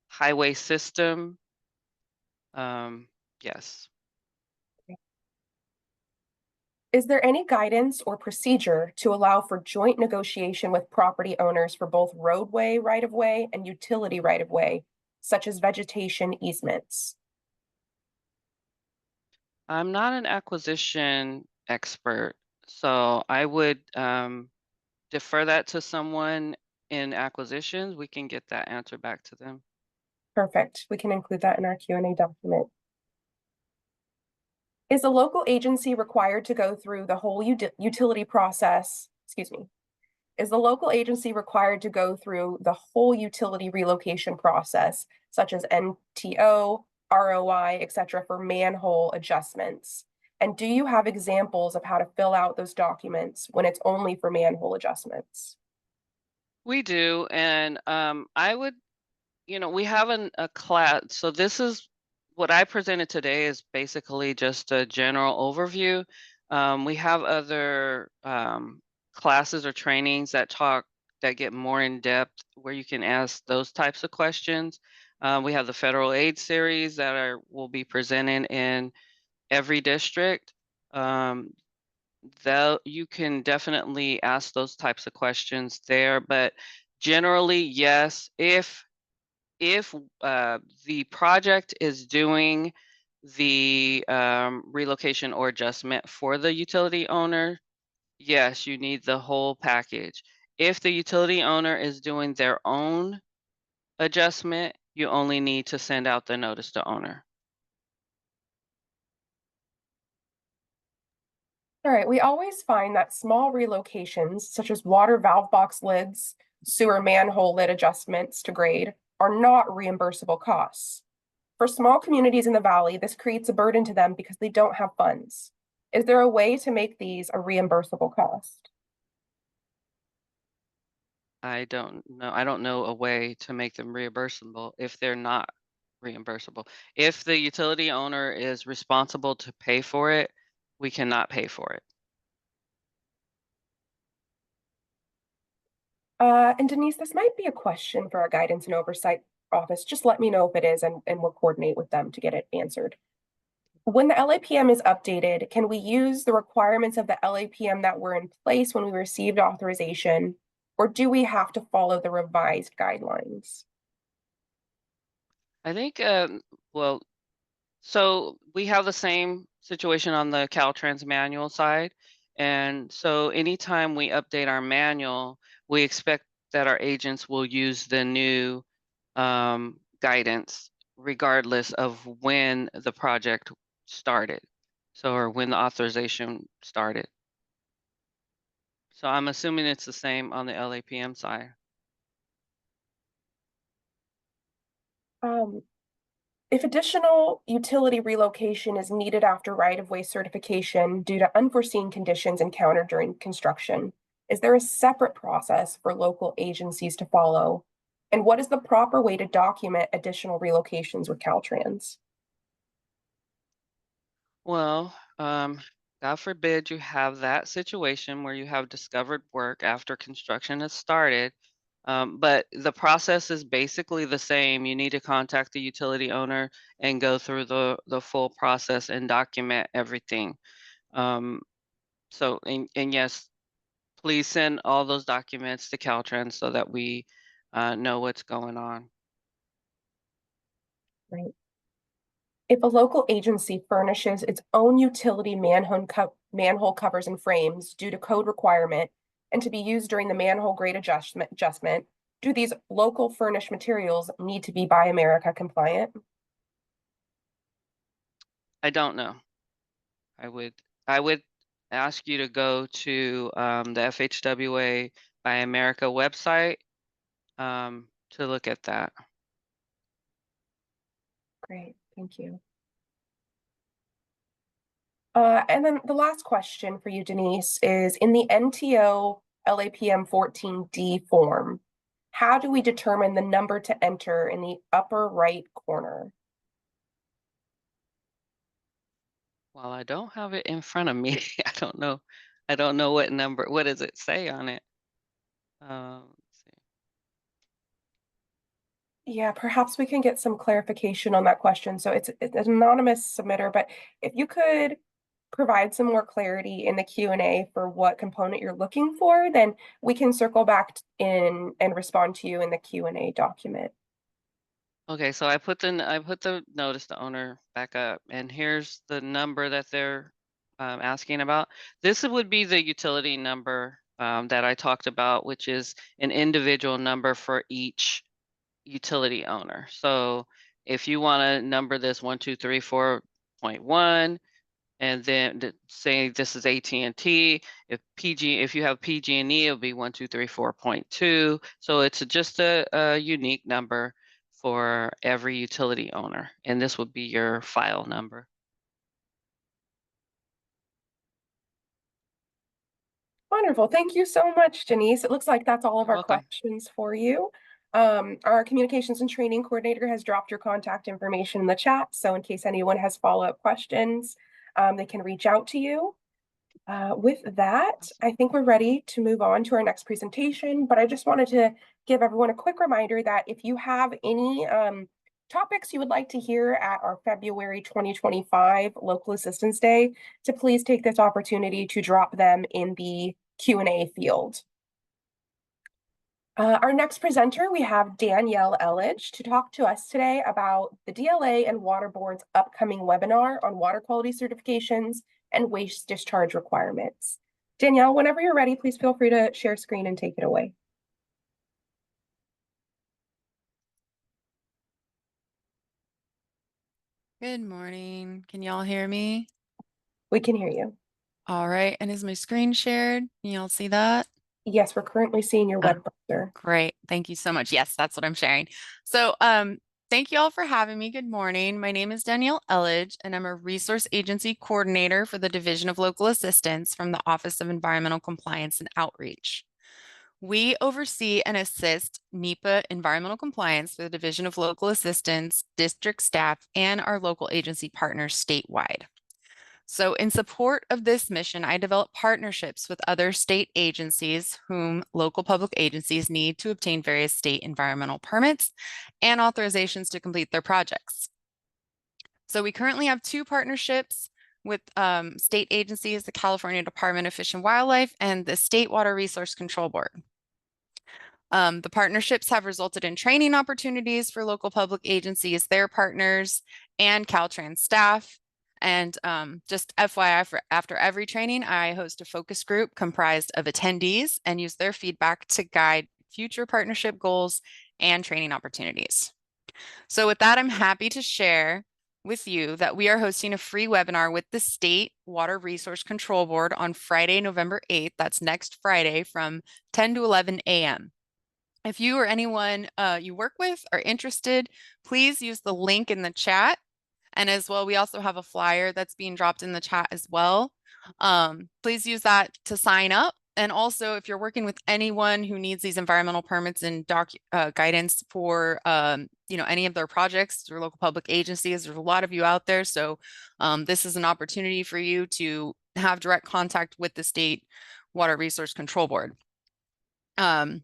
Speaker 6: highway system, yes.
Speaker 1: Is there any guidance or procedure to allow for joint negotiation with property owners for both roadway right-of-way and utility right-of-way, such as vegetation easements?
Speaker 6: I'm not an acquisition expert, so I would defer that to someone in acquisitions. We can get that answer back to them.
Speaker 1: Perfect. We can include that in our Q&A document. Is a local agency required to go through the whole utility process? Excuse me. Is the local agency required to go through the whole utility relocation process, such as NTO, ROI, etc., for manhole adjustments? And do you have examples of how to fill out those documents when it's only for manhole adjustments?
Speaker 6: We do, and I would, we have a class. So this is what I presented today is basically just a general overview. We have other classes or trainings that get more in depth where you can ask those types of questions. We have the federal aid series that will be presented in every district. You can definitely ask those types of questions there, but generally, yes, if the project is doing the relocation or adjustment for the utility owner, yes, you need the whole package. If the utility owner is doing their own adjustment, you only need to send out the notice to owner.
Speaker 1: All right, we always find that small relocations, such as water valve box lids, sewer manhole lid adjustments to grade, are not reimbursable costs. For small communities in the valley, this creates a burden to them because they don't have funds. Is there a way to make these a reimbursable cost?
Speaker 6: I don't know. I don't know a way to make them reimbursable if they're not reimbursable. If the utility owner is responsible to pay for it, we cannot pay for it.
Speaker 1: And Denise, this might be a question for our guidance and oversight office. Just let me know if it is, and we'll coordinate with them to get it answered. When the LAPM is updated, can we use the requirements of the LAPM that were in place when we received authorization, or do we have to follow the revised guidelines?
Speaker 6: I think, well, so we have the same situation on the Caltrans manual side. And so anytime we update our manual, we expect that our agents will use the new guidance regardless of when the project started. So, or when the authorization started. So I'm assuming it's the same on the LAPM side.
Speaker 1: If additional utility relocation is needed after right-of-way certification due to unforeseen conditions encountered during construction, is there a separate process for local agencies to follow? And what is the proper way to document additional relocations with Caltrans?
Speaker 6: Well, God forbid you have that situation where you have discovered work after construction has started. But the process is basically the same. You need to contact the utility owner and go through the full process and document everything. And yes, please send all those documents to Caltrans so that we know what's going on.
Speaker 1: Right. If a local agency furnishes its own utility manhole covers and frames due to code requirement and to be used during the manhole grade adjustment, do these local furnished materials need to be Buy America compliant?
Speaker 6: I don't know. I would ask you to go to the FHWA Buy America website to look at that.
Speaker 1: Great, thank you. And then the last question for you, Denise, is in the NTO LAPM 14D form, how do we determine the number to enter in the upper right corner?
Speaker 6: Well, I don't have it in front of me. I don't know. I don't know what number. What does it say on it? Let's see.
Speaker 1: Yeah, perhaps we can get some clarification on that question. So it's an anonymous submitter, but if you could provide some more clarity in the Q&A for what component you're looking for, then we can circle back in and respond to you in the Q&A document.
Speaker 6: Okay, so I put the notice to owner back up, and here's the number that they're asking about. This would be the utility number that I talked about, which is an individual number for each utility owner. So if you want to number this 1234.1, and then say this is AT&T, if you have PG&E, it'll be 1234.2. So it's just a unique number for every utility owner, and this would be your file number.
Speaker 1: Wonderful. Thank you so much, Denise. It looks like that's all of
Speaker 6: You're
Speaker 1: our
Speaker 6: welcome.
Speaker 1: questions for you. Our communications and training coordinator has dropped your contact information in the chat. So in case anyone has follow-up questions, they can reach out to you. With that, I think we're ready to move on to our next presentation, but I just wanted to give everyone a quick reminder that if you have any topics you would like to hear at our February 2025 Local Assistance Day, to please take this opportunity to drop them in the Q&A field. Our next presenter, we have Danielle Elledge to talk to us today about the DLA and Water Board's upcoming webinar on water quality certifications and waste discharge requirements. Danielle, whenever you're ready, please feel free to share screen and take it away.
Speaker 7: Good morning. Can y'all hear me?
Speaker 1: We can hear you.
Speaker 7: All right. And is my screen shared? Can y'all see that?
Speaker 1: Yes, we're currently seeing your web browser.
Speaker 7: Great. Thank you so much. Yes, that's what I'm sharing. So thank you all for having me. Good morning. My name is Danielle Elledge, and I'm a resource agency coordinator for the Division of Local Assistance from the Office of Environmental Compliance and Outreach. We oversee and assist NEPA environmental compliance for the Division of Local Assistance, district staff, and our local agency partners statewide. So in support of this mission, I develop partnerships with other state agencies whom local public agencies need to obtain various state environmental permits and authorizations to complete their projects. So we currently have two partnerships with state agencies, the California Department of Fish and Wildlife and the State Water Resource Control Board. The partnerships have resulted in training opportunities for local public agencies, their partners, and Caltrans staff. And just FYI, after every training, I host a focus group comprised of attendees and use their feedback to guide future partnership goals and training opportunities. So with that, I'm happy to share with you that we are hosting a free webinar with the State Water Resource Control Board on Friday, November 8th. That's next Friday from 10 to 11 a.m. If you or anyone you work with are interested, please use the link in the chat. And as well, we also have a flyer that's being dropped in the chat as well. Please use that to sign up. And also, if you're working with anyone who needs these environmental permits and guidance for any of their projects through local public agencies, there's a lot of you out there. So this is an opportunity for you to have direct contact with the State Water Resource Control Board. The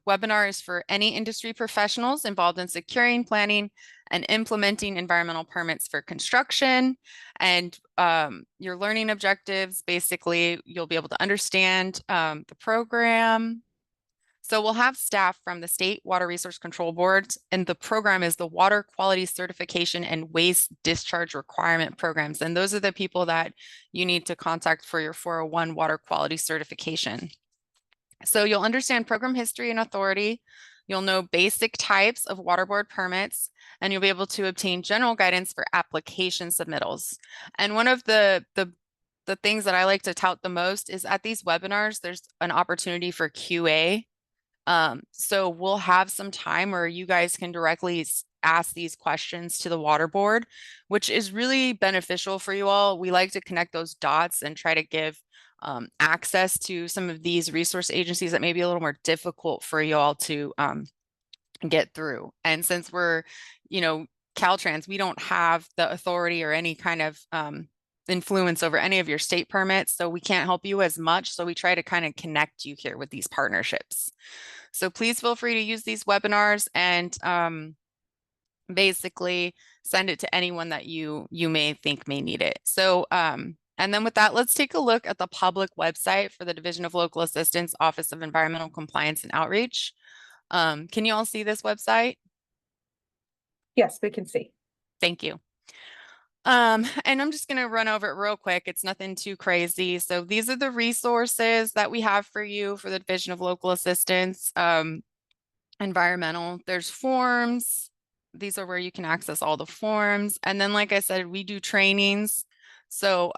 Speaker 7: webinar is for any industry professionals involved in securing, planning, and implementing environmental permits for construction. And your learning objectives, basically, you'll be able to understand the program, So we'll have staff from the State Water Resource Control Board, and the program is the Water Quality Certification and Waste Discharge Requirement Programs. And those are the people that you need to contact for your 401 water quality certification. So you'll understand program history and authority. You'll know basic types of water board permits, and you'll be able to obtain general guidance for application submittals. And one of the things that I like to tout the most is at these webinars, there's an opportunity for QA. So we'll have some time where you guys can directly ask these questions to the water board, which is really beneficial for you all. We like to connect those dots and try to give access to some of these resource agencies that may be a little more difficult for you all to get through. And since we're, Caltrans, we don't have the authority or any kind of influence over any of your state permits, so we can't help you as much. So we try to kind of connect you here with these partnerships. So please feel free to use these webinars and basically send it to anyone that you may think may need it. So and then with that, let's take a look at the public website for the Division of Local Assistance, Office of Environmental Compliance and Outreach. Can you all see this website?
Speaker 1: Yes, we can see.
Speaker 7: Thank you. And I'm just going to run over it real quick. It's nothing too crazy. So these are the resources that we have for you for the Division of Local Assistance, environmental. There's forms. These are where you can access all the forms. And then, like I said, we do trainings. So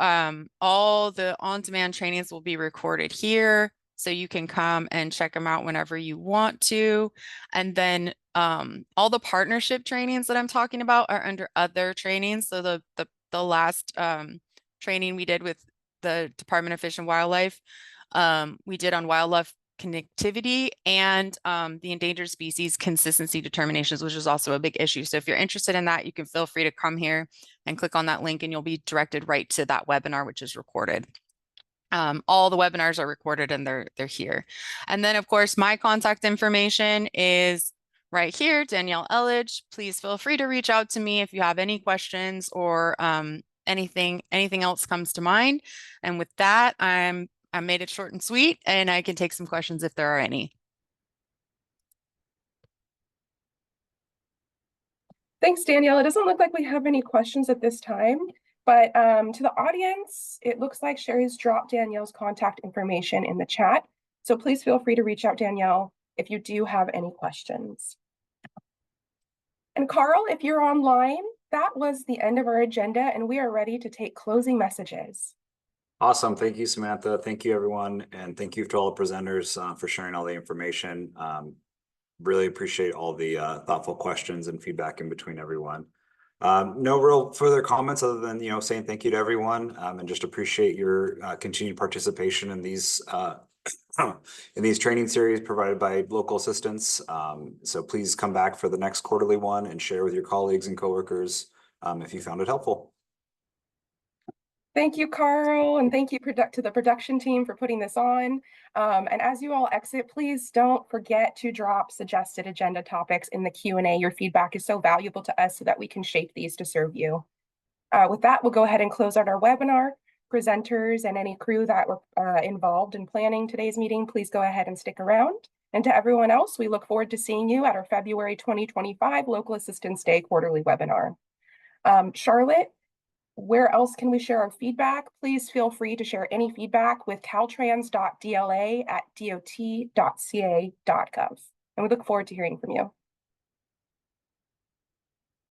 Speaker 7: all the on-demand trainings will be recorded here. So you can come and check them out whenever you want to. And then all the partnership trainings that I'm talking about are under other trainings. So the last training we did with the Department of Fish and Wildlife, we did on wildlife connectivity and the endangered species consistency determinations, which is also a big issue. So if you're interested in that, you can feel free to come here and click on that link and you'll be directed right to that webinar, which is recorded. All the webinars are recorded and they're here. And then of course, my contact information is right here, Danielle Elledge. Please feel free to reach out to me if you have any questions or anything else comes to mind. And with that, I made it short and sweet, and I can take some questions if there are any.
Speaker 1: Thanks, Danielle. It doesn't look like we have any questions at this time, but to the audience, it looks like Sherry's dropped Danielle's contact information in the chat. So please feel free to reach out, Danielle, if you do have any questions. And Carl, if you're online, that was the end of our agenda, and we are ready to take closing messages.
Speaker 3: Awesome. Thank you, Samantha. Thank you, everyone. And thank you to all the presenters for sharing all the information. Really appreciate all the thoughtful questions and feedback in between everyone. No real further comments other than, saying thank you to everyone and just appreciate your continued participation in these training series provided by Local Assistance. So please come back for the next quarterly one and share with your colleagues and coworkers if you found it helpful.
Speaker 1: Thank you, Carl, and thank you to the production team for putting this on. And as you all exit, please don't forget to drop suggested agenda topics in the Q&A. Your feedback is so valuable to us so that we can shape these to serve you. With that, we'll go ahead and close out our webinar. Presenters and any crew that were involved in planning today's meeting, please go ahead and stick around. And to everyone else, we look forward to seeing you at our February 2025 Local Assistance Day quarterly webinar. Charlotte, where else can we share our feedback? Please feel free to share any feedback with caltrans.dla@dot.ca.gov. And we look forward to hearing from you.